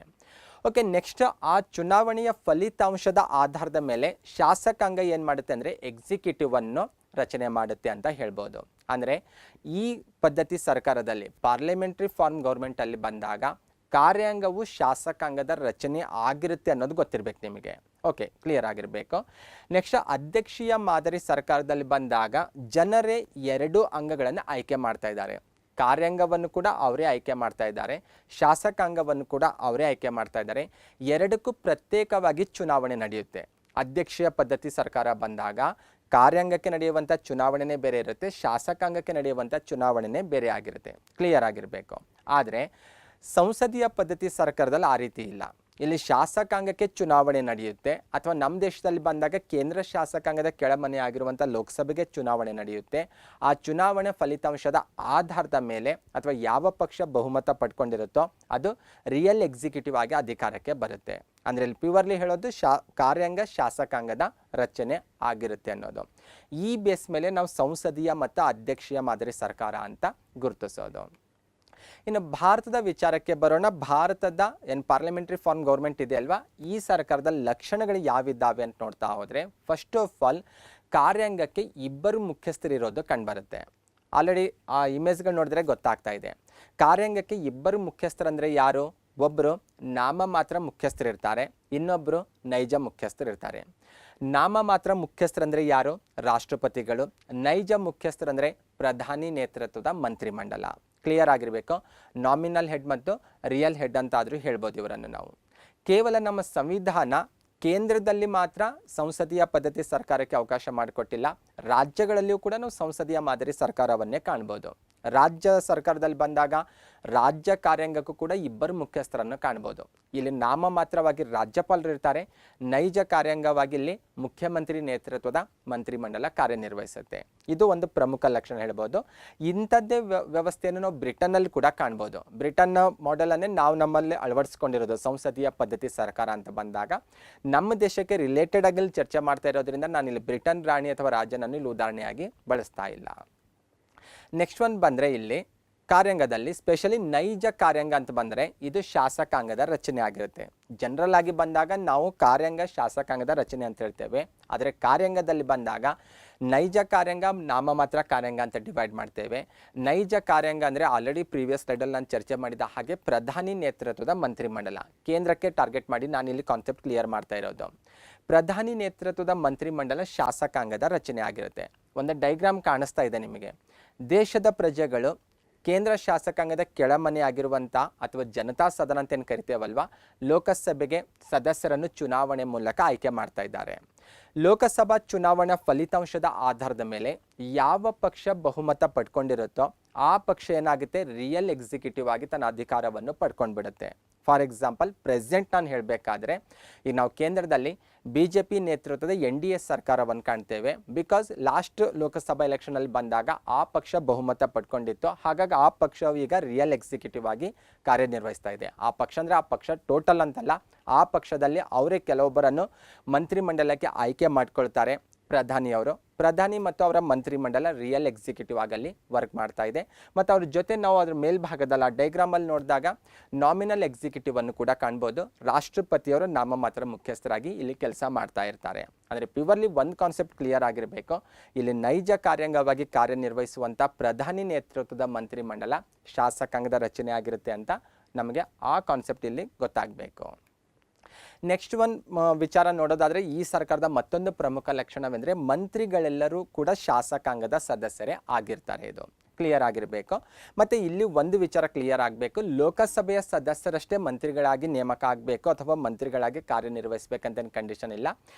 ಓಕೆ, ನೆಕ್ಸ್ಟ್ ಆ ಚುನಾವಣೆಯ ಫಲಿತಾಂಶದ ಆಧಾರದ ಮೇಲೆ ಶಾಸಕಾಂಗ ಏನು ಮಾಡುತ್ತೆ ಅಂದರೆ ಎಕ್ಸಿಕ್ಯೂಟಿವ್ ಅನ್ನು ರಚನೆ ಮಾಡುತ್ತೆ ಅಂತ ಹೇಳ್ಬೋದು. ಅಂದರೆ ಈ ಪದ್ಧತಿ ಸರ್ಕಾರದಲ್ಲಿ ಪಾರ್ಲಿಮೆಂಟ್ರಿ ಫಾರ್ಮ್ ಗೌರ್ಮೆಂಟಲ್ಲಿ ಬಂದಾಗ ಕಾರ್ಯಾಂಗವು ಶಾಸಕಾಂಗದ ರಚನೆ ಆಗಿರುತ್ತೆ ಅನ್ನೋದು ಗೊತ್ತಿರಬೇಕು ನಿಮಗೆ. ಓಕೆ, ಕ್ಲಿಯರ್ ಆಗಿರಬೇಕು. ನೆಕ್ಸ್ಟ್ ಅಧ್ಯಕ್ಷೀಯ ಮಾದರಿ ಸರ್ಕಾರದಲ್ಲಿ ಬಂದಾಗ ಜನರೇ 2 ಅಂಗಗಳನ್ನು ಆಯ್ಕೆ ಮಾಡ್ತಾ ಇದ್ದಾರೆ. ಕಾರ್ಯಾಂಗವನ್ನು ಕೂಡ ಅವರೇ ಆಯ್ಕೆ ಮಾಡ್ತಾ ಇದ್ದಾರೆ, ಶಾಸಕಾಂಗವನ್ನು ಕೂಡ ಅವರೇ ಆಯ್ಕೆ ಮಾಡ್ತಾ ಇದ್ದಾರೆ. 2ಕ್ಕೂ ಪ್ರತ್ಯೇಕವಾಗಿ ಚುನಾವಣೆ ನಡೆಯುತ್ತೆ. ಅಧ್ಯಕ್ಷೀಯ ಪದ್ಧತಿ ಸರ್ಕಾರ ಬಂದಾಗ ಕಾರ್ಯಾಂಗಕ್ಕೆ ನಡೆಯುವಂಥ ಚುನಾವಣೆನೇ ಬೇರೆ ಇರುತ್ತೆ, ಶಾಸಕಾಂಗಕ್ಕೆ ನಡೆಯುವಂಥ ಚುನಾವಣೆನೇ ಬೇರೆ ಆಗಿರುತ್ತೆ. ಕ್ಲಿಯರ್ ಆಗಿರಬೇಕು. ಆದರೆ ಸಂಸದೀಯ ಪದ್ಧತಿ ಸರ್ಕಾರದಲ್ಲಿ ಆ ರೀತಿ ಇಲ್ಲ. ಇಲ್ಲಿ ಶಾಸಕಾಂಗಕ್ಕೆ ಚುನಾವಣೆ ನಡೆಯುತ್ತೆ, ಅಥವಾ ನಮ್ಮ ದೇಶದಲ್ಲಿ ಬಂದಾಗ ಕೇಂದ್ರ ಶಾಸಕಾಂಗದ ಕೆಳಮನೆ ಆಗಿರುವಂಥ ಲೋಕಸಭೆಗೆ ಚುನಾವಣೆ ನಡೆಯುತ್ತೆ. ಆ ಚುನಾವಣೆ ಫಲಿತಾಂಶದ ಆಧಾರದ ಮೇಲೆ ಅಥವಾ ಯಾವ ಪಕ್ಷ ಬಹುಮತ ಪಡ್ಕೊಂಡಿರುತ್ತೋ ಅದು ರಿಯಲ್ ಎಕ್ಸಿಕ್ಯೂಟಿವ್ ಆಗಿ ಅಧಿಕಾರಕ್ಕೆ ಬರುತ್ತೆ. ಅಂದರೆ ಇಲ್ಲಿ ಪ್ಯೂರ್ಲಿ ಹೇಳೋದು ಕಾರ್ಯಾಂಗ ಶಾಸಕಾಂಗದ ರಚನೆ ಆಗಿರುತ್ತೆ ಅನ್ನೋದು. ಈ ಬೇಸ್ ಮೇಲೆ ನಾವು ಸಂಸದೀಯ ಮತ್ತು ಅಧ್ಯಕ್ಷೀಯ ಮಾದರಿ ಸರ್ಕಾರ ಅಂತ ಗುರುತಿಸೋದು. ಇನ್ನು ಭಾರತದ ವಿಚಾರಕ್ಕೆ ಬರೋಣ. ಭಾರತದ ಏನು ಪಾರ್ಲಿಮೆಂಟ್ರಿ ಫಾರ್ಮ್ ಗೌರ್ಮೆಂಟ್ ಇದೆ ಅಲ್ವಾ, ಈ ಸರ್ಕಾರದ ಲಕ್ಷಣಗಳು ಯಾವಿದ್ದಾವೆ ಅಂತ ನೋಡ್ತಾ ಹೋದರೆ ಫಸ್ಟ್ ಆಫ್ ಆಲ್ ಕಾರ್ಯಾಂಗಕ್ಕೆ 2 ಮುಖ್ಯಸ್ಥರು ಇರೋದು ಕಂಡುಬರುತ್ತೆ. ಆಲ್ರೆಡಿ ಆ ಇಮೇಜ್ಗಳು ನೋಡಿದ್ರೆ ಗೊತ್ತಾಗ್ತಾ ಇದೆ. ಕಾರ್ಯಾಂಗಕ್ಕೆ 2 ಮುಖ್ಯಸ್ಥರಂದರೆ ಯಾರು? ಒಬ್ಬರು ನಾಮ ಮಾತ್ರ ಮುಖ್ಯಸ್ಥರಿರ್ತಾರೆ, ಇನ್ನೊಬ್ಬರು ನೈಜ ಮುಖ್ಯಸ್ಥರಿರ್ತಾರೆ. ನಾಮ ಮಾತ್ರ ಮುಖ್ಯಸ್ಥರಂದರೆ ಯಾರು? ರಾಷ್ಟ್ರಪತಿಗಳು. ನೈಜ ಮುಖ್ಯಸ್ಥರಂದರೆ ಪ್ರಧಾನಿ ನೇತೃತ್ವದ ಮಂತ್ರಿಮಂಡಲ. ಕ್ಲಿಯರ್ ಆಗಿರಬೇಕು. ನಾಮಿನಲ್ ಹೆಡ್ ಮತ್ತು ರಿಯಲ್ ಹೆಡ್ ಅಂತಾದರೂ ಹೇಳ್ಬೋದು ಇವರನ್ನು ನಾವು. ಕೇವಲ ನಮ್ಮ ಸಂವಿಧಾನ ಕೇಂದ್ರದಲ್ಲಿ ಮಾತ್ರ ಸಂಸದೀಯ ಪದ್ಧತಿ ಸರ್ಕಾರಕ್ಕೆ ಅವಕಾಶ ಮಾಡಿಕೊಟ್ಟಿಲ್ಲ, ರಾಜ್ಯಗಳಲ್ಲಿಯೂ ಕೂಡ ನಾವು ಸಂಸದೀಯ ಮಾದರಿ ಸರ್ಕಾರವನ್ನೇ ಕಾಣ್ಬೋದು. ರಾಜ್ಯ ಸರ್ಕಾರದಲ್ಲಿ ಬಂದಾಗ ರಾಜ್ಯ ಕಾರ್ಯಾಂಗಕ್ಕೂ ಕೂಡ 2 ಮುಖ್ಯಸ್ಥರನ್ನು ಕಾಣ್ಬೋದು. ಇಲ್ಲಿ ನಾಮ ಮಾತ್ರವಾಗಿ ರಾಜ್ಯಪಾಲರು ಇರ್ತಾರೆ, ನೈಜ ಕಾರ್ಯಾಂಗವಾಗಿ ಇಲ್ಲಿ ಮುಖ್ಯಮಂತ್ರಿ ನೇತೃತ್ವದ ಮಂತ್ರಿಮಂಡಲ ಕಾರ್ಯನಿರ್ವಹಿಸುತ್ತೆ. ಇದು ಒಂದು ಪ್ರಮುಖ ಲಕ್ಷಣ ಹೇಳ್ಬೋದು. ಇಂಥದ್ದೇ ವ್ಯವಸ್ಥೆಯನ್ನು ನಾವು ಬ್ರಿಟನ್ನಲ್ಲಿ ಕೂಡ ಕಾಣ್ಬೋದು. ಬ್ರಿಟನ್ನ ಮಾಡೆಲನ್ನೇ ನಾವು ನಮ್ಮಲ್ಲಿ ಅಳವಡಿಸ್ಕೊಂಡಿರೋದು ಸಂಸದೀಯ ಪದ್ಧತಿ ಸರ್ಕಾರ ಅಂತ ಬಂದಾಗ ನಮ್ಮ ದೇಶಕ್ಕೆ ರಿಲೇಟೆಡ್ ಆಗಿ ಚರ್ಚೆ ಮಾಡ್ತಾ ಇರೋದ್ರಿಂದ ನಾನು ಇಲ್ಲಿ ಬ್ರಿಟನ್ ರಾಣಿ ಅಥವಾ ರಾಜನನ್ನು ಇಲ್ಲಿ ಉದಾಹರಣೆಯಾಗಿ ಬಳಸ್ತಾ ಇಲ್ಲ. ನೆಕ್ಸ್ಟ್ ಒಂದು ಬಂದರೆ ಇಲ್ಲಿ ಕಾರ್ಯಾಂಗದಲ್ಲಿ ಸ್ಪೆಷಲಿ ನೈಜ ಕಾರ್ಯಾಂಗ ಅಂತ ಬಂದರೆ ಇದು ಶಾಸಕಾಂಗದ ರಚನೆ ಆಗಿರುತ್ತೆ. ಜನರಲ್ ಆಗಿ ಬಂದಾಗ ನಾವು ಕಾರ್ಯಾಂಗ ಶಾಸಕಾಂಗದ ರಚನೆ ಅಂತ ಹೇಳ್ತೇವೆ. ಆದರೆ ಕಾರ್ಯಾಂಗದಲ್ಲಿ ಬಂದಾಗ ನೈಜ ಕಾರ್ಯಾಂಗ, ನಾಮ ಮಾತ್ರ ಕಾರ್ಯಾಂಗ ಅಂತ ಡಿವೈಡ್ ಮಾಡ್ತೇವೆ. ನೈಜ ಕಾರ್ಯಾಂಗ ಅಂದರೆ ಆಲ್ರೆಡಿ ಪ್ರೀವಿಯಸ್ ಸ್ಲೈಡಲ್ಲಿ ನಾನು ಚರ್ಚೆ ಮಾಡಿದ ಹಾಗೆ ಪ್ರಧಾನಿ ನೇತೃತ್ವದ ಮಂತ್ರಿಮಂಡಲ. ಕೇಂದ್ರಕ್ಕೆ ಟಾರ್ಗೆಟ್ ಮಾಡಿ ನಾನು ಇಲ್ಲಿ ಕಾನ್ಸೆಪ್ಟ್ ಕ್ಲಿಯರ್ ಮಾಡ್ತಾ ಇರೋದು. ಪ್ರಧಾನಿ ನೇತೃತ್ವದ ಮಂತ್ರಿಮಂಡಲ ಶಾಸಕಾಂಗದ ರಚನೆ ಆಗಿರುತ್ತೆ. ಒಂದು ಡೈಗ್ರಾಮ್ ಕಾಣಿಸ್ತಾ ಇದೆ ನಿಮಗೆ. ದೇಶದ ಪ್ರಜೆಗಳು ಕೇಂದ್ರ ಶಾಸಕಾಂಗದ ಕೆಳಮನೆ ಆಗಿರುವಂಥ ಅಥವಾ ಜನತಾ ಸದನ ಅಂತ ಏನು ಕರಿತೇವಲ್ವಾ, ಲೋಕಸಭೆಗೆ ಸದಸ್ಯರನ್ನು ಚುನಾವಣೆ ಮೂಲಕ ಆಯ್ಕೆ ಮಾಡ್ತಾ ಇದ್ದಾರೆ. ಲೋಕಸಭಾ ಚುನಾವಣಾ ಫಲಿತಾಂಶದ ಆಧಾರದ ಮೇಲೆ ಯಾವ ಪಕ್ಷ ಬಹುಮತ ಪಡ್ಕೊಂಡಿರುತ್ತೋ ಆ ಪಕ್ಷ ಏನಾಗುತ್ತೆ, ರಿಯಲ್ ಎಕ್ಸಿಕ್ಯೂಟಿವ್ ಆಗಿ ತನ್ನ ಅಧಿಕಾರವನ್ನು ಪಡ್ಕೊಂಡ್ಬಿಡುತ್ತೆ. ಫಾರ್ ಎಕ್ಸಾಂಪಲ್ ಪ್ರೆಸೆಂಟ್ ನಾನು ಹೇಳಬೇಕಾದ್ರೆ ಈಗ ನಾವು ಕೇಂದ್ರದಲ್ಲಿ BJP ನೇತೃತ್ವದ NDA ಸರ್ಕಾರವನ್ನು ಕಾಣ್ತೇವೆ. ಬಿಕಾಸ್ ಲಾಸ್ಟ್ ಲೋಕಸಭಾ ಎಲೆಕ್ಷನಲ್ಲಿ ಬಂದಾಗ ಆ ಪಕ್ಷ ಬಹುಮತ ಪಡ್ಕೊಂಡಿತ್ತು, ಹಾಗಾಗಿ ಆ ಪಕ್ಷವು ಈಗ ರಿಯಲ್ ಎಕ್ಸಿಕ್ಯೂಟಿವ್ ಆಗಿ ಕಾರ್ಯನಿರ್ವಹಿಸ್ತಾ ಇದೆ. ಆ ಪಕ್ಷ ಅಂದರೆ ಆ ಪಕ್ಷ ಟೋಟಲ್ ಅಂತಲ್ಲ, ಆ ಪಕ್ಷದಲ್ಲಿ ಅವರೇ ಕೆಲವೊಬ್ಬರನ್ನು ಮಂತ್ರಿಮಂಡಲಕ್ಕೆ ಆಯ್ಕೆ ಮಾಡ್ಕೊಳ್ತಾರೆ. ಪ್ರಧಾನಿಯವರು ಪ್ರಧಾನಿ ಮತ್ತು ಅವರ ಮಂತ್ರಿಮಂಡಲ ರಿಯಲ್ ಎಕ್ಸಿಕ್ಯೂಟಿವ್ ಆಗಲ್ಲಿ ವರ್ಕ್ ಮಾಡ್ತಾ ಇದೆ. ಮತ್ತು ಅವ್ರ ಜೊತೆ ನಾವು ಅದ್ರ ಮೇಲ್ಭಾಗದಲ್ಲಿ ಆ ಡೈಗ್ರಾಮಲ್ಲಿ ನೋಡಿದಾಗ ನಾಮಿನಲ್ ಎಕ್ಸಿಕ್ಯೂಟಿವ್ ಅನ್ನು ಕೂಡ ಕಾಣ್ಬೋದು. ರಾಷ್ಟ್ರಪತಿಯವರು ನಾಮಮಾತ್ರ ಮುಖ್ಯಸ್ಥರಾಗಿ ಇಲ್ಲಿ ಕೆಲಸ ಮಾಡ್ತಾ ಇರ್ತಾರೆ. ಅಂದರೆ ಪ್ಯೂರ್ಲಿ ಒಂದು ಕಾನ್ಸೆಪ್ಟ್ ಕ್ಲಿಯರ್ ಆಗಿರಬೇಕು, ಇಲ್ಲಿ ನೈಜ ಕಾರ್ಯಾಂಗವಾಗಿ ಕಾರ್ಯನಿರ್ವಹಿಸುವಂಥ ಪ್ರಧಾನಿ ನೇತೃತ್ವದ ಮಂತ್ರಿಮಂಡಲ ಶಾಸಕಾಂಗದ ರಚನೆ ಆಗಿರುತ್ತೆ ಅಂತ ನಮಗೆ ಆ ಕಾನ್ಸೆಪ್ಟ್ ಇಲ್ಲಿ ಗೊತ್ತಾಗಬೇಕು. ನೆಕ್ಸ್ಟ್ ವಿಚಾರ ನೋಡೋದಾದರೆ ಈ ಸರ್ಕಾರದ ಮತ್ತೊಂದು ಪ್ರಮುಖ ಲಕ್ಷಣವೆಂದರೆ ಮಂತ್ರಿಗಳೆಲ್ಲರೂ ಕೂಡ ಶಾಸಕಾಂಗದ ಸದಸ್ಯರೇ ಆಗಿರ್ತಾರೆ. ಇದು ಕ್ಲಿಯರ್ ಆಗಿರಬೇಕು. ಮತ್ತು ಇಲ್ಲಿ ಒಂದು ವಿಚಾರ ಕ್ಲಿಯರ್ ಆಗಬೇಕು, ಲೋಕಸಭೆಯ ಸದಸ್ಯರಷ್ಟೇ ಮಂತ್ರಿಗಳಾಗಿ ನೇಮಕ ಆಗಬೇಕು ಅಥವಾ ಮಂತ್ರಿಗಳಾಗಿ ಕಾರ್ಯನಿರ್ವಹಿಸಬೇಕಂತ ಕಂಡೀಷನ್ ಇಲ್ಲ.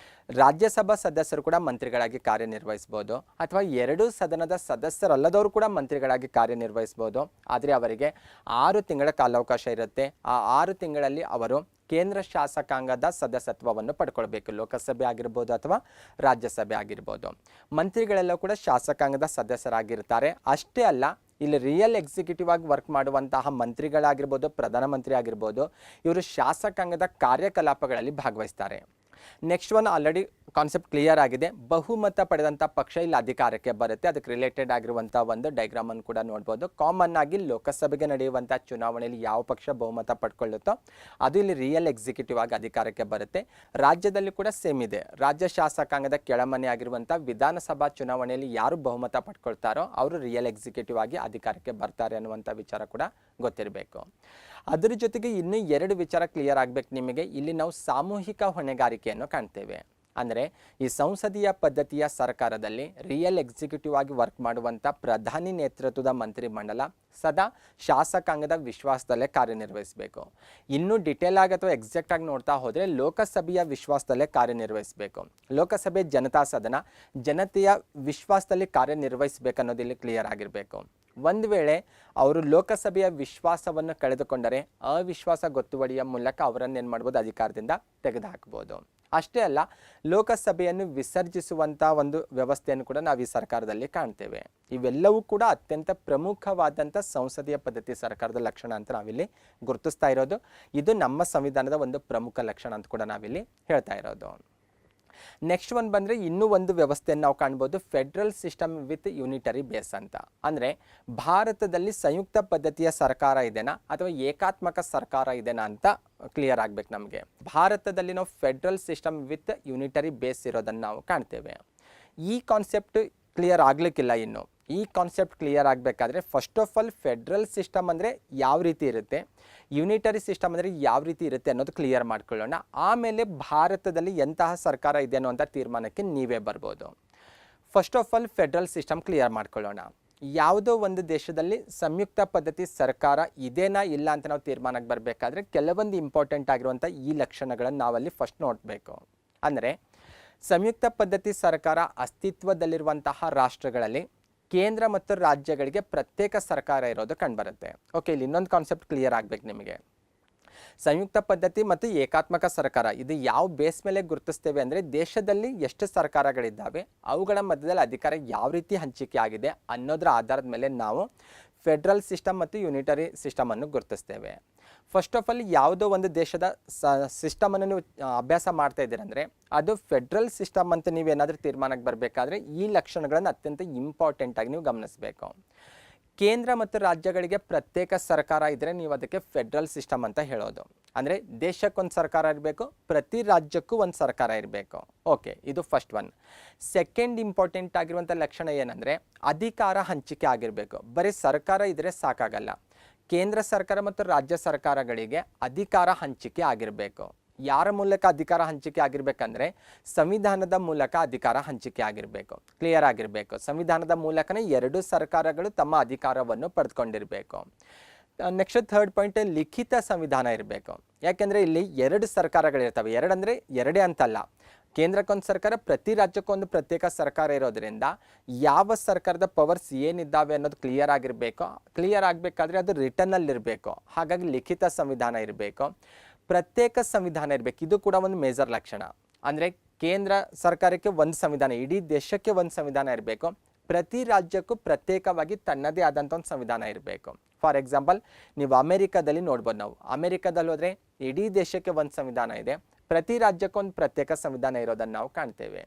ರಾಜ್ಯಸಭಾ ಸದಸ್ಯರು ಕೂಡ ಮಂತ್ರಿಗಳಾಗಿ ಕಾರ್ಯನಿರ್ವಹಿಸ್ಬೋದು ಅಥವಾ ಎರಡೂ ಸದನದ ಸದಸ್ಯರಲ್ಲದವರು ಕೂಡ ಮಂತ್ರಿಗಳಾಗಿ ಕಾರ್ಯನಿರ್ವಹಿಸ್ಬೋದು. ಆದರೆ ಅವರಿಗೆ 6 ತಿಂಗಳ ಕಾಲಾವಕಾಶ ಇರುತ್ತೆ. ಆ 6 ತಿಂಗಳಲ್ಲಿ ಅವರು ಕೇಂದ್ರ ಶಾಸಕಾಂಗದ ಸದಸ್ಯತ್ವವನ್ನು ಪಡ್ಕೊಳ್ಬೇಕು. ಲೋಕಸಭೆ ಆಗಿರ್ಬೋದು ಅಥವಾ ರಾಜ್ಯಸಭೆ ಆಗಿರ್ಬೋದು. ಮಂತ್ರಿಗಳೆಲ್ಲ ಕೂಡ ಶಾಸಕಾಂಗದ ಸದಸ್ಯರಾಗಿರ್ತಾರೆ. ಅಷ್ಟೇ ಅಲ್ಲ, ಇಲ್ಲಿ ರಿಯಲ್ ಎಕ್ಸಿಕ್ಯೂಟಿವ್ ಆಗಿ ವರ್ಕ್ ಮಾಡುವಂತಹ ಮಂತ್ರಿಗಳಾಗಿರ್ಬೋದು, ಪ್ರಧಾನಮಂತ್ರಿ ಆಗಿರ್ಬೋದು, ಇವರು ಶಾಸಕಾಂಗದ ಕಾರ್ಯಕಲಾಪಗಳಲ್ಲಿ ಭಾಗವಹಿಸ್ತಾರೆ. ನೆಕ್ಸ್ಟ್ ಆಲ್ರೆಡಿ ಕಾನ್ಸೆಪ್ಟ್ ಕ್ಲಿಯರ್ ಆಗಿದೆ. ಬಹುಮತ ಪಡೆದಂಥ ಪಕ್ಷ ಇಲ್ಲಿ ಅಧಿಕಾರಕ್ಕೆ ಬರುತ್ತೆ. ಅದಕ್ಕೆ ರಿಲೇಟೆಡ್ ಆಗಿರುವಂಥ ಒಂದು ಡೈಗ್ರಾಮ್ ಅನ್ನು ಕೂಡ ನೋಡ್ಬೋದು. ಕಾಮನ್ ಆಗಿ ಲೋಕಸಭೆಗೆ ನಡೆಯುವಂಥ ಚುನಾವಣೆಯಲ್ಲಿ ಯಾವ ಪಕ್ಷ ಬಹುಮತ ಪಡ್ಕೊಳ್ಳುತ್ತೋ ಅದು ಇಲ್ಲಿ ರಿಯಲ್ ಎಕ್ಸಿಕ್ಯೂಟಿವ್ ಆಗಿ ಅಧಿಕಾರಕ್ಕೆ ಬರುತ್ತೆ. ರಾಜ್ಯದಲ್ಲಿ ಕೂಡ ಸೇಮ್ ಇದೆ. ರಾಜ್ಯ ಶಾಸಕಾಂಗದ ಕೆಳಮನೆ ಆಗಿರುವಂಥ ವಿಧಾನಸಭಾ ಚುನಾವಣೆಯಲ್ಲಿ ಯಾರು ಬಹುಮತ ಪಡ್ಕೊಳ್ತಾರೋ ಅವರು ರಿಯಲ್ ಎಕ್ಸಿಕ್ಯೂಟಿವ್ ಆಗಿ ಅಧಿಕಾರಕ್ಕೆ ಬರ್ತಾರೆ ಅನ್ನುವಂಥ ವಿಚಾರ ಕೂಡ ಗೊತ್ತಿರಬೇಕು. ಅದರ ಜೊತೆಗೆ ಇನ್ನೂ 2 ವಿಚಾರ ಕ್ಲಿಯರ್ ಆಗಬೇಕು ನಿಮಗೆ. ಇಲ್ಲಿ ನಾವು ಸಾಮೂಹಿಕ ಹೊಣೆಗಾರಿಕೆಯನ್ನು ಕಾಣ್ತೇವೆ. ಅಂದರೆ ಈ ಸಂಸದೀಯ ಪದ್ಧತಿಯ ಸರ್ಕಾರದಲ್ಲಿ ರಿಯಲ್ ಎಕ್ಸಿಕ್ಯೂಟಿವ್ ಆಗಿ ವರ್ಕ್ ಮಾಡುವಂಥ ಪ್ರಧಾನಿ ನೇತೃತ್ವದ ಮಂತ್ರಿಮಂಡಲ ಸದಾ ಶಾಸಕಾಂಗದ ವಿಶ್ವಾಸದಲ್ಲೇ ಕಾರ್ಯನಿರ್ವಹಿಸಬೇಕು. ಇನ್ನೂ ಡಿಟೇಲ್ ಆಗಿ ಅಥವಾ ಎಕ್ಸಾಕ್ಟ್ ಆಗಿ ನೋಡ್ತಾ ಹೋದರೆ ಲೋಕಸಭೆಯ ವಿಶ್ವಾಸದಲ್ಲೇ ಕಾರ್ಯನಿರ್ವಹಿಸಬೇಕು. ಲೋಕಸಭೆ ಜನತಾ ಸದನ ಜನತೆಯ ವಿಶ್ವಾಸದಲ್ಲಿ ಕಾರ್ಯನಿರ್ವಹಿಸಬೇಕು ಇಲ್ಲಿ ಕ್ಲಿಯರ್ ಆಗಿರಬೇಕು. ಒಂದು ವೇಳೆ ಅವರು ಲೋಕಸಭೆಯ ವಿಶ್ವಾಸವನ್ನು ಕಳೆದುಕೊಂಡರೆ ಅವಿಶ್ವಾಸ ಗೊತ್ತುವಳಿಯ ಮೂಲಕ ಅವರನ್ನು ಏನು ಮಾಡ್ಬೋದು, ಅಧಿಕಾರದಿಂದ ತೆಗೆದುಹಾಕ್ಬೋದು. ಅಷ್ಟೇ ಅಲ್ಲ, ಲೋಕಸಭೆಯನ್ನು ವಿಸರ್ಜಿಸುವಂಥ ಒಂದು ವ್ಯವಸ್ಥೆಯನ್ನು ಕೂಡ ನಾವು ಈ ಸರ್ಕಾರದಲ್ಲಿ ಕಾಣ್ತೇವೆ. ಇವೆಲ್ಲವೂ ಕೂಡ ಅತ್ಯಂತ ಪ್ರಮುಖವಾದಂಥ ಸಂಸದೀಯ ಪದ್ಧತಿ ಸರ್ಕಾರದ ಲಕ್ಷಣ ಅಂತ ನಾವಿಲ್ಲಿ ಗುರುತಿಸ್ತಾ ಇರೋದು. ಇದು ನಮ್ಮ ಸಂವಿಧಾನದ ಒಂದು ಪ್ರಮುಖ ಲಕ್ಷಣ ಅಂತ ಕೂಡ ನಾವಿಲ್ಲಿ ಹೇಳ್ತಾ ಇರೋದು. ನೆಕ್ಸ್ಟ್ ಬಂದರೆ ಇನ್ನೂ ಒಂದು ವ್ಯವಸ್ಥೆಯನ್ನು ನಾವು ಕಾಣ್ಬೋದು, federal system with unitary base ಅಂತ. ಅಂದರೆ ಭಾರತದಲ್ಲಿ ಸಂಯುಕ್ತ ಪದ್ಧತಿಯ ಸರ್ಕಾರ ಇದೆನಾ ಅಥವಾ ಏಕಾತ್ಮಕ ಸರ್ಕಾರ ಇದೆನಾ ಅಂತ ಕ್ಲಿಯರ್ ಆಗಬೇಕು ನಮಗೆ. ಭಾರತದಲ್ಲಿ ನಾವು federal system with unitary base ಇರೋದನ್ನು ನಾವು ಕಾಣ್ತೇವೆ. ಈ ಕಾನ್ಸೆಪ್ಟ್ ಕ್ಲಿಯರ್ ಆಗಲಿಕ್ಕಿಲ್ಲ ಇನ್ನು. ಈ ಕಾನ್ಸೆಪ್ಟ್ ಕ್ಲಿಯರ್ ಆಗಬೇಕಾದ್ರೆ first of all federal system ಅಂದರೆ ಯಾವ ರೀತಿ ಇರುತ್ತೆ, ಯೂನಿಟರಿ ಸಿಸ್ಟಮ್ ಅಂದರೆ ಯಾವ ರೀತಿ ಇರುತ್ತೆ ಅನ್ನೋದು ಕ್ಲಿಯರ್ ಮಾಡ್ಕೊಳ್ಳೋಣ. ಆಮೇಲೆ ಭಾರತದಲ್ಲಿ ಎಂತಹ ಸರ್ಕಾರ ಇದೆ ಅನ್ನುವಂಥ ತೀರ್ಮಾನಕ್ಕೆ ನೀವೇ ಬರ್ಬೋದು. First of all federal system clear ಮಾಡ್ಕೊಳ್ಳೋಣ. ಯಾವುದೋ ಒಂದು ದೇಶದಲ್ಲಿ ಸಂಯುಕ್ತ ಪದ್ಧತಿ ಸರ್ಕಾರ ಇದೇನಾ ಇಲ್ಲ ಅಂತ ನಾವು ತೀರ್ಮಾನಕ್ಕೆ ಬರಬೇಕಾದ್ರೆ ಕೆಲವೊಂದು ಇಂಪಾರ್ಟೆಂಟ್ ಆಗಿರುವಂಥ ಈ ಲಕ್ಷಣಗಳನ್ನು ನಾವಲ್ಲಿ ಫಸ್ಟ್ ನೋಡಬೇಕು. ಅಂದರೆ ಸಂಯುಕ್ತ ಪದ್ಧತಿ ಸರ್ಕಾರ ಅಸ್ತಿತ್ವದಲ್ಲಿರುವಂತಹ ರಾಷ್ಟ್ರಗಳಲ್ಲಿ ಕೇಂದ್ರ ಮತ್ತು ರಾಜ್ಯಗಳಿಗೆ ಪ್ರತ್ಯೇಕ ಸರ್ಕಾರ ಇರೋದು ಕಂಡುಬರುತ್ತೆ. ಓಕೆ, ಇಲ್ಲಿ ಇನ್ನೊಂದು ಕಾನ್ಸೆಪ್ಟ್ ಕ್ಲಿಯರ್ ಆಗಬೇಕು ನಿಮಗೆ. ಸಂಯುಕ್ತ ಪದ್ಧತಿ ಮತ್ತು ಏಕಾತ್ಮಕ ಸರ್ಕಾರ ಇದು ಯಾವ ಬೇಸ್ ಮೇಲೆ ಗುರುತಿಸ್ತೇವೆ ಅಂದರೆ ದೇಶದಲ್ಲಿ ಎಷ್ಟು ಸರ್ಕಾರಗಳಿದ್ದಾವೆ ಅವುಗಳ ಮಧ್ಯದಲ್ಲಿ ಅಧಿಕಾರ ಯಾವ ರೀತಿ ಹಂಚಿಕೆ ಆಗಿದೆ ಅನ್ನೋದರ ಆಧಾರದ ಮೇಲೆ ನಾವು ಫೆಡ್ರಲ್ ಸಿಸ್ಟಮ್ ಮತ್ತು ಯೂನಿಟರಿ ಸಿಸ್ಟಮನ್ನು ಗುರುತಿಸ್ತೇವೆ. ಫಸ್ಟ್ ಆಫ್ ಆಲ್ ಯಾವುದೋ ಒಂದು ದೇಶದ ಸಿಸ್ಟಮನ್ನು ನೀವು ಅಭ್ಯಾಸ ಮಾಡ್ತಾ ಇದ್ದೀರಂದರೆ ಅದು ಫೆಡ್ರಲ್ ಸಿಸ್ಟಮ್ ಅಂತ ನೀವೇನಾದರೂ ತೀರ್ಮಾನಕ್ಕೆ ಬರಬೇಕಾದ್ರೆ ಈ ಲಕ್ಷಣಗಳನ್ನು ಅತ್ಯಂತ ಇಂಪಾರ್ಟೆಂಟಾಗಿ ನೀವು ಗಮನಿಸಬೇಕು. ಕೇಂದ್ರ ಮತ್ತು ರಾಜ್ಯಗಳಿಗೆ ಪ್ರತ್ಯೇಕ ಸರ್ಕಾರ ಇದ್ದರೆ ನೀವು ಅದಕ್ಕೆ ಫೆಡ್ರಲ್ ಸಿಸ್ಟಮ್ ಅಂತ ಹೇಳೋದು. ಅಂದರೆ ದೇಶಕ್ಕೊಂದು ಸರ್ಕಾರ ಇರಬೇಕು, ಪ್ರತಿ ರಾಜ್ಯಕ್ಕೂ ಒಂದು ಸರ್ಕಾರ ಇರಬೇಕು. ಓಕೆ, ಇದು ಫಸ್ಟ್ ಒನ್. ಸೆಕೆಂಡ್ ಇಂಪಾರ್ಟೆಂಟ್ ಆಗಿರುವಂಥ ಲಕ್ಷಣ ಏನಂದರೆ ಅಧಿಕಾರ ಹಂಚಿಕೆ ಆಗಿರಬೇಕು. ಬರೀ ಸರ್ಕಾರ ಇದ್ದರೆ ಸಾಕಾಗಲ್ಲ, ಕೇಂದ್ರ ಸರ್ಕಾರ ಮತ್ತು ರಾಜ್ಯ ಸರ್ಕಾರಗಳಿಗೆ ಅಧಿಕಾರ ಹಂಚಿಕೆ ಆಗಿರಬೇಕು. ಯಾರ ಮೂಲಕ ಅಧಿಕಾರ ಹಂಚಿಕೆ ಆಗಿರಬೇಕಂದ್ರೆ ಸಂವಿಧಾನದ ಮೂಲಕ ಅಧಿಕಾರ ಹಂಚಿಕೆ ಆಗಿರಬೇಕು. ಕ್ಲಿಯರ್ ಆಗಿರಬೇಕು. ಸಂವಿಧಾನದ ಮೂಲಕನೇ ಎರಡೂ ಸರ್ಕಾರಗಳು ತಮ್ಮ ಅಧಿಕಾರವನ್ನು ಪಡೆದುಕೊಂಡಿರಬೇಕು. ನೆಕ್ಸ್ಟ್ ಥರ್ಡ್ ಪಾಯಿಂಟ್, ಲಿಖಿತ ಸಂವಿಧಾನ ಇರಬೇಕು. ಯಾಕೆಂದರೆ ಇಲ್ಲಿ 2 ಸರ್ಕಾರಗಳಿರ್ತವೆ. 2 ಅಂದರೆ 2 ಅಂತಲ್ಲ, ಕೇಂದ್ರಕ್ಕೊಂದು ಸರ್ಕಾರ, ಪ್ರತಿ ರಾಜ್ಯಕ್ಕೊಂದು ಪ್ರತ್ಯೇಕ ಸರ್ಕಾರ ಇರೋದ್ರಿಂದ ಯಾವ ಸರ್ಕಾರದ ಪವರ್ಸ್ ಏನಿದ್ದಾವೆ ಅನ್ನೋದು ಕ್ಲಿಯರ್ ಆಗಿರಬೇಕು. ಕ್ಲಿಯರ್ ಆಗಬೇಕಾದ್ರೆ ಅದು ರಿಟರ್ನಲ್ಲಿರಬೇಕು. ಹಾಗಾಗಿ ಲಿಖಿತ ಸಂವಿಧಾನ ಇರಬೇಕು, ಪ್ರತ್ಯೇಕ ಸಂವಿಧಾನ ಇರಬೇಕು. ಇದು ಕೂಡ ಒಂದು ಮೇಜರ್ ಲಕ್ಷಣ. ಅಂದರೆ ಕೇಂದ್ರ ಸರ್ಕಾರಕ್ಕೆ ಒಂದು ಸಂವಿಧಾನ, ಇಡೀ ದೇಶಕ್ಕೆ ಒಂದು ಸಂವಿಧಾನ ಇರಬೇಕು, ಪ್ರತಿ ರಾಜ್ಯಕ್ಕೂ ಪ್ರತ್ಯೇಕವಾಗಿ ತನ್ನದೇ ಆದಂಥ ಒಂದು ಸಂವಿಧಾನ ಇರಬೇಕು. ಫಾರ್ ಎಕ್ಸಾಂಪಲ್ ನೀವು ಅಮೆರಿಕಾದಲ್ಲಿ ನೋಡ್ಬೋದು. ನಾವು ಅಮೆರಿಕಾದಲ್ಲಿ ಹೋದರೆ ಇಡೀ ದೇಶಕ್ಕೆ ಒಂದು ಸಂವಿಧಾನ ಇದೆ, ಪ್ರತಿ ರಾಜ್ಯಕ್ಕೊಂದು ಪ್ರತ್ಯೇಕ ಸಂವಿಧಾನ ಇರೋದನ್ನು ನಾವು ಕಾಣ್ತೇವೆ.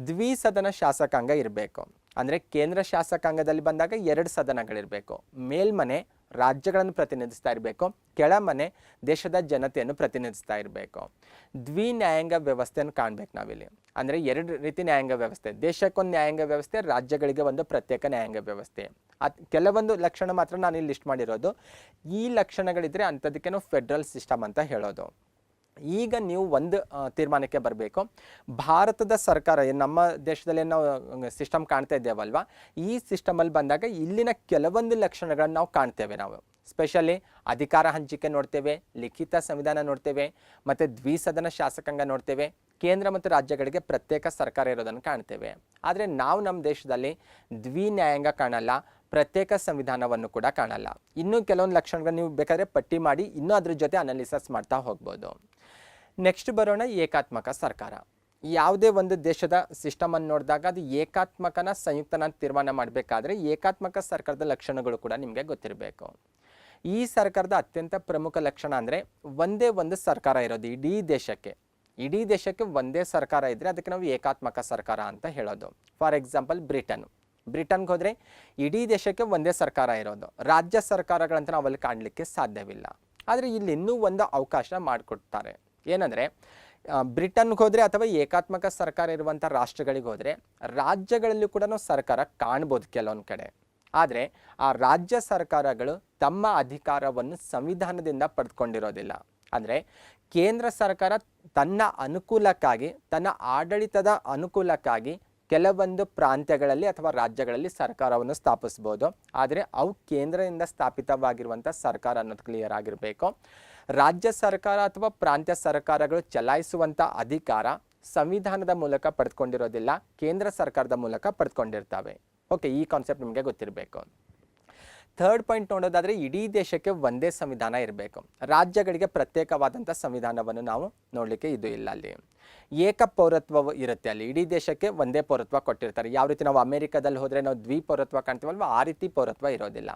ದ್ವಿಸದನ ಶಾಸಕಾಂಗ ಇರಬೇಕು. ಅಂದರೆ ಕೇಂದ್ರ ಶಾಸಕಾಂಗದಲ್ಲಿ ಬಂದಾಗ 2 ಸದನಗಳಿರಬೇಕು. ಮೇಲ್ಮನೆ ರಾಜ್ಯಗಳನ್ನು ಪ್ರತಿನಿಧಿಸ್ತಾ ಇರಬೇಕು, ಕೆಳಮನೆ ದೇಶದ ಜನತೆಯನ್ನು ಪ್ರತಿನಿಧಿಸ್ತಾ ಇರಬೇಕು. ನ್ಯಾಯಾಂಗ ವ್ಯವಸ್ಥೆಯನ್ನು ಕಾಣ್ಬೇಕು ನಾವಿಲ್ಲಿ. ಅಂದರೆ 2 ರೀತಿ ನ್ಯಾಯಾಂಗ ವ್ಯವಸ್ಥೆ, ದೇಶಕ್ಕೊಂದು ನ್ಯಾಯಾಂಗ ವ್ಯವಸ್ಥೆ, ರಾಜ್ಯಗಳಿಗೆ ಒಂದು ಪ್ರತ್ಯೇಕ ನ್ಯಾಯಾಂಗ ವ್ಯವಸ್ಥೆ. ಕೆಲವೊಂದು ಲಕ್ಷಣ ಮಾತ್ರ ನಾನು ಇಲ್ಲಿ ಲಿಸ್ಟ್ ಮಾಡಿರೋದು. ಈ ಲಕ್ಷಣಗಳಿದ್ರೆ ಅಂಥದಕ್ಕೆ ನಾವು ಫೆಡ್ರಲ್ ಸಿಸ್ಟಮ್ ಅಂತ ಹೇಳೋದು. ಈಗ ನೀವು ಒಂದು ತೀರ್ಮಾನಕ್ಕೆ ಬರಬೇಕು. ಭಾರತದ ಸರ್ಕಾರ ನಮ್ಮ ದೇಶದಲ್ಲಿ ನಾವು ಸಿಸ್ಟಮ್ ಕಾಣ್ತಾ ಇದ್ದೇವಲ್ವಾ, ಈ ಸಿಸ್ಟಮಲ್ಲಿ ಬಂದಾಗ ಇಲ್ಲಿನ ಕೆಲವೊಂದು ಲಕ್ಷಣಗಳನ್ನು ನಾವು ಕಾಣ್ತೇವೆ. ನಾವು ಸ್ಪೆಷಲಿ ಅಧಿಕಾರ ಹಂಚಿಕೆ ನೋಡ್ತೇವೆ, ಲಿಖಿತ ಸಂವಿಧಾನ ನೋಡ್ತೇವೆ, ಮತ್ತು ದ್ವಿಸದನ ಶಾಸಕಾಂಗ ನೋಡ್ತೇವೆ, ಕೇಂದ್ರ ಮತ್ತು ರಾಜ್ಯಗಳಿಗೆ ಪ್ರತ್ಯೇಕ ಸರ್ಕಾರ ಇರೋದನ್ನು ಕಾಣ್ತೇವೆ. ಆದರೆ ನಾವು ನಮ್ಮ ದೇಶದಲ್ಲಿ ನ್ಯಾಯಾಂಗ ಕಾಣಲ್ಲ, ಪ್ರತ್ಯೇಕ ಸಂವಿಧಾನವನ್ನು ಕೂಡ ಕಾಣಲ್ಲ. ಇನ್ನೂ ಕೆಲವೊಂದು ಲಕ್ಷಣಗಳನ್ನು ನೀವು ಬೇಕಾದರೆ ಪಟ್ಟಿ ಮಾಡಿ ಇನ್ನೂ ಅದ್ರ ಜೊತೆ ಅನಾಲಿಸಿಸ್ ಮಾಡ್ತಾ ಹೋಗ್ಬೋದು. ನೆಕ್ಸ್ಟ್ ಬರೋಣ ಏಕಾತ್ಮಕ ಸರ್ಕಾರ. ಯಾವುದೇ ಒಂದು ದೇಶದ ಸಿಸ್ಟಮನ್ನು ನೋಡಿದಾಗ ಅದು ಏಕಾತ್ಮಕನ ಸಂಯುಕ್ತನ ತೀರ್ಮಾನ ಮಾಡಬೇಕಾದ್ರೆ ಏಕಾತ್ಮಕ ಸರ್ಕಾರದ ಲಕ್ಷಣಗಳು ಕೂಡ ನಿಮಗೆ ಗೊತ್ತಿರಬೇಕು. ಈ ಸರ್ಕಾರದ ಅತ್ಯಂತ ಪ್ರಮುಖ ಲಕ್ಷಣ ಅಂದರೆ ಒಂದೇ ಒಂದು ಸರ್ಕಾರ ಇರೋದು ಇಡೀ ದೇಶಕ್ಕೆ ಒಂದೇ ಸರ್ಕಾರ ಇದ್ದರೆ ಅದಕ್ಕೆ ನಾವು ಏಕಾತ್ಮಕ ಸರ್ಕಾರ ಅಂತ ಹೇಳೋದು. ಫಾರ್ ಎಕ್ಸಾಂಪಲ್ ಬ್ರಿಟನ್ಗೆ ಹೋದರೆ ಇಡೀ ದೇಶಕ್ಕೆ ಒಂದೇ ಸರ್ಕಾರ ಇರೋದು, ರಾಜ್ಯ ಸರ್ಕಾರಗಳಂತ ನಾವಲ್ಲಿ ಕಾಣಲಿಕ್ಕೆ ಸಾಧ್ಯವಿಲ್ಲ. ಆದರೆ ಇಲ್ಲಿ ಇನ್ನೂ ಒಂದು ಅವಕಾಶ ಮಾಡಿಕೊಡ್ತಾರೆ. ಏನಂದರೆ ಬ್ರಿಟನ್ಗೆ ಹೋದರೆ ಅಥವಾ ಏಕಾತ್ಮಕ ಸರ್ಕಾರ ಇರುವಂಥ ರಾಷ್ಟ್ರಗಳಿಗೆ ಹೋದರೆ ರಾಜ್ಯಗಳಲ್ಲೂ ಕೂಡ ನಾವು ಸರ್ಕಾರ ಕಾಣ್ಬೋದು ಕೆಲವೊಂದು ಕಡೆ. ಆದರೆ ಆ ರಾಜ್ಯ ಸರ್ಕಾರಗಳು ತಮ್ಮ ಅಧಿಕಾರವನ್ನು ಸಂವಿಧಾನದಿಂದ ಪಡೆದುಕೊಂಡಿರೋದಿಲ್ಲ. ಅಂದರೆ ಕೇಂದ್ರ ಸರ್ಕಾರ ತನ್ನ ಅನುಕೂಲಕ್ಕಾಗಿ, ತನ್ನ ಆಡಳಿತದ ಅನುಕೂಲಕ್ಕಾಗಿ ಕೆಲವೊಂದು ಪ್ರಾಂತ್ಯಗಳಲ್ಲಿ ಅಥವಾ ರಾಜ್ಯಗಳಲ್ಲಿ ಸರ್ಕಾರವನ್ನು ಸ್ಥಾಪಿಸ್ಬೋದು. ಆದರೆ ಅವು ಕೇಂದ್ರದಿಂದ ಸ್ಥಾಪಿತವಾಗಿರುವಂಥ ಸರ್ಕಾರ ಅನ್ನೋದು ಕ್ಲಿಯರ್ ಆಗಿರಬೇಕು. ರಾಜ್ಯ ಸರ್ಕಾರ ಅಥವಾ ಪ್ರಾಂತ್ಯ ಸರ್ಕಾರಗಳು ಚಲಾಯಿಸುವಂಥ ಅಧಿಕಾರ ಸಂವಿಧಾನದ ಮೂಲಕ ಪಡೆದುಕೊಂಡಿರೋದಿಲ್ಲ, ಕೇಂದ್ರ ಸರ್ಕಾರದ ಮೂಲಕ ಪಡೆದುಕೊಂಡಿರ್ತವೆ. ಓಕೆ, ಈ ಕಾನ್ಸೆಪ್ಟ್ ನಿಮಗೆ ಗೊತ್ತಿರಬೇಕು. ಥರ್ಡ್ ಪಾಯಿಂಟ್ ನೋಡೋದಾದರೆ ಇಡೀ ದೇಶಕ್ಕೆ ಒಂದೇ ಸಂವಿಧಾನ ಇರಬೇಕು. ರಾಜ್ಯಗಳಿಗೆ ಪ್ರತ್ಯೇಕವಾದಂಥ ಸಂವಿಧಾನವನ್ನು ನಾವು ನೋಡಲಿಕ್ಕೆ ಇದು ಇಲ್ಲ. ಅಲ್ಲಿ ಏಕ ಪೌರತ್ವ ಇರುತ್ತೆ. ಅಲ್ಲಿ ಇಡೀ ದೇಶಕ್ಕೆ ಒಂದೇ ಪೌರತ್ವ ಕೊಟ್ಟಿರ್ತಾರೆ. ಯಾವ ರೀತಿ ನಾವು ಅಮೆರಿಕದಲ್ಲಿ ಹೋದರೆ ನಾವು ದ್ವಿಪೌರತ್ವ ಕಾಣ್ತೀವಲ್ವ, ಆ ರೀತಿ ಪೌರತ್ವ ಇರೋದಿಲ್ಲ.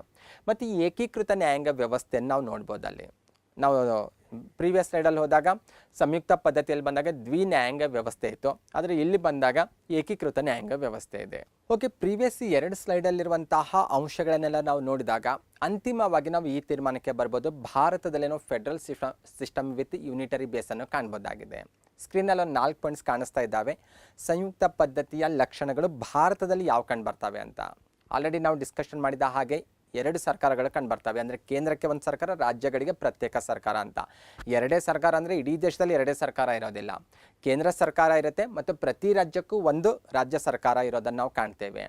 ಮತ್ತು ಈ ಏಕೀಕೃತ ನ್ಯಾಯಾಂಗ ವ್ಯವಸ್ಥೆಯನ್ನು ನಾವು ನೋಡ್ಬೋದು. ಅಲ್ಲಿ ನಾವು ಪ್ರೀವಿಯಸ್ ಸ್ಲೈಡಲ್ಲಿ ಹೋದಾಗ ಸಂಯುಕ್ತ ಪದ್ಧತಿಯಲ್ಲಿ ಬಂದಾಗ ನ್ಯಾಯಾಂಗ ವ್ಯವಸ್ಥೆ ಇತ್ತು, ಆದರೆ ಇಲ್ಲಿ ಬಂದಾಗ ಏಕೀಕೃತ ನ್ಯಾಯಾಂಗ ವ್ಯವಸ್ಥೆ ಇದೆ. ಓಕೆ, ಪ್ರೀವಿಯಸ್ 2 ಸ್ಲೈಡಲ್ಲಿರುವಂತಹ ಅಂಶಗಳನ್ನೆಲ್ಲ ನಾವು ನೋಡಿದಾಗ ಅಂತಿಮವಾಗಿ ನಾವು ಈ ತೀರ್ಮಾನಕ್ಕೆ ಬರ್ಬೋದು. ಭಾರತದಲ್ಲಿ ನಾವು ಫೆಡ್ರಲ್ ಸಿಸ್ಟಮ್ ವಿತ್ ಯೂನಿಟರಿ ಬೇಸನ್ನು ಕಾಣ್ಬೋದಾಗಿದೆ. ಸ್ಕ್ರೀನಲ್ಲಿ ಒಂದು 4 ಪಾಯಿಂಟ್ಸ್ ಕಾಣಿಸ್ತಾ ಇದ್ದಾವೆ. ಸಂಯುಕ್ತ ಪದ್ಧತಿಯ ಲಕ್ಷಣಗಳು ಭಾರತದಲ್ಲಿ ಯಾವ ಕಂಡು ಬರ್ತವೆ ಅಂತ ಆಲ್ರೆಡಿ ನಾವು ಡಿಸ್ಕಷನ್ ಮಾಡಿದ ಹಾಗೆ 2 ಸರ್ಕಾರಗಳು ಕಂಡು ಬರ್ತವೆ. ಅಂದರೆ ಕೇಂದ್ರಕ್ಕೆ ಒಂದು ಸರ್ಕಾರ, ರಾಜ್ಯಗಳಿಗೆ ಪ್ರತ್ಯೇಕ ಸರ್ಕಾರ ಅಂತ. 2 ಸರ್ಕಾರ ಅಂದರೆ ಇಡೀ ದೇಶದಲ್ಲಿ 2 ಸರ್ಕಾರ ಇರೋದಿಲ್ಲ. ಕೇಂದ್ರ ಸರ್ಕಾರ ಇರುತ್ತೆ ಮತ್ತು ಪ್ರತಿ ರಾಜ್ಯಕ್ಕೂ ಒಂದು ರಾಜ್ಯ ಸರ್ಕಾರ ಇರೋದನ್ನು ನಾವು ಕಾಣ್ತೇವೆ.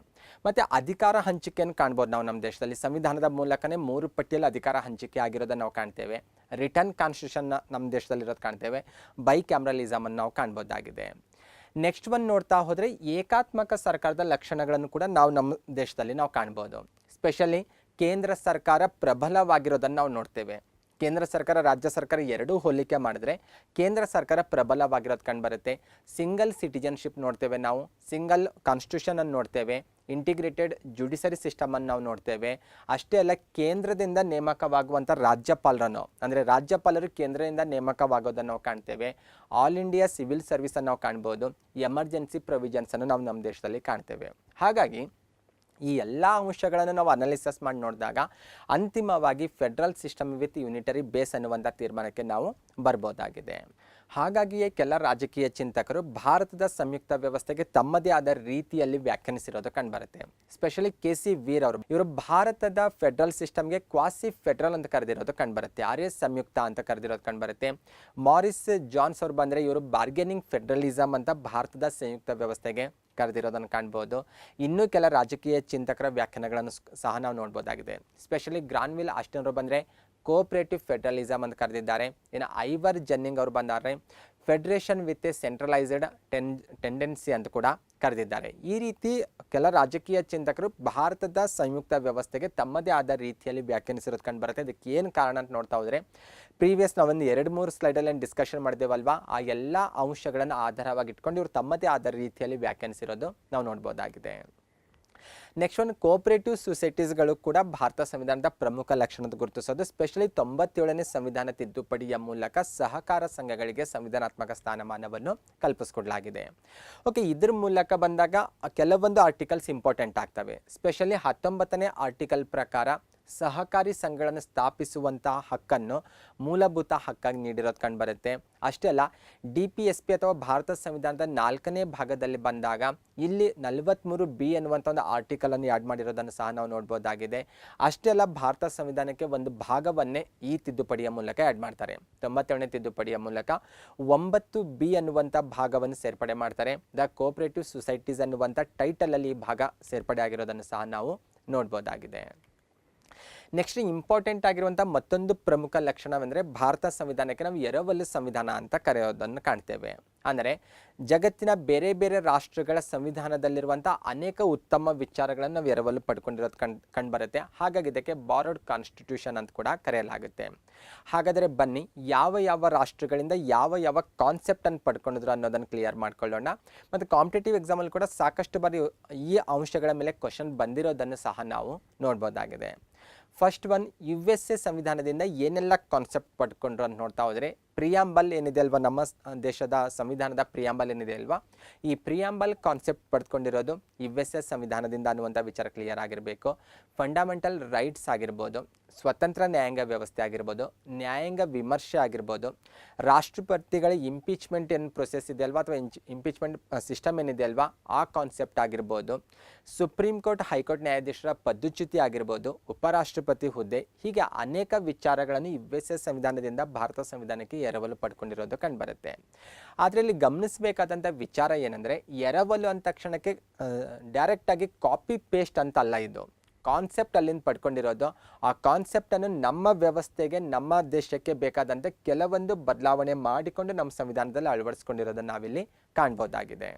ಮತ್ತು ಅಧಿಕಾರ ಹಂಚಿಕೆಯನ್ನು ಕಾಣ್ಬೋದು ನಾವು ನಮ್ಮ ದೇಶದಲ್ಲಿ. ಸಂವಿಧಾನದ ಮೂಲಕನೇ 3 ಪಟ್ಟಿಯಲ್ಲಿ ಅಧಿಕಾರ ಹಂಚಿಕೆ ಆಗಿರೋದನ್ನು ನಾವು ಕಾಣ್ತೇವೆ. ರಿಟರ್ನ್ ಕಾನ್ಸ್ಟಿಟ್ಯೂಷನ್ ನಮ್ಮ ದೇಶದಲ್ಲಿ ಇರೋದು ಕಾಣ್ತೇವೆ. ಬೈಕ್ಯಾಮ್ರಲಿಸಮನ್ನು ನಾವು ಕಾಣ್ಬೋದಾಗಿದೆ. ನೆಕ್ಸ್ಟ್ ಒಂದು ನೋಡ್ತಾ ಹೋದರೆ ಏಕಾತ್ಮಕ ಸರ್ಕಾರದ ಲಕ್ಷಣಗಳನ್ನು ಕೂಡ ನಾವು ನಮ್ಮ ದೇಶದಲ್ಲಿ ನಾವು ಕಾಣ್ಬೋದು. ಸ್ಪೆಷಲಿ ಕೇಂದ್ರ ಸರ್ಕಾರ ಪ್ರಬಲವಾಗಿರೋದನ್ನು ನಾವು ನೋಡ್ತೇವೆ. ಕೇಂದ್ರ ಸರ್ಕಾರ ರಾಜ್ಯ ಸರ್ಕಾರ ಎರಡೂ ಹೋಲಿಕೆ ಮಾಡಿದ್ರೆ ಕೇಂದ್ರ ಸರ್ಕಾರ ಪ್ರಬಲವಾಗಿರೋದು ಕಂಡು ಬರುತ್ತೆ. ಸಿಂಗಲ್ ಸಿಟಿಜನ್ಶಿಪ್ ನೋಡ್ತೇವೆ, ನಾವು ಸಿಂಗಲ್ ಕಾನ್ಸ್ಟಿಟ್ಯೂಷನ್ ಅನ್ನು ನೋಡ್ತೇವೆ, ಇಂಟಿಗ್ರೇಟೆಡ್ ಜುಡಿಷರಿ ಸಿಸ್ಟಮ್ ಅನ್ನು ನಾವು ನೋಡ್ತೇವೆ. ಅಷ್ಟೇ ಅಲ್ಲ, ಕೇಂದ್ರದಿಂದ ನೇಮಕವಾಗುವಂಥ ರಾಜ್ಯಪಾಲರನ್ನು, ಅಂದರೆ ರಾಜ್ಯಪಾಲರು ಕೇಂದ್ರದಿಂದ ನೇಮಕವಾಗೋದನ್ನು ನಾವು ಕಾಣ್ತೇವೆ. ಆಲ್ ಇಂಡಿಯಾ ಸಿವಿಲ್ ಸರ್ವಿಸನ್ನು ನಾವು ಕಾಣ್ಬೋದು. ಎಮರ್ಜೆನ್ಸಿ ಪ್ರೊವಿಷನ್ಸನ್ನು ನಾವು ನಮ್ಮ ದೇಶದಲ್ಲಿ ಕಾಣ್ತೇವೆ. ಹಾಗಾಗಿ ಈ ಎಲ್ಲ ಅಂಶಗಳನ್ನು ನಾವು ಅನಾಲಿಸಿಸ್ ಮಾಡಿ ನೋಡಿದಾಗ ಅಂತಿಮವಾಗಿ federal system with unitary base ಅನ್ನುವಂಥ ತೀರ್ಮಾನಕ್ಕೆ ನಾವು ಬರ್ಬೋದಾಗಿದೆ. ಹಾಗಾಗಿಯೇ ಕೆಲ ರಾಜಕೀಯ ಚಿಂತಕರು ಭಾರತದ ಸಂಯುಕ್ತ ವ್ಯವಸ್ಥೆಗೆ ತಮ್ಮದೇ ಆದ ರೀತಿಯಲ್ಲಿ ವ್ಯಾಖ್ಯಾನಿಸಿರೋದು ಕಂಡುಬರುತ್ತೆ. Specially KC. ವೀರ್ ಅವರು, ಇವರು ಭಾರತದ ಫೆಡ್ರಲ್ ಸಿಸ್ಟಮ್ಗೆ ಕ್ವಾಸಿ ಫೆಡ್ರಲ್ ಅಂತ ಕರೆದಿರೋದು ಕಂಡುಬರುತ್ತೆ, ಸಂಯುಕ್ತ ಅಂತ ಕರೆದಿರೋದು ಕಂಡುಬರುತ್ತೆ. ಮಾರಿಸ್ ಜಾನ್ಸ್ ಅವರು ಬಂದರೆ ಇವರು ಬಾರ್ಗೇನಿಂಗ್ ಫೆಡ್ರಲಿಸಮ್ ಅಂತ ಭಾರತದ ಸಂಯುಕ್ತ ವ್ಯವಸ್ಥೆಗೆ ಕರೆದಿರೋದನ್ನು ಕಾಣ್ಬೋದು. ಇನ್ನೂ ಕೆಲ ರಾಜಕೀಯ ಚಿಂತಕರ ವ್ಯಾಖ್ಯಾನಗಳನ್ನು ಸಹ ನಾವು ನೋಡ್ಬೋದಾಗಿದೆ. ಸ್ಪೆಷಲಿ ಗ್ರಾನ್ವಿಲ್ ಆಸ್ಟಿನ್ ಅವರು ಬಂದರೆ ಕೋಆಪರೇಟಿವ್ ಫೆಡ್ರಲಿಸಮ್ ಅಂತ ಕರೆದಿದ್ದಾರೆ. ಇನ್ನು ಐವರ್ ಜೆನ್ನಿಂಗ್ ಅವರು ಬಂದರೆ federation with A centralised tendency ಅಂತ ಕೂಡ ಕರೆದಿದ್ದಾರೆ. ಈ ರೀತಿ ಕೆಲ ರಾಜಕೀಯ ಚಿಂತಕರು ಭಾರತದ ಸಂಯುಕ್ತ ವ್ಯವಸ್ಥೆಗೆ ತಮ್ಮದೇ ಆದ ರೀತಿಯಲ್ಲಿ ವ್ಯಾಖ್ಯಾನಿಸಿರೋದು ಕಂಡು ಬರುತ್ತೆ. ಇದಕ್ಕೆ ಏನು ಕಾರಣ ಅಂತ ನೋಡ್ತಾ ಹೋದರೆ ಪ್ರೀವಿಯಸ್ ನಾವೊಂದು 2-3 ಸ್ಲೈಡಲ್ಲಿ ಡಿಸ್ಕಷನ್ ಮಾಡಿದ್ದೇವಲ್ವಾ, ಆ ಎಲ್ಲ ಅಂಶಗಳನ್ನು ಆಧಾರವಾಗಿ ಇಟ್ಕೊಂಡು ಇವರು ತಮ್ಮದೇ ಆದ ರೀತಿಯಲ್ಲಿ ವ್ಯಾಖ್ಯಾನಿಸಿರೋದು ನಾವು ನೋಡ್ಬೋದಾಗಿದೆ. ನೆಕ್ಸ್ಟ್ ಒಂದು ಕೋಆಪರೇಟಿವ್ ಸೊಸೈಟೀಸ್ಗಳು ಕೂಡ ಭಾರತ ಸಂವಿಧಾನದ ಪ್ರಮುಖ ಲಕ್ಷಣದ ಗುರುತಿಸೋದು. ಸ್ಪೆಷಲಿ 97ನೇ ಸಂವಿಧಾನ ತಿದ್ದುಪಡಿಯ ಮೂಲಕ ಸಹಕಾರ ಸಂಘಗಳಿಗೆ ಸಂವಿಧಾನಾತ್ಮಕ ಸ್ಥಾನಮಾನವನ್ನು ಕಲ್ಪಿಸಿಕೊಡಲಾಗಿದೆ. ಓಕೆ, ಇದ್ರ ಮೂಲಕ ಬಂದಾಗ ಕೆಲವೊಂದು ಆರ್ಟಿಕಲ್ಸ್ ಇಂಪಾರ್ಟೆಂಟ್ ಆಗ್ತವೆ. ಸ್ಪೆಷಲಿ 19ನೇ ಆರ್ಟಿಕಲ್ ಪ್ರಕಾರ ಸಹಕಾರಿ ಸಂಘಗಳನ್ನು ಸ್ಥಾಪಿಸುವಂತಹ ಹಕ್ಕನ್ನು ಮೂಲಭೂತ ಹಕ್ಕಾಗಿ ನೀಡಿರೋದು ಕಂಡುಬರುತ್ತೆ. ಅಷ್ಟೇ ಅಲ್ಲ, DPSP ಅಥವಾ ಭಾರತ ಸಂವಿಧಾನದ 4ನೇ ಭಾಗದಲ್ಲಿ ಬಂದಾಗ ಇಲ್ಲಿ 43B ಅನ್ನುವಂಥ ಒಂದು ಆರ್ಟಿಕಲನ್ನು ಆ್ಯಡ್ ಮಾಡಿರೋದನ್ನು ಸಹ ನಾವು ನೋಡ್ಬೋದಾಗಿದೆ. ಅಷ್ಟೇ ಅಲ್ಲ, ಭಾರತ ಸಂವಿಧಾನಕ್ಕೆ ಒಂದು ಭಾಗವನ್ನೇ ಈ ತಿದ್ದುಪಡಿಯ ಮೂಲಕ ಆ್ಯಡ್ ಮಾಡ್ತಾರೆ. 97ನೇ ತಿದ್ದುಪಡಿಯ ಮೂಲಕ 9B ಅನ್ನುವಂಥ ಭಾಗವನ್ನು ಸೇರ್ಪಡೆ ಮಾಡ್ತಾರೆ. ದ ಕೋಆಪರೇಟಿವ್ ಸೊಸೈಟೀಸ್ ಅನ್ನುವಂಥ ಟೈಟಲಲ್ಲಿ ಈ ಭಾಗ ಸೇರ್ಪಡೆ ಆಗಿರೋದನ್ನು ಸಹ ನಾವು ನೋಡ್ಬೋದಾಗಿದೆ. ನೆಕ್ಸ್ಟ್ ಇಂಪಾರ್ಟೆಂಟ್ ಆಗಿರುವಂಥ ಮತ್ತೊಂದು ಪ್ರಮುಖ ಲಕ್ಷಣವೆಂದರೆ ಭಾರತ ಸಂವಿಧಾನಕ್ಕೆ ನಾವು ಎರವಲು ಸಂವಿಧಾನ ಅಂತ ಕರೆಯೋದನ್ನು ಕಾಣ್ತೇವೆ. ಅಂದರೆ ಜಗತ್ತಿನ ಬೇರೆ ಬೇರೆ ರಾಷ್ಟ್ರಗಳ ಸಂವಿಧಾನದಲ್ಲಿರುವಂಥ ಅನೇಕ ಉತ್ತಮ ವಿಚಾರಗಳನ್ನು ನಾವು ಎರವಲು ಪಡ್ಕೊಂಡಿರೋದು ಕಂಡುಬರುತ್ತೆ. ಹಾಗಾಗಿ ಇದಕ್ಕೆ ಬಾರೋಡ್ ಕಾನ್ಸ್ಟಿಟ್ಯೂಷನ್ ಅಂತ ಕೂಡ ಕರೆಯಲಾಗುತ್ತೆ. ಹಾಗಾದರೆ ಬನ್ನಿ, ಯಾವ ರಾಷ್ಟ್ರಗಳಿಂದ ಯಾವ ಕಾನ್ಸೆಪ್ಟನ್ನು ಪಡ್ಕೊಂಡಿದ್ರು ಅನ್ನೋದನ್ನು ಕ್ಲಿಯರ್ ಮಾಡ್ಕೊಳ್ಳೋಣ. ಮತ್ತು ಕಾಂಪಿಟೇಟಿವ್ ಎಕ್ಸಾಮಲ್ಲಿ ಕೂಡ ಸಾಕಷ್ಟು ಬಾರಿ ಈ ಅಂಶಗಳ ಮೇಲೆ ಕ್ವಶನ್ ಬಂದಿರೋದನ್ನು ಸಹ ನಾವು ನೋಡ್ಬೋದಾಗಿದೆ. ಫಸ್ಟ್ ಒನ್, USA ಸಂವಿಧಾನದಿಂದ ಏನೆಲ್ಲ ಕಾನ್ಸೆಪ್ಟ್ ಪಡ್ಕೊಂಡ್ರು ಅಂತ ನೋಡ್ತಾ ಹೋದರೆ, ಪ್ರಿಯಾಂಬಲ್ ಏನಿದೆ ಅಲ್ವಾ, ನಮ್ಮ ದೇಶದ ಸಂವಿಧಾನದ ಪ್ರಿಯಾಂಬಲ್ ಏನಿದೆ ಅಲ್ವಾ, ಈ ಪ್ರಿಯಾಂಬಲ್ ಕಾನ್ಸೆಪ್ಟ್ ಪಡ್ಕೊಂಡಿರೋದು USA ಸಂವಿಧಾನದಿಂದ ಅನ್ನುವಂಥ ವಿಚಾರ ಕ್ಲಿಯರ್ ಆಗಿರಬೇಕು. ಫಂಡಮೆಂಟಲ್ ರೈಟ್ಸ್ ಆಗಿರ್ಬೋದು, ಸ್ವತಂತ್ರ ನ್ಯಾಯಾಂಗ ವ್ಯವಸ್ಥೆ ಆಗಿರ್ಬೋದು, ನ್ಯಾಯಾಂಗ ವಿಮರ್ಶೆ ಆಗಿರ್ಬೋದು, ರಾಷ್ಟ್ರಪತಿಗಳ ಇಂಪೀಚ್ಮೆಂಟ್ ಏನು ಪ್ರೊಸೆಸ್ ಇದೆ ಅಲ್ವಾ ಅಥವಾ ಇಂಪೀಚ್ಮೆಂಟ್ ಸಿಸ್ಟಮ್ ಏನಿದೆ ಅಲ್ವಾ ಆ ಕಾನ್ಸೆಪ್ಟ್ ಆಗಿರ್ಬೋದು, ಸುಪ್ರೀಂ ಕೋರ್ಟ್ ಹೈಕೋರ್ಟ್ ನ್ಯಾಯಾಧೀಶರ ಪದಚ್ಯುತಿ ಆಗಿರ್ಬೋದು, ಉಪರಾಷ್ಟ್ರಪತಿ ಹುದ್ದೆ, ಹೀಗೆ ಅನೇಕ ವಿಚಾರಗಳನ್ನು USA ಸಂವಿಧಾನದಿಂದ ಭಾರತ ಸಂವಿಧಾನಕ್ಕೆ ಎರವಲು ಪಡ್ಕೊಂಡಿರೋದು ಕಂಡುಬರುತ್ತೆ. ಆದರೆ ಇಲ್ಲಿ ಗಮನಿಸಬೇಕಾದಂಥ ವಿಚಾರ ಏನಂದರೆ, ಎರವಲು ಅಂದ ತಕ್ಷಣಕ್ಕೆ ಡೈರೆಕ್ಟಾಗಿ ಕಾಪಿ ಪೇಸ್ಟ್ ಅಂತ ಅಲ್ಲ. ಇದು ಕಾನ್ಸೆಪ್ಟ್ ಅಲ್ಲಿಂದ ಪಡ್ಕೊಂಡಿರೋದು. ಆ ಕಾನ್ಸೆಪ್ಟನ್ನು ನಮ್ಮ ವ್ಯವಸ್ಥೆಗೆ, ನಮ್ಮ ದೇಶಕ್ಕೆ ಬೇಕಾದಂತೆ ಕೆಲವೊಂದು ಬದಲಾವಣೆ ಮಾಡಿಕೊಂಡು ನಮ್ಮ ಸಂವಿಧಾನದಲ್ಲಿ ಅಳವಡಿಸ್ಕೊಂಡಿರೋದನ್ನು ನಾವಿಲ್ಲಿ ಕಾಣ್ಬೋದಾಗಿದೆ.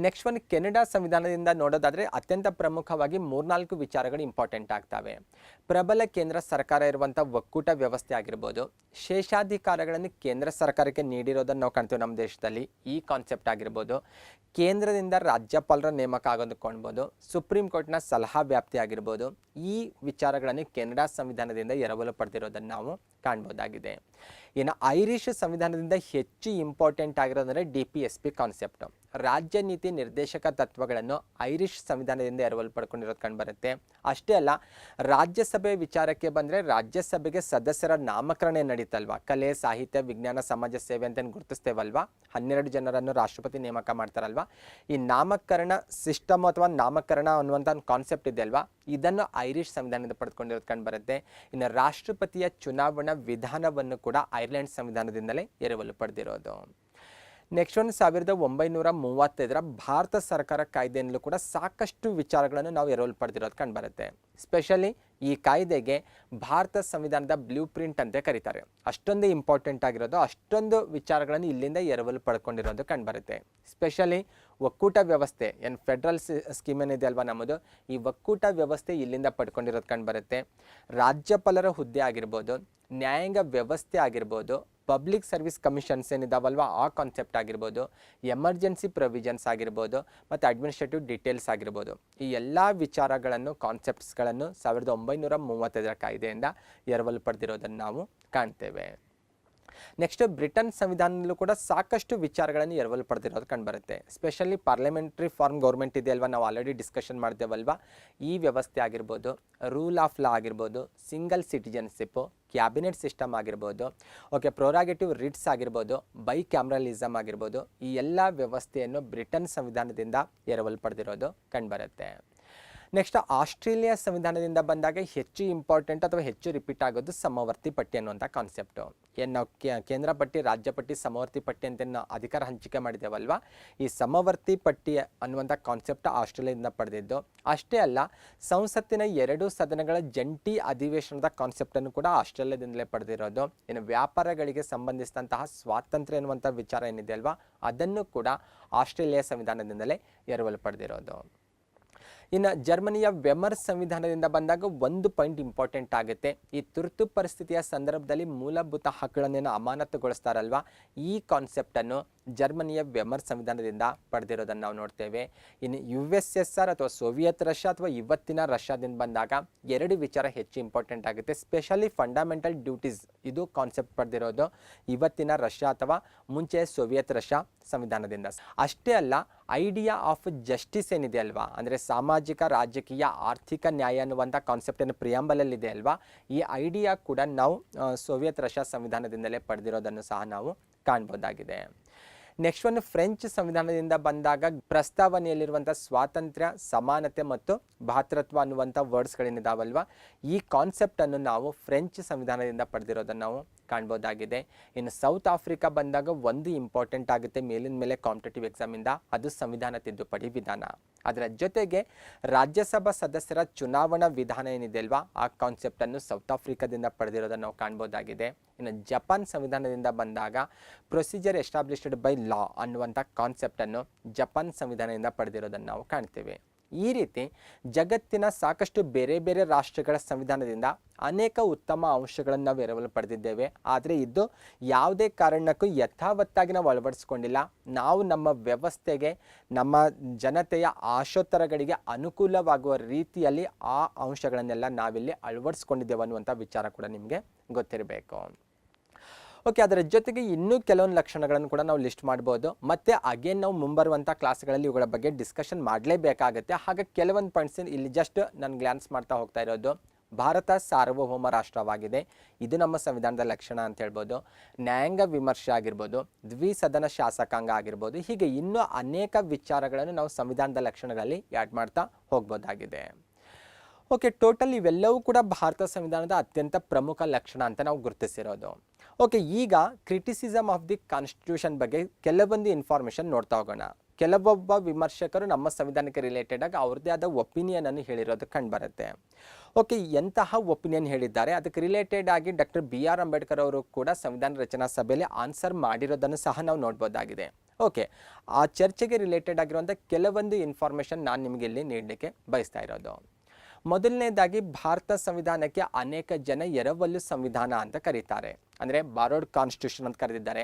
ನೆಕ್ಸ್ಟ್ ಒಂದು, ಕೆನಡಾ ಸಂವಿಧಾನದಿಂದ ನೋಡೋದಾದರೆ ಅತ್ಯಂತ ಪ್ರಮುಖವಾಗಿ 3-4 ವಿಚಾರಗಳು ಇಂಪಾರ್ಟೆಂಟ್ ಆಗ್ತವೆ. ಪ್ರಬಲ ಕೇಂದ್ರ ಸರ್ಕಾರ ಇರುವಂಥ ಒಕ್ಕೂಟ ವ್ಯವಸ್ಥೆ ಆಗಿರ್ಬೋದು, ಶೇಷಾಧಿಕಾರಗಳನ್ನು ಕೇಂದ್ರ ಸರ್ಕಾರಕ್ಕೆ ನೀಡಿರೋದನ್ನು ನಾವು ಕಾಣ್ತೀವಿ ನಮ್ಮ ದೇಶದಲ್ಲಿ, ಈ ಕಾನ್ಸೆಪ್ಟ್ ಆಗಿರ್ಬೋದು, ಕೇಂದ್ರದಿಂದ ರಾಜ್ಯಪಾಲರ ನೇಮಕ ಆಗೋದು ಕಾಣ್ಬೋದು, ಸುಪ್ರೀಂ ಕೋರ್ಟ್ನ ಸಲಹಾ ವ್ಯಾಪ್ತಿ ಆಗಿರ್ಬೋದು, ಈ ವಿಚಾರಗಳನ್ನು ಕೆನಡಾ ಸಂವಿಧಾನದಿಂದ ಎರವಲು ಪಡೆದಿರೋದನ್ನು ನಾವು ಕಾಣ್ಬೋದಾಗಿದೆ. ಇನ್ನು ಐರಿಷ್ ಸಂವಿಧಾನದಿಂದ ಹೆಚ್ಚು ಇಂಪಾರ್ಟೆಂಟ್ ಆಗಿರೋದಂದರೆ DPSP ಕಾನ್ಸೆಪ್ಟ್. ರಾಜ್ಯ ನೀತಿ ನಿರ್ದೇಶಕ ತತ್ವಗಳನ್ನು ಐರಿಷ್ ಸಂವಿಧಾನದಿಂದ ಎರವಲು ಪಡ್ಕೊಂಡಿರೋದು ಕಂಡುಬರುತ್ತೆ. ಅಷ್ಟೇ ಅಲ್ಲ, ರಾಜ್ಯಸಭೆ ವಿಚಾರಕ್ಕೆ ಬಂದರೆ ರಾಜ್ಯಸಭೆಗೆ ಸದಸ್ಯರ ನಾಮಕರಣ ನಡೀತಲ್ವಾ, ಕಲೆ, ಸಾಹಿತ್ಯ, ವಿಜ್ಞಾನ, ಸಮಾಜ ಸೇವೆ ಅಂತ ಗುರುತಿಸ್ತೇವಲ್ವಾ, 12 ಜನರನ್ನು ರಾಷ್ಟ್ರಪತಿ ನೇಮಕ ಮಾಡ್ತಾರಲ್ವಾ, ಈ ನಾಮಕರಣ ಸಿಸ್ಟಮ್ ಅಥವಾ ನಾಮಕರಣ ಅನ್ನುವಂಥ ಒಂದು ಕಾನ್ಸೆಪ್ಟ್ ಇದೆ ಅಲ್ವಾ, ಇದನ್ನು ಐರಿಷ್ ಸಂವಿಧಾನದಿಂದ ಪಡೆದುಕೊಂಡಿರೋದು ಕಂಡುಬರುತ್ತೆ. ಇನ್ನು ರಾಷ್ಟ್ರಪತಿಯ ಚುನಾವಣಾ ವಿಧಾನವನ್ನು ಕೂಡ ಐರ್ಲೆಂಡ್ ಸಂವಿಧಾನದಿಂದಲೇ ಎರವಲು ಪಡೆದಿರೋದು. ನೆಕ್ಸ್ಟ್ ಒಂದು, 1935 ಭಾರತ ಸರ್ಕಾರ ಕಾಯ್ದೆಯಲ್ಲೂ ಕೂಡ ಸಾಕಷ್ಟು ವಿಚಾರಗಳನ್ನು ನಾವು ಎರವಲು ಪಡೆದಿರೋದು ಕಂಡುಬರುತ್ತೆ. ಸ್ಪೆಷಲಿ ಈ ಕಾಯ್ದೆಗೆ ಭಾರತ ಸಂವಿಧಾನದ ಬ್ಲೂ ಪ್ರಿಂಟ್ ಅಂತ ಕರೀತಾರೆ. ಅಷ್ಟೊಂದು ಇಂಪಾರ್ಟೆಂಟ್ ಆಗಿರೋದು, ಅಷ್ಟೊಂದು ವಿಚಾರಗಳನ್ನು ಇಲ್ಲಿಂದ ಎರವಲು ಪಡ್ಕೊಂಡಿರೋದು ಕಂಡುಬರುತ್ತೆ. ಸ್ಪೆಷಲಿ ಒಕ್ಕೂಟ ವ್ಯವಸ್ಥೆ, ಏನು ಫೆಡ್ರಲ್ ಸ್ಕೀಮ್ ಏನಿದೆ ಅಲ್ವಾ ನಮ್ಮದು, ಈ ಒಕ್ಕೂಟ ವ್ಯವಸ್ಥೆ ಇಲ್ಲಿಂದ ಪಡ್ಕೊಂಡಿರೋದು ಕಂಡುಬರುತ್ತೆ. ರಾಜ್ಯಪಾಲರ ಹುದ್ದೆ ಆಗಿರ್ಬೋದು, ನ್ಯಾಯಾಂಗ ವ್ಯವಸ್ಥೆ ಆಗಿರ್ಬೋದು, ಪಬ್ಲಿಕ್ ಸರ್ವಿಸ್ ಕಮಿಷನ್ಸ್ ಏನಿದಾವಲ್ವ ಆ ಕಾನ್ಸೆಪ್ಟ್ ಆಗಿರ್ಬೋದು, ಎಮರ್ಜೆನ್ಸಿ ಪ್ರೊವಿಷನ್ಸ್ ಆಗಿರ್ಬೋದು, ಮತ್ತು ಅಡ್ಮಿನಿಸ್ಟ್ರೇಟಿವ್ ಡೀಟೇಲ್ಸ್ ಆಗಿರ್ಬೋದು, ಈ ಎಲ್ಲ ವಿಚಾರಗಳನ್ನು, ಕಾನ್ಸೆಪ್ಟ್ಸ್ಗಳನ್ನು 1935 ಕಾಯ್ದೆಯಿಂದ ಎರವಲು ಪಡೆದಿರೋದನ್ನು ನಾವು ಕಾಣ್ತೇವೆ. ನೆಕ್ಸ್ಟ್, ಬ್ರಿಟನ್ ಸಂವಿಧಾನದಲ್ಲೂ ಕೂಡ ಸಾಕಷ್ಟು ವಿಚಾರಗಳನ್ನು ಎರವಲು ಪಡೆದಿರೋದು ಕಂಡುಬರುತ್ತೆ. ಸ್ಪೆಷಲಿ ಪಾರ್ಲಿಮೆಂಟ್ರಿ ಫಾರ್ಮ್ ಗೌರ್ಮೆಂಟ್ ಇದೆ ಅಲ್ವಾ, ನಾವು ಆಲ್ರೆಡಿ ಡಿಸ್ಕಷನ್ ಮಾಡಿದ್ದೇವಲ್ವಾ, ಈ ವ್ಯವಸ್ಥೆ ಆಗಿರ್ಬೋದು, ರೂಲ್ ಆಫ್ ಲಾ ಆಗಿರ್ಬೋದು, ಸಿಂಗಲ್ ಸಿಟಿಜನ್ಶಿಪ್ಪು, ಕ್ಯಾಬಿನೆಟ್ ಸಿಸ್ಟಮ್ ಆಗಿರ್ಬೋದು, ಓಕೆ, ಪ್ರೊರಾಗೇಟಿವ್ ರಿಟ್ಸ್ ಆಗಿರ್ಬೋದು, ಬೈ ಕ್ಯಾಮ್ರಲಿಸಮ್ ಆಗಿರ್ಬೋದು, ಈ ಎಲ್ಲ ವ್ಯವಸ್ಥೆಯನ್ನು ಬ್ರಿಟನ್ ಸಂವಿಧಾನದಿಂದ ಎರವಲು ಪಡೆದಿರೋದು ಕಂಡುಬರುತ್ತೆ. ನೆಕ್ಸ್ಟ್, ಆಸ್ಟ್ರೇಲಿಯಾ ಸಂವಿಧಾನದಿಂದ ಬಂದಾಗ ಹೆಚ್ಚು ಇಂಪಾರ್ಟೆಂಟ್ ಅಥವಾ ಹೆಚ್ಚು ರಿಪೀಟ್ ಆಗೋದು ಸಮವರ್ತಿ ಪಟ್ಟಿ ಅನ್ನುವಂಥ ಕಾನ್ಸೆಪ್ಟು. ಏನು ನಾವು ಕೇಂದ್ರ ಪಟ್ಟಿ, ರಾಜ್ಯ ಪಟ್ಟಿ, ಸಮವರ್ತಿ ಪಟ್ಟಿ ಅಂತ ನಾವು ಅಧಿಕಾರ ಹಂಚಿಕೆ ಮಾಡಿದ್ದೇವಲ್ವ, ಈ ಸಮವರ್ತಿ ಪಟ್ಟಿ ಅನ್ನುವಂಥ ಕಾನ್ಸೆಪ್ಟ್ ಆಸ್ಟ್ರೇಲಿಯಾದಿಂದ ಪಡೆದಿದ್ದು. ಅಷ್ಟೇ ಅಲ್ಲ, ಸಂಸತ್ತಿನ 2 ಸದನಗಳ ಜಂಟಿ ಅಧಿವೇಶನದ ಕಾನ್ಸೆಪ್ಟನ್ನು ಕೂಡ ಆಸ್ಟ್ರೇಲಿಯಾದಿಂದಲೇ ಪಡೆದಿರೋದು. ಇನ್ನು ವ್ಯಾಪಾರಗಳಿಗೆ ಸಂಬಂಧಿಸಿದಂತಹ ಸ್ವಾತಂತ್ರ್ಯ ಎನ್ನುವಂಥ ವಿಚಾರ ಏನಿದೆ ಅಲ್ವಾ, ಅದನ್ನು ಕೂಡ ಆಸ್ಟ್ರೇಲಿಯಾ ಸಂವಿಧಾನದಿಂದಲೇ ಎರವಲು ಪಡೆದಿರೋದು. ಇನ್ನು ಜರ್ಮನಿಯ ವೆಮರ್ ಸಂವಿಧಾನದಿಂದ ಬಂದಾಗ ಒಂದು ಪಾಯಿಂಟ್ ಇಂಪಾರ್ಟೆಂಟ್ ಆಗುತ್ತೆ. ಈ ತುರ್ತು ಪರಿಸ್ಥಿತಿಯ ಸಂದರ್ಭದಲ್ಲಿ ಮೂಲಭೂತ ಹಕ್ಕುಗಳನ್ನೇನು ಅಮಾನತುಗೊಳಿಸ್ತಾರಲ್ವಾ, ಈ ಕಾನ್ಸೆಪ್ಟನ್ನು ಜರ್ಮನಿಯ ವೆಮರ್ ಸಂವಿಧಾನದಿಂದ ಪಡೆದಿರೋದನ್ನು ನಾವು ನೋಡ್ತೇವೆ. ಇನ್ನು USSR ಅಥವಾ ಸೋವಿಯತ್ ರಷ್ಯಾ ಅಥವಾ ಇವತ್ತಿನ ರಷ್ಯಾದಿಂದ ಬಂದಾಗ ಎರಡು ವಿಚಾರ ಹೆಚ್ಚು ಇಂಪಾರ್ಟೆಂಟ್ ಆಗುತ್ತೆ. ಸ್ಪೆಷಲಿ ಫಂಡಮೆಂಟಲ್ ಡ್ಯೂಟೀಸ್ ಇದು ಕಾನ್ಸೆಪ್ಟ್ ಪಡೆದಿರೋದು ಇವತ್ತಿನ ರಷ್ಯಾ ಅಥವಾ ಮುಂಚೆ ಸೋವಿಯತ್ ರಷ್ಯಾ ಸಂವಿಧಾನದಿಂದ. ಅಷ್ಟೇ ಅಲ್ಲ, ಐಡಿಯಾ ಆಫ್ ಜಸ್ಟಿಸ್ ಏನಿದೆ ಅಲ್ವಾ, ಅಂದರೆ ಸಾಮಾಜಿಕ ರಾಜಕೀಯ ಆರ್ಥಿಕ ನ್ಯಾಯ ಅನ್ನುವಂಥ ಕಾನ್ಸೆಪ್ಟ್ ಏನು ಪ್ರಿಯಾಂಬಲಲ್ಲಿ ಇದೆ ಅಲ್ವಾ, ಈ ಐಡಿಯಾ ಕೂಡ ನಾವು ಸೋವಿಯತ್ ರಷ್ಯಾ ಸಂವಿಧಾನದಿಂದಲೇ ಪಡೆದಿರೋದನ್ನು ಸಹ ನಾವು ಕಾಣ್ಬೋದಾಗಿದೆ. ನೆಕ್ಸ್ಟ್ ಒಂದು ಫ್ರೆಂಚ್ ಸಂವಿಧಾನದಿಂದ ಬಂದಾಗ ಪ್ರಸ್ತಾವನೆಯಲ್ಲಿರುವಂಥ ಸ್ವಾತಂತ್ರ್ಯ, ಸಮಾನತೆ ಮತ್ತು ಭಾತೃತ್ವ ಅನ್ನುವಂಥ ವರ್ಡ್ಸ್ಗಳೇನಿದಾವಲ್ವ, ಈ ಕಾನ್ಸೆಪ್ಟನ್ನು ನಾವು ಫ್ರೆಂಚ್ ಸಂವಿಧಾನದಿಂದ ಪಡೆದಿರೋದನ್ನು ನಾವು ಕಾಣ್ಬೋದಾಗಿದೆ. ಇನ್ನು ಸೌತ್ ಆಫ್ರಿಕಾ ಬಂದಾಗ ಒಂದು ಇಂಪಾರ್ಟೆಂಟ್ ಆಗುತ್ತೆ ಮೇಲಿನ ಮೇಲೆ ಕಾಂಪಿಟೇಟಿವ್ ಎಕ್ಸಾಮಿಂದ, ಅದು ಸಂವಿಧಾನ ತಿದ್ದುಪಡಿ ವಿಧಾನ. ಅದರ ಜೊತೆಗೆ ರಾಜ್ಯಸಭಾ ಸದಸ್ಯರ ಚುನಾವಣಾ ವಿಧಾನ ಏನಿದೆ ಅಲ್ವಾ, ಆ ಕಾನ್ಸೆಪ್ಟನ್ನು ಸೌತ್ ಆಫ್ರಿಕಾದಿಂದ ಪಡೆದಿರೋದನ್ನು ನಾವು ಕಾಣ್ಬೋದಾಗಿದೆ. ಇನ್ನು ಜಪಾನ್ ಸಂವಿಧಾನದಿಂದ ಬಂದಾಗ ಪ್ರೊಸೀಜರ್ ಎಸ್ಟಾಬ್ಲಿಷ್ಡ್ ಬೈ ಲಾ ಅನ್ನುವಂಥ ಕಾನ್ಸೆಪ್ಟನ್ನು ಜಪಾನ್ ಸಂವಿಧಾನದಿಂದ ಪಡೆದಿರೋದನ್ನು ನಾವು ಕಾಣ್ತೇವೆ. ಈ ರೀತಿ ಜಗತ್ತಿನ ಸಾಕಷ್ಟು ಬೇರೆ ಬೇರೆ ರಾಷ್ಟ್ರಗಳ ಸಂವಿಧಾನದಿಂದ ಅನೇಕ ಉತ್ತಮ ಅಂಶಗಳನ್ನು ನಾವು ಎರವಲು ಪಡೆದಿದ್ದೇವೆ. ಆದರೆ ಇದು ಯಾವುದೇ ಕಾರಣಕ್ಕೂ ಯಥಾವತ್ತಾಗಿ ನಾವು ಅಳವಡಿಸ್ಕೊಂಡಿಲ್ಲ. ನಾವು ನಮ್ಮ ವ್ಯವಸ್ಥೆಗೆ, ನಮ್ಮ ಜನತೆಯ ಆಶೋತ್ತರಗಳಿಗೆ ಅನುಕೂಲವಾಗುವ ರೀತಿಯಲ್ಲಿ ಆ ಅಂಶಗಳನ್ನೆಲ್ಲ ನಾವಿಲ್ಲಿ ಅಳವಡಿಸ್ಕೊಂಡಿದ್ದೇವೆ ಅನ್ನುವಂಥ ವಿಚಾರ ಕೂಡ ನಿಮಗೆ ಗೊತ್ತಿರಬೇಕು. ಓಕೆ, ಅದರ ಜೊತೆಗೆ ಇನ್ನೂ ಕೆಲವೊಂದು ಲಕ್ಷಣಗಳನ್ನು ಕೂಡ ನಾವು ಲಿಸ್ಟ್ ಮಾಡ್ಬೋದು. ಮತ್ತು ಅಗೇನ್ ನಾವು ಮುಂಬರುವಂಥ ಕ್ಲಾಸ್ಗಳಲ್ಲಿ ಇವುಗಳ ಬಗ್ಗೆ ಡಿಸ್ಕಷನ್ ಮಾಡಲೇಬೇಕಾಗುತ್ತೆ. ಹಾಗೆ ಕೆಲವೊಂದು ಪಾಯಿಂಟ್ಸ್ ಇಲ್ಲಿ ಜಸ್ಟ್ ನಾನು ಗ್ಲಾನ್ಸ್ ಮಾಡ್ತಾ ಹೋಗ್ತಾ ಇರೋದು. ಭಾರತ ಸಾರ್ವಭೌಮ ರಾಷ್ಟ್ರವಾಗಿದೆ, ಇದು ನಮ್ಮ ಸಂವಿಧಾನದ ಲಕ್ಷಣ ಅಂತ ಹೇಳ್ಬೋದು. ನ್ಯಾಯಾಂಗ ವಿಮರ್ಶೆ ಆಗಿರ್ಬೋದು, ದ್ವಿಸದನ ಶಾಸಕಾಂಗ ಆಗಿರ್ಬೋದು, ಹೀಗೆ ಇನ್ನೂ ಅನೇಕ ವಿಚಾರಗಳನ್ನು ನಾವು ಸಂವಿಧಾನದ ಲಕ್ಷಣಗಳಲ್ಲಿ ಆ್ಯಡ್ ಮಾಡ್ತಾ ಹೋಗ್ಬೋದಾಗಿದೆ. ಓಕೆ, ಟೋಟಲ್ ಇವೆಲ್ಲವೂ ಕೂಡ ಭಾರತ ಸಂವಿಧಾನದ ಅತ್ಯಂತ ಪ್ರಮುಖ ಲಕ್ಷಣ ಅಂತ ನಾವು ಗುರುತಿಸಿರೋದು. ಓಕೆ, ಈಗ ಕ್ರಿಟಿಸಿಸಮ್ ಆಫ್ ದಿ ಕಾನ್ಸ್ಟಿಟ್ಯೂಷನ್ ಬಗ್ಗೆ ಕೆಲವೊಂದು ಇನ್ಫಾರ್ಮೇಷನ್ ನೋಡ್ತಾ ಹೋಗೋಣ. ಕೆಲವೊಬ್ಬ ವಿಮರ್ಶಕರು ನಮ್ಮ ಸಂವಿಧಾನಕ್ಕೆ ರಿಲೇಟೆಡ್ ಆಗಿ ಅವ್ರದ್ದೇ ಆದ ಒಪಿನಿಯನನ್ನು ಹೇಳಿರೋದು ಕಂಡುಬರುತ್ತೆ. ಓಕೆ, ಎಂತಹ ಒಪಿನಿಯನ್ ಹೇಳಿದ್ದಾರೆ, ಅದಕ್ಕೆ ರಿಲೇಟೆಡ್ ಆಗಿ ಡಾಕ್ಟರ್ BR ಅಂಬೇಡ್ಕರ್ ಅವರು ಕೂಡ ಸಂವಿಧಾನ ರಚನಾ ಸಭೆಯಲ್ಲಿ ಆನ್ಸರ್ ಮಾಡಿರೋದನ್ನು ಸಹ ನಾವು ನೋಡ್ಬೋದಾಗಿದೆ. ಓಕೆ, ಆ ಚರ್ಚೆಗೆ ರಿಲೇಟೆಡ್ ಆಗಿರುವಂಥ ಕೆಲವೊಂದು ಇನ್ಫಾರ್ಮೇಷನ್ ನಾನು ನಿಮಗೆ ಇಲ್ಲಿ ನೀಡಲಿಕ್ಕೆ ಬಯಸ್ತಾ ಇರೋದು. ಮೊದಲನೇದಾಗಿ, ಭಾರತ ಸಂವಿಧಾನಕ್ಕೆ ಅನೇಕ ಜನ ಎರವಲು ಸಂವಿಧಾನ ಅಂತ ಕರೀತಾರೆ. ಅಂದರೆ ಬಾರೋಡ್ ಕಾನ್ಸ್ಟಿಟ್ಯೂಷನ್ ಅಂತ ಕರೆದಿದ್ದಾರೆ,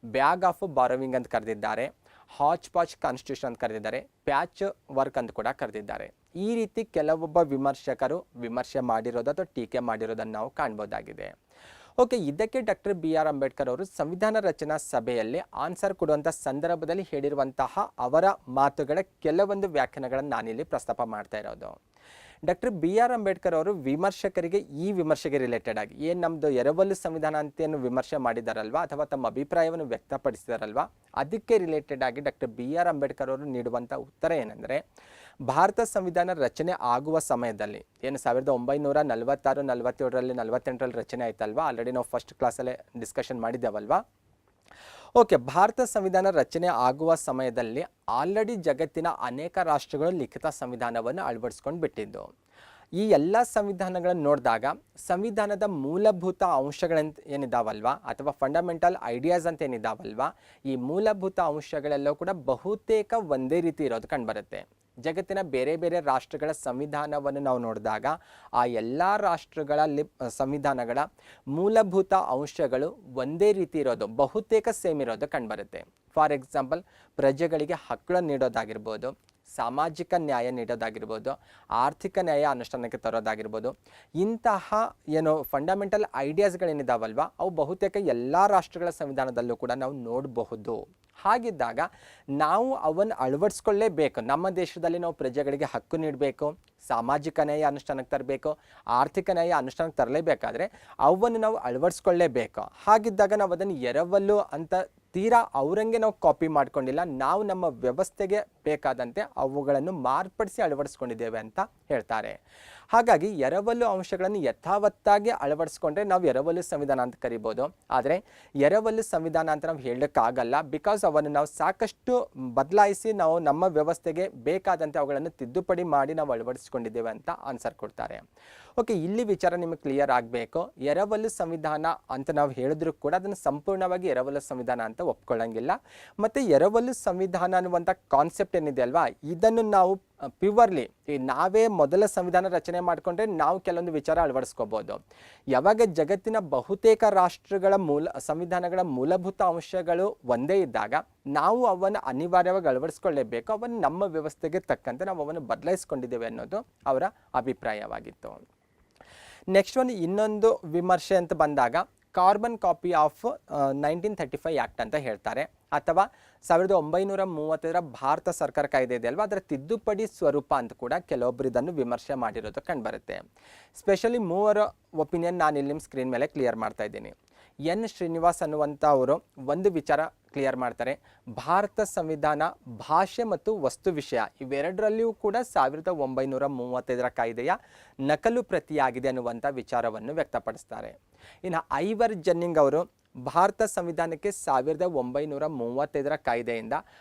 ಬ್ಯಾಗ್ ಆಫ್ ಬಾರೋವಿಂಗ್ ಅಂತ ಕರೆದಿದ್ದಾರೆ, ಹಾಚ್ ಪಾಚ್ ಕಾನ್ಸ್ಟಿಟ್ಯೂಷನ್ ಅಂತ ಕರೆದಿದ್ದಾರೆ, ಪ್ಯಾಚ್ ವರ್ಕ್ ಅಂತ ಕೂಡ ಕರೆದಿದ್ದಾರೆ. ಈ ರೀತಿ ಕೆಲವೊಬ್ಬ ವಿಮರ್ಶಕರು ವಿಮರ್ಶೆ ಮಾಡಿರೋದು ಅಥವಾ ಟೀಕೆ ಮಾಡಿರೋದನ್ನು ನಾವು ಕಾಣ್ಬೋದಾಗಿದೆ. ಓಕೆ, ಇದಕ್ಕೆ ಡಾಕ್ಟರ್ BR ಅಂಬೇಡ್ಕರ್ ಅವರು ಸಂವಿಧಾನ ರಚನಾ ಸಭೆಯಲ್ಲಿ ಆನ್ಸರ್ ಕೊಡುವಂಥ ಸಂದರ್ಭದಲ್ಲಿ ಹೇಳಿರುವಂತಹ ಅವರ ಮಾತುಗಳ ಕೆಲವೊಂದು ವ್ಯಾಖ್ಯಾನಗಳನ್ನು ನಾನಿಲ್ಲಿ ಪ್ರಸ್ತಾಪ ಮಾಡ್ತಾ ಇರೋದು. ಡಾಕ್ಟರ್ BR ಅಂಬೇಡ್ಕರ್ ಅವರು ವಿಮರ್ಶಕರಿಗೆ ಈ ವಿಮರ್ಶೆಗೆ ರಿಲೇಟೆಡ್ ಆಗಿ ಏನು ನಮ್ಮದು ಎರವಲು ಸಂವಿಧಾನ ಅಂತೇನು ವಿಮರ್ಶೆ ಮಾಡಿದಾರಲ್ವಾ, ಅಥವಾ ತಮ್ಮ ಅಭಿಪ್ರಾಯವನ್ನು ವ್ಯಕ್ತಪಡಿಸಿದಾರಲ್ವಾ, ಅದಕ್ಕೆ ರಿಲೇಟೆಡ್ ಆಗಿ ಡಾಕ್ಟರ್ BR ಅಂಬೇಡ್ಕರ್ ಅವರು ನೀಡುವಂಥ ಉತ್ತರ ಏನಂದರೆ, ಭಾರತ ಸಂವಿಧಾನ ರಚನೆ ಆಗುವ ಸಮಯದಲ್ಲಿ ಏನು 1946, 47, 48 ರಚನೆ ಆಯ್ತಲ್ವಾ, ಆಲ್ರೆಡಿ ನಾವು ಫಸ್ಟ್ ಕ್ಲಾಸಲ್ಲೇ ಡಿಸ್ಕಷನ್ ಮಾಡಿದ್ದೇವಲ್ವಾ. ಓಕೆ, ಭಾರತ ಸಂವಿಧಾನ ರಚನೆ ಆಗುವ ಸಮಯದಲ್ಲಿ ಆಲ್ರೆಡಿ ಜಗತ್ತಿನ ಅನೇಕ ರಾಷ್ಟ್ರಗಳು ಲಿಖಿತ ಸಂವಿಧಾನವನ್ನು ಅಳವಡಿಸ್ಕೊಂಡು ಬಿಟ್ಟಿದ್ದು. ಈ ಎಲ್ಲ ಸಂವಿಧಾನಗಳನ್ನು ನೋಡಿದಾಗ ಸಂವಿಧಾನದ ಮೂಲಭೂತ ಅಂಶಗಳಂತ ಏನಿದಾವಲ್ವಾ, ಅಥವಾ ಫಂಡಮೆಂಟಲ್ ಐಡಿಯಾಸ್ ಅಂತ ಏನಿದಾವಲ್ವಾ, ಈ ಮೂಲಭೂತ ಅಂಶಗಳೆಲ್ಲವೂ ಕೂಡ ಬಹುತೇಕ ಒಂದೇ ರೀತಿ ಇರೋದು ಕಂಡುಬರುತ್ತೆ. ಜಗತ್ತಿನ ಬೇರೆ ಬೇರೆ ರಾಷ್ಟ್ರಗಳ ಸಂವಿಧಾನವನ್ನು ನಾವು ನೋಡಿದಾಗ ಆ ಎಲ್ಲ ರಾಷ್ಟ್ರಗಳ ಸಂವಿಧಾನಗಳ ಮೂಲಭೂತ ಅಂಶಗಳು ಒಂದೇ ರೀತಿ ಇರೋದು, ಬಹುತೇಕ ಸೇಮ್ ಇರೋದು ಕಂಡುಬರುತ್ತೆ. ಫಾರ್ ಎಕ್ಸಾಂಪಲ್, ಪ್ರಜೆಗಳಿಗೆ ಹಕ್ಕುಗಳನ್ನು ನೀಡೋದಾಗಿರ್ಬೋದು, ಸಾಮಾಜಿಕ ನ್ಯಾಯ ನೀಡೋದಾಗಿರ್ಬೋದು, ಆರ್ಥಿಕ ನ್ಯಾಯ ಅನುಷ್ಠಾನಕ್ಕೆ ತರೋದಾಗಿರ್ಬೋದು, ಇಂತಹ ಏನು ಫಂಡಮೆಂಟಲ್ ಐಡಿಯಾಸ್ಗಳೇನಿದಾವಲ್ವ, ಅವು ಬಹುತೇಕ ಎಲ್ಲ ರಾಷ್ಟ್ರಗಳ ಸಂವಿಧಾನದಲ್ಲೂ ಕೂಡ ನಾವು ನೋಡಬಹುದು. ಹಾಗಿದ್ದಾಗ ನಾವು ಅವನ್ನು ಅಳವಡಿಸ್ಕೊಳ್ಳೇಬೇಕು. ನಮ್ಮ ದೇಶದಲ್ಲಿ ನಾವು ಪ್ರಜೆಗಳಿಗೆ ಹಕ್ಕು ನೀಡಬೇಕು, ಸಾಮಾಜಿಕ ನ್ಯಾಯ ಅನುಷ್ಠಾನಕ್ಕೆ ತರಬೇಕು, ಆರ್ಥಿಕ ನ್ಯಾಯ ಅನುಷ್ಠಾನಕ್ಕೆ ತರಲೇಬೇಕಾದ್ರೆ ಅವನ್ನು ನಾವು ಅಳವಡಿಸ್ಕೊಳ್ಳೇಬೇಕು. ಹಾಗಿದ್ದಾಗ ನಾವು ಅದನ್ನು ಎರವಲು ಅಂತ ತೀರಾ ಅವರಂಗೆ ನಾವು ಕಾಪಿ ಮಾಡ್ಕೊಂಡಿಲ್ಲ, ನಾವು ನಮ್ಮ ವ್ಯವಸ್ಥೆಗೆ ಬೇಕಾದಂತೆ ಅವುಗಳನ್ನು ಮಾರ್ಪಡಿಸಿ ಅಳವಡಿಸ್ಕೊಂಡಿದ್ದೇವೆ ಅಂತ ಹೇಳ್ತಾರೆ. ಹಾಗಾಗಿ ಎರವಲು ಅಂಶಗಳನ್ನು ಯಥಾವತ್ತಾಗಿ ಅಳವಡಿಸ್ಕೊಂಡ್ರೆ ನಾವು ಎರವಲು ಸಂವಿಧಾನ ಅಂತ ಕರಿಬೋದು. ಆದರೆ ಎರವಲು ಸಂವಿಧಾನ ಅಂತ ನಾವು ಹೇಳೋಕ್ಕಾಗಲ್ಲ, ಬಿಕಾಸ್ ಅವನ್ನು ನಾವು ಸಾಕಷ್ಟು ಬದಲಾಯಿಸಿ ನಾವು ನಮ್ಮ ವ್ಯವಸ್ಥೆಗೆ ಬೇಕಾದಂತೆ ಅವುಗಳನ್ನು ತಿದ್ದುಪಡಿ ಮಾಡಿ ನಾವು ಅಳವಡಿಸ್ಕೊಂಡಿದ್ದೇವೆ ಅಂತ ಆನ್ಸರ್ ಕೊಡ್ತಾರೆ. ಓಕೆ, ಇಲ್ಲಿ ವಿಚಾರ ನಿಮಗೆ ಕ್ಲಿಯರ್ ಆಗಬೇಕು. ಎರವಲು ಸಂವಿಧಾನ ಅಂತ ನಾವು ಹೇಳಿದ್ರು ಕೂಡ ಅದನ್ನು ಸಂಪೂರ್ಣವಾಗಿ ಎರವಲು ಸಂವಿಧಾನ ಅಂತ ಒಪ್ಕೊಳ್ಳಂಗಿಲ್ಲ. ಮತ್ತು ಎರವಲು ಸಂವಿಧಾನ ಅನ್ನುವಂಥ ಕಾನ್ಸೆಪ್ಟ್ ಏನಿದೆ ಅಲ್ವಾ, ಇದನ್ನು ನಾವು ಪ್ಯೂರ್ಲಿ ಈ ನಾವೇ ಮೊದಲ ಸಂವಿಧಾನ ರಚನೆ ಮಾಡಿಕೊಂಡ್ರೆ ನಾವು ಕೆಲವೊಂದು ವಿಚಾರ ಅಳವಡಿಸ್ಕೋಬೋದು. ಯಾವಾಗ ಜಗತ್ತಿನ ಬಹುತೇಕ ರಾಷ್ಟ್ರಗಳ ಸಂವಿಧಾನಗಳ ಮೂಲಭೂತ ಅಂಶಗಳು ಒಂದೇ ಇದ್ದಾಗ ನಾವು ಅವನ್ನು ಅನಿವಾರ್ಯವಾಗಿ ಅಳವಡಿಸ್ಕೊಳ್ಳೇಬೇಕು. ಅವನ್ನು ನಮ್ಮ ವ್ಯವಸ್ಥೆಗೆ ತಕ್ಕಂತೆ ನಾವು ಅವನ್ನು ಬದಲಾಯಿಸ್ಕೊಂಡಿದ್ದೇವೆ ಅನ್ನೋದು ಅವರ ಅಭಿಪ್ರಾಯವಾಗಿತ್ತು. ನೆಕ್ಸ್ಟ್ ಒಂದು ಇನ್ನೊಂದು ವಿಮರ್ಶೆ ಅಂತ ಬಂದಾಗ ಕಾರ್ಬನ್ ಕಾಪಿ ಆಫ್ 1935 ಆ್ಯಕ್ಟ್ ಅಂತ ಹೇಳ್ತಾರೆ, ಅಥವಾ 1935 ಭಾರತ ಸರ್ಕಾರ ಕಾಯ್ದೆ ಇದೆ ಅಲ್ವಾ, ಅದರ ತಿದ್ದುಪಡಿ ಸ್ವರೂಪ ಅಂತ ಕೂಡ ಕೆಲವೊಬ್ಬರು ಇದನ್ನು ವಿಮರ್ಶೆ ಮಾಡಿರೋದು ಕಂಡುಬರುತ್ತೆ. ಸ್ಪೆಷಲಿ ಮೂವರ ಒಪಿನಿಯನ್ ನಾನು ಇಲ್ಲಿ ನಿಮ್ಮ ಸ್ಕ್ರೀನ್ ಮೇಲೆ ಕ್ಲಿಯರ್ ಮಾಡ್ತಾ ಇದ್ದೀನಿ. ಎನ್ ಶ್ರೀನಿವಾಸ್ ಅನ್ನುವಂಥ ಅವರು ಒಂದು ವಿಚಾರ ಕ್ಲಿಯರ್ ಮಾಡ್ತಾರೆ, ಭಾರತ ಸಂವಿಧಾನ ಭಾಷೆ ಮತ್ತು ವಸ್ತು ವಿಷಯ ಇವೆರಡರಲ್ಲಿಯೂ ಕೂಡ 1935 ಕಾಯ್ದೆಯ ನಕಲು ಪ್ರತಿಯಾಗಿದೆ ಅನ್ನುವಂಥ ವಿಚಾರವನ್ನು ವ್ಯಕ್ತಪಡಿಸ್ತಾರೆ. ಇನ್ನು ಐವರ್ ಜನ್ನಿಂಗ್ ಅವರು ಭಾರತ ಸಂವಿಧಾನಕ್ಕೆ 1935 ಕಾಯ್ದೆಯಿಂದ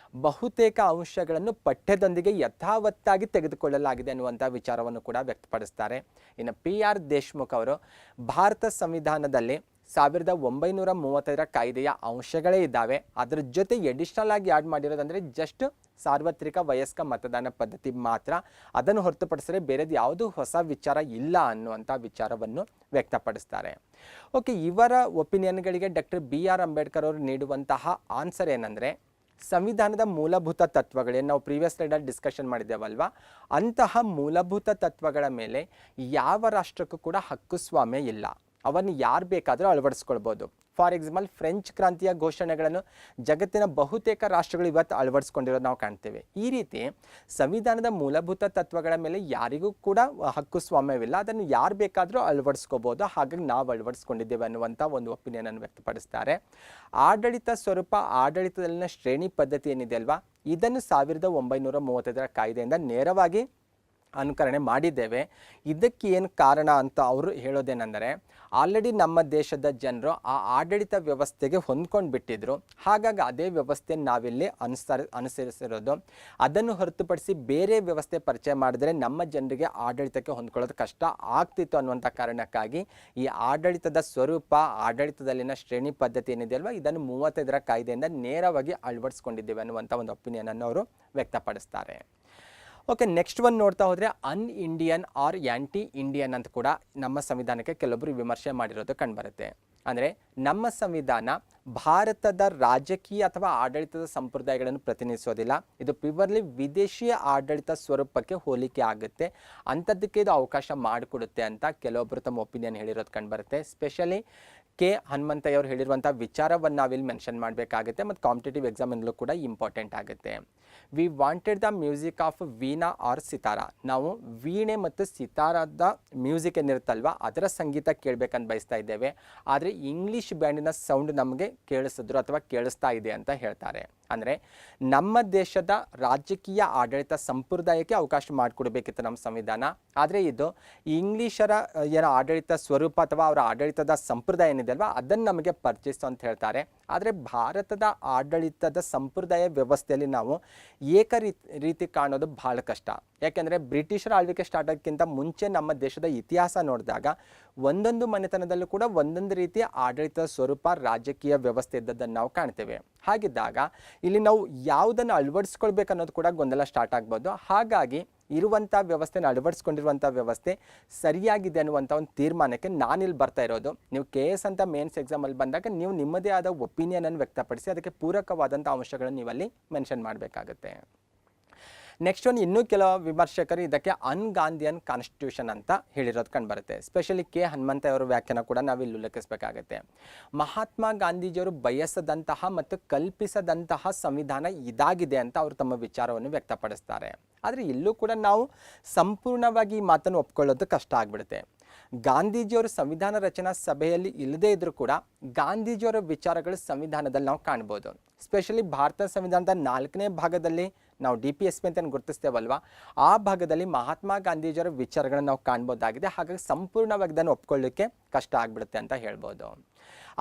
ಬಹುತೇಕ ಅಂಶಗಳನ್ನು ಪಠ್ಯದೊಂದಿಗೆ ಯಥಾವತ್ತಾಗಿ ತೆಗೆದುಕೊಳ್ಳಲಾಗಿದೆ ಅನ್ನುವಂಥ ವಿಚಾರವನ್ನು ಕೂಡ ವ್ಯಕ್ತಪಡಿಸ್ತಾರೆ. ಇನ್ನು PR ದೇಶ್ಮುಖ್ ಅವರು ಭಾರತ ಸಂವಿಧಾನದಲ್ಲಿ 1935 ಕಾಯ್ದೆಯ ಅಂಶಗಳೇ ಇದ್ದಾವೆ, ಅದರ ಜೊತೆ ಎಡಿಷನಲ್ ಆಗಿ ಆ್ಯಡ್ ಮಾಡಿರೋದಂದರೆ ಜಸ್ಟ್ ಸಾರ್ವತ್ರಿಕ ವಯಸ್ಕ ಮತದಾನ ಪದ್ಧತಿ ಮಾತ್ರ, ಅದನ್ನು ಹೊರತುಪಡಿಸಿದರೆ ಬೇರೆದು ಯಾವುದೂ ಹೊಸ ವಿಚಾರ ಇಲ್ಲ ಅನ್ನುವಂಥ ವಿಚಾರವನ್ನು ವ್ಯಕ್ತಪಡಿಸ್ತಾರೆ. ಓಕೆ, ಇವರ ಒಪಿನಿಯನ್ಗಳಿಗೆ ಡಾಕ್ಟರ್ BR ಅಂಬೇಡ್ಕರ್ ಅವರು ನೀಡುವಂತಹ ಆನ್ಸರ್ ಏನಂದರೆ, ಸಂವಿಧಾನದ ಮೂಲಭೂತ ತತ್ವಗಳೇನು ನಾವು ಪ್ರೀವಿಯಸ್ ಸ್ಲೈಡಲ್ಲಿ ಡಿಸ್ಕಷನ್ ಮಾಡಿದ್ದೇವಲ್ವಾ, ಅಂತಹ ಮೂಲಭೂತ ತತ್ವಗಳ ಮೇಲೆ ಯಾವ ರಾಷ್ಟ್ರಕ್ಕೂ ಕೂಡ ಹಕ್ಕುಸ್ವಾಮ್ಯ ಇಲ್ಲ, ಅವನ್ನು ಯಾರು ಬೇಕಾದರೂ ಅಳವಡಿಸ್ಕೊಳ್ಬೋದು. ಫಾರ್ ಎಕ್ಸಾಂಪಲ್ ಫ್ರೆಂಚ್ ಕ್ರಾಂತಿಯ ಘೋಷಣೆಗಳನ್ನು ಜಗತ್ತಿನ ಬಹುತೇಕ ರಾಷ್ಟ್ರಗಳು ಇವತ್ತು ಅಳವಡಿಸ್ಕೊಂಡಿರೋದು ನಾವು ಕಾಣ್ತೇವೆ. ಈ ರೀತಿ ಸಂವಿಧಾನದ ಮೂಲಭೂತ ತತ್ವಗಳ ಮೇಲೆ ಯಾರಿಗೂ ಕೂಡ ಹಕ್ಕುಸ್ವಾಮ್ಯವಿಲ್ಲ, ಅದನ್ನು ಯಾರು ಬೇಕಾದರೂ ಅಳವಡಿಸ್ಕೋಬೋದು, ಹಾಗಾಗಿ ನಾವು ಅಳವಡಿಸ್ಕೊಂಡಿದ್ದೇವೆ ಅನ್ನುವಂಥ ಒಂದು ಒಪಿನಿಯನನ್ನು ವ್ಯಕ್ತಪಡಿಸ್ತಾರೆ. ಆಡಳಿತ ಸ್ವರೂಪ, ಆಡಳಿತದಲ್ಲಿನ ಶ್ರೇಣಿ ಪದ್ಧತಿ ಏನಿದೆ ಅಲ್ವಾ, ಇದನ್ನು 1935 ಕಾಯ್ದೆಯಿಂದ ನೇರವಾಗಿ ಅನುಕರಣೆ ಮಾಡಿದ್ದೇವೆ. ಇದಕ್ಕೆ ಏನು ಕಾರಣ ಅಂತ ಅವರು ಹೇಳೋದೇನೆಂದರೆ, ಆಲ್ರೆಡಿ ನಮ್ಮ ದೇಶದ ಜನರು ಆ ಆಡಳಿತ ವ್ಯವಸ್ಥೆಗೆ ಹೊಂದ್ಕೊಂಡು ಬಿಟ್ಟಿದ್ರು, ಹಾಗಾಗಿ ಅದೇ ವ್ಯವಸ್ಥೆಯನ್ನು ನಾವಿಲ್ಲಿ ಅನುಸರಿಸಿರೋದು. ಅದನ್ನು ಹೊರತುಪಡಿಸಿ ಬೇರೆ ವ್ಯವಸ್ಥೆ ಪರಿಚಯ ಮಾಡಿದ್ರೆ ನಮ್ಮ ಜನರಿಗೆ ಆಡಳಿತಕ್ಕೆ ಹೊಂದ್ಕೊಳ್ಳೋದು ಕಷ್ಟ ಆಗ್ತಿತ್ತು ಅನ್ನುವಂಥ ಕಾರಣಕ್ಕಾಗಿ ಈ ಆಡಳಿತದ ಸ್ವರೂಪ, ಆಡಳಿತದಲ್ಲಿನ ಶ್ರೇಣಿ ಪದ್ಧತಿ ಏನಿದೆ ಅಲ್ವಾ, ಇದನ್ನು 35 ಕಾಯ್ದೆಯಿಂದ ನೇರವಾಗಿ ಅಳವಡಿಸ್ಕೊಂಡಿದ್ದೇವೆ ಅನ್ನುವಂಥ ಒಂದು ಒಪಿನಿಯನನ್ನು ಅವರು ವ್ಯಕ್ತಪಡಿಸ್ತಾರೆ. ಓಕೆ, ನೆಕ್ಸ್ಟ್ ಒಂದು ನೋಡ್ತಾ ಹೋದರೆ an Indian R anti Indian ಅಂತ ಕೂಡ ನಮ್ಮ ಸಂವಿಧಾನಕ್ಕೆ ಕೆಲವೊಬ್ಬರು ವಿಮರ್ಶೆ ಮಾಡಿರೋದು ಕಂಡುಬರುತ್ತೆ. ಅಂದರೆ ನಮ್ಮ ಸಂವಿಧಾನ ಭಾರತದ ರಾಜಕೀಯ ಅಥವಾ ಆಡಳಿತದ ಸಂಪ್ರದಾಯಗಳನ್ನು ಪ್ರತಿನಿಧಿಸೋದಿಲ್ಲ, ಇದು ಪ್ಯೂರ್ಲಿ ವಿದೇಶಿ ಆಡಳಿತ ಸ್ವರೂಪಕ್ಕೆ ಹೋಲಿಕೆ ಆಗುತ್ತೆ, ಅಂಥದ್ದಕ್ಕೆ ಇದು ಅವಕಾಶ ಮಾಡಿಕೊಡುತ್ತೆ ಅಂತ ಕೆಲವೊಬ್ಬರು ತಮ್ಮ ಒಪಿನಿಯನ್ ಹೇಳಿರೋದು ಕಂಡುಬರುತ್ತೆ. ಸ್ಪೆಷಲಿ ಕೆ ಹನುಮಂತಯ್ಯ ಅವರು ಹೇಳಿರುವಂಥ ವಿಚಾರವನ್ನು ನಾವಿಲ್ಲಿ ಮೆನ್ಷನ್ ಮಾಡಬೇಕಾಗುತ್ತೆ, ಮತ್ತು ಕಾಂಪಿಟೇಟಿವ್ ಎಕ್ಸಾಮಿನಲ್ಲೂ ಕೂಡ ಇಂಪಾರ್ಟೆಂಟ್ ಆಗುತ್ತೆ. We wanted the music of veena or sitar, ನಾವು ವೀಣೆ ಮತ್ತು ಸಿತಾರದ ಮ್ಯೂಸಿಕ್ ಏನಿರುತ್ತಲ್ವ ಅದರ ಸಂಗೀತ ಕೇಳಬೇಕಂತ ಬಯಸ್ತಾ ಇದ್ದೇವೆ, ಆದರೆ ಇಂಗ್ಲೀಷ್ ಬ್ಯಾಂಡಿನ ಸೌಂಡ್ ನಮಗೆ ಕೇಳಿಸಿದ್ರು ಅಥವಾ ಕೇಳಿಸ್ತಾ ಇದೆ ಅಂತ ಹೇಳ್ತಾರೆ. ಅಂದರೆ ನಮ್ಮ ದೇಶದ ರಾಜಕೀಯ ಆಡಳಿತ ಸಂಪ್ರದಾಯಕ್ಕೆ ಅವಕಾಶ ಮಾಡಿಕೊಡ್ಬೇಕಿತ್ತು ನಮ್ಮ ಸಂವಿಧಾನ, ಆದರೆ ಇದು ಇಂಗ್ಲೀಷರ ಏನೋ ಆಡಳಿತ ಸ್ವರೂಪ ಅಥವಾ ಅವರ ಆಡಳಿತದ ಸಂಪ್ರದಾಯ ಏನಿದೆ ಅಲ್ವಾ ಅದನ್ನು ನಮಗೆ ಪರಿಚಯಿಸು ಅಂತ ಹೇಳ್ತಾರೆ. ಆದರೆ ಭಾರತದ ಆಡಳಿತದ ಸಂಪ್ರದಾಯ ವ್ಯವಸ್ಥೆಯಲ್ಲಿ ನಾವು ರೀತಿ ಕಾಣೋದು ಬಹಳ ಕಷ್ಟ. ಯಾಕೆಂದರೆ ಬ್ರಿಟಿಷರ ಆಳ್ವಿಕೆ ಸ್ಟಾರ್ಟ್ ಆಗೋಕ್ಕಿಂತ ಮುಂಚೆ ನಮ್ಮ ದೇಶದ ಇತಿಹಾಸ ನೋಡಿದಾಗ ಒಂದೊಂದು ಮನೆತನದಲ್ಲೂ ಕೂಡ ಒಂದೊಂದು ರೀತಿಯ ಆಡಳಿತ ಸ್ವರೂಪ, ರಾಜಕೀಯ ವ್ಯವಸ್ಥೆ ಇದ್ದದ್ದನ್ನು ನಾವು ಕಾಣ್ತೇವೆ. ಹಾಗಿದ್ದಾಗ ಇಲ್ಲಿ ನಾವು ಯಾವುದನ್ನು ಅಳವಡಿಸ್ಕೊಳ್ಬೇಕು ಅನ್ನೋದು ಕೂಡ ಗೊಂದಲ ಸ್ಟಾರ್ಟ್ ಆಗ್ಬೋದು. ಹಾಗಾಗಿ ಇರುವಂಥ ವ್ಯವಸ್ಥೆನ ಅಳವಡಿಸ್ಕೊಂಡಿರುವಂಥ ವ್ಯವಸ್ಥೆ ಸರಿಯಾಗಿದೆ ಅನ್ನುವಂಥ ಒಂದು ತೀರ್ಮಾನಕ್ಕೆ ನಾನಿಲ್ಲಿ ಬರ್ತಾ ಇರೋದು. ನೀವು KS ಅಂತ ಮೇನ್ಸ್ ಎಕ್ಸಾಮಲ್ಲಿ ಬಂದಾಗ ನೀವು ನಿಮ್ಮದೇ ಆದ ಒಪಿನಿಯನನ್ನು ವ್ಯಕ್ತಪಡಿಸಿ ಅದಕ್ಕೆ ಪೂರಕವಾದಂಥ ಅಂಶಗಳನ್ನು ನೀವಲ್ಲಿ ಮೆನ್ಷನ್ ಮಾಡಬೇಕಾಗುತ್ತೆ. ನೆಕ್ಸ್ಟ್ ಒಂದು ಇನ್ನೂ ಕೆಲವು ವಿಮರ್ಶಕರು ಇದಕ್ಕೆ ಅನ್ಗಾಂಧಿಯನ್ ಕಾನ್ಸ್ಟಿಟ್ಯೂಷನ್ ಅಂತ ಹೇಳಿರೋದು ಕಂಡುಬರುತ್ತೆ. ಸ್ಪೆಷಲಿ ಕೆ ಹನುಮಂತಯ್ಯ ಅವರ ವ್ಯಾಖ್ಯಾನ ಕೂಡ ನಾವಿಲ್ಲಿ ಉಲ್ಲೇಖಿಸಬೇಕಾಗುತ್ತೆ. ಮಹಾತ್ಮ ಗಾಂಧೀಜಿಯವರು ಬಯಸದಂತಹ ಮತ್ತು ಕಲ್ಪಿಸದಂತಹ ಸಂವಿಧಾನ ಇದಾಗಿದೆ ಅಂತ ಅವರು ತಮ್ಮ ವಿಚಾರವನ್ನು ವ್ಯಕ್ತಪಡಿಸ್ತಾರೆ. ಆದರೆ ಇಲ್ಲೂ ಕೂಡ ನಾವು ಸಂಪೂರ್ಣವಾಗಿ ಈ ಮಾತನ್ನು ಒಪ್ಕೊಳ್ಳೋದು ಕಷ್ಟ ಆಗಿಬಿಡುತ್ತೆ. ಗಾಂಧೀಜಿಯವರು ಸಂವಿಧಾನ ರಚನಾ ಸಭೆಯಲ್ಲಿ ಇಲ್ಲದೇ ಇದ್ರೂ ಕೂಡ ಗಾಂಧೀಜಿಯವರ ವಿಚಾರಗಳು ಸಂವಿಧಾನದಲ್ಲಿ ನಾವು ಕಾಣ್ಬೋದು. ಸ್ಪೆಷಲಿ ಭಾರತ ಸಂವಿಧಾನದ 4ನೇ ಭಾಗದಲ್ಲಿ ನಾವು DPSP ಅಂತ ಗುರುತಿಸ್ತೇವಲ್ವ, ಆ ಭಾಗದಲ್ಲಿ ಮಹಾತ್ಮ ಗಾಂಧೀಜಿಯವರ ವಿಚಾರಗಳನ್ನು ನಾವು ಕಾಣ್ಬೋದಾಗಿದೆ. ಹಾಗಾಗಿ ಸಂಪೂರ್ಣವಾಗಿ ಇದನ್ನು ಒಪ್ಕೊಳ್ಳಿಕ್ಕೆ ಕಷ್ಟ ಆಗಿಬಿಡುತ್ತೆ ಅಂತ ಹೇಳ್ಬೋದು.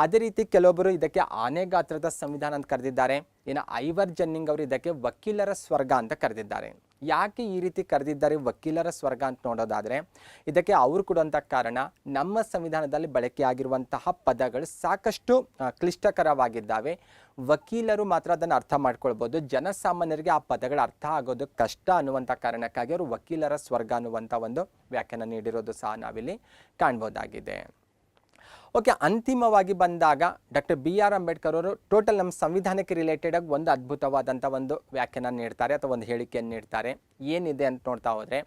ಅದೇ ರೀತಿ ಕೆಲವೊಬ್ಬರು ಇದಕ್ಕೆ ಆನೆ ಗಾತ್ರದ ಸಂವಿಧಾನ ಅಂತ ಕರೆದಿದ್ದಾರೆ. ಇನ್ನು ಐವರ್ ಜನ್ನಿಂಗ್ ಅವರು ಇದಕ್ಕೆ ವಕೀಲರ ಸ್ವರ್ಗ ಅಂತ ಕರೆದಿದ್ದಾರೆ. ಯಾಕೆ ಈ ರೀತಿ ಕರೆದಿದ್ದಾರೆ ವಕೀಲರ ಸ್ವರ್ಗ ಅಂತ ನೋಡೋದಾದರೆ ಇದಕ್ಕೆ ಅವರು ಕೊಡುವಂಥ ಕಾರಣ, ನಮ್ಮ ಸಂವಿಧಾನದಲ್ಲಿ ಬಳಕೆಯಾಗಿರುವಂತಹ ಪದಗಳು ಸಾಕಷ್ಟು ಕ್ಲಿಷ್ಟಕರವಾಗಿದ್ದಾವೆ. ವಕೀಲರು ಮಾತ್ರ ಅದನ್ನು ಅರ್ಥ ಮಾಡ್ಕೊಳ್ಬೋದು, ಜನಸಾಮಾನ್ಯರಿಗೆ ಆ ಪದಗಳ ಅರ್ಥ ಆಗೋದು ಕಷ್ಟ ಅನ್ನುವಂಥ ಕಾರಣಕ್ಕಾಗಿ ಅವರು ವಕೀಲರ ಸ್ವರ್ಗ ಅನ್ನುವಂಥ ಒಂದು ವ್ಯಾಖ್ಯಾನ ನೀಡಿರೋದು ಸಹ ನಾವಿಲ್ಲಿ ಕಾಣ್ಬೋದಾಗಿದೆ. ಓಕೆ, ಅಂತಿಮವಾಗಿ ಬಂದಾಗ ಡಾಕ್ಟರ್ BR ಅಂಬೇಡ್ಕರ್ ಅವರು ಟೋಟಲ್ ನಮ್ಮ ಸಂವಿಧಾನಕ್ಕೆ ರಿಲೇಟೆಡ್ ಆಗಿ ಒಂದು ಅದ್ಭುತವಾದಂಥ ಒಂದು ವ್ಯಾಖ್ಯಾನ ನೀಡ್ತಾರೆ ಅಥವಾ ಒಂದು ಹೇಳಿಕೆಯನ್ನು ನೀಡ್ತಾರೆ. ಏನಿದೆ ಅಂತ ನೋಡ್ತಾ ಹೋದರೆ,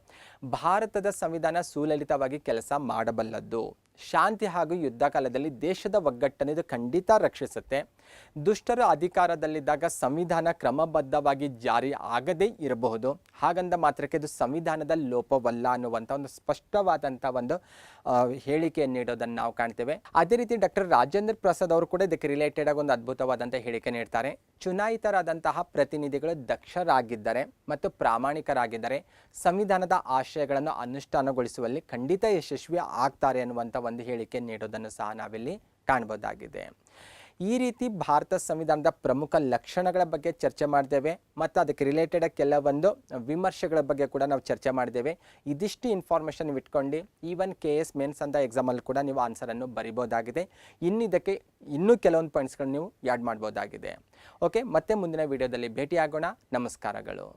ಭಾರತದ ಸಂವಿಧಾನ ಸುಲಲಿತವಾಗಿ ಕೆಲಸ ಮಾಡಬಲ್ಲದ್ದು, ಶಾಂತಿ ಹಾಗೂ ಯುದ್ಧ ಕಾಲದಲ್ಲಿ ದೇಶದ ಒಗ್ಗಟ್ಟನ್ನು ಇದು ಖಂಡಿತ ರಕ್ಷಿಸುತ್ತೆ. ದುಷ್ಟರು ಅಧಿಕಾರದಲ್ಲಿದ್ದಾಗ ಸಂವಿಧಾನ ಕ್ರಮಬದ್ಧವಾಗಿ ಜಾರಿ ಆಗದೇ ಇರಬಹುದು, ಹಾಗಂದ ಮಾತ್ರಕ್ಕೆ ಇದು ಸಂವಿಧಾನದ ಲೋಪವಲ್ಲ ಅನ್ನುವಂಥ ಒಂದು ಸ್ಪಷ್ಟವಾದಂಥ ಒಂದು ಹೇಳಿಕೆಯನ್ನು ನೀಡೋದನ್ನು ನಾವು ಕಾಣ್ತೇವೆ. ಅದೇ ರೀತಿ ಡಾಕ್ಟರ್ ರಾಜೇಂದ್ರ ಪ್ರಸಾದ್ ಅವರು ಕೂಡ ಇದಕ್ಕೆ ರಿಲೇಟೆಡ್ ಆಗಿ ಒಂದು ಅದ್ಭುತವಾದಂಥ ಹೇಳಿಕೆ ನೀಡ್ತಾರೆ. ಚುನಾಯಿತರಾದಂತಹ ಪ್ರತಿನಿಧಿಗಳು ದಕ್ಷರಾಗಿದ್ದರೆ ಮತ್ತು ಪ್ರಾಮಾಣಿಕರಾಗಿದ್ದರೆ ಸಂವಿಧಾನದ ಆಶಯಗಳನ್ನು ಅನುಷ್ಠಾನಗೊಳಿಸುವಲ್ಲಿ ಖಂಡಿತ ಯಶಸ್ವಿ ಆಗ್ತಾರೆ ಅನ್ನುವಂಥ ಒಂದು ಹೇಳಿಕೆ ನೀಡೋದನ್ನು ಸಹ ನಾವಿಲ್ಲಿ ಕಾಣ್ಬೋದಾಗಿದೆ. ಈ ರೀತಿ ಭಾರತ ಸಂವಿಧಾನದ ಪ್ರಮುಖ ಲಕ್ಷಣಗಳ ಬಗ್ಗೆ ಚರ್ಚೆ ಮಾಡಿದ್ದೇವೆ ಮತ್ತು ಅದಕ್ಕೆ ರಿಲೇಟೆಡ್ ಕೆಲವೊಂದು ವಿಮರ್ಶೆಗಳ ಬಗ್ಗೆ ಕೂಡ ನಾವು ಚರ್ಚೆ ಮಾಡಿದ್ದೇವೆ. ಇದಿಷ್ಟು ಇನ್ಫಾರ್ಮೇಷನ್ ಇಟ್ಕೊಂಡು ಈವನ್ KS ಮೇನ್ಸ್ ಅಂತ ಎಕ್ಸಾಮಲ್ಲಿ ಕೂಡ ನೀವು ಆನ್ಸರನ್ನು ಬರಿಬೋದಾಗಿದೆ. ಇದಕ್ಕೆ ಇನ್ನೂ ಕೆಲವೊಂದು ಪಾಯಿಂಟ್ಸ್ಗಳನ್ನು ನೀವು ಆ್ಯಡ್ ಮಾಡ್ಬೋದಾಗಿದೆ. ಓಕೆ, ಮತ್ತೆ ಮುಂದಿನ ವಿಡಿಯೋದಲ್ಲಿ ಭೇಟಿಯಾಗೋಣ. ನಮಸ್ಕಾರಗಳು.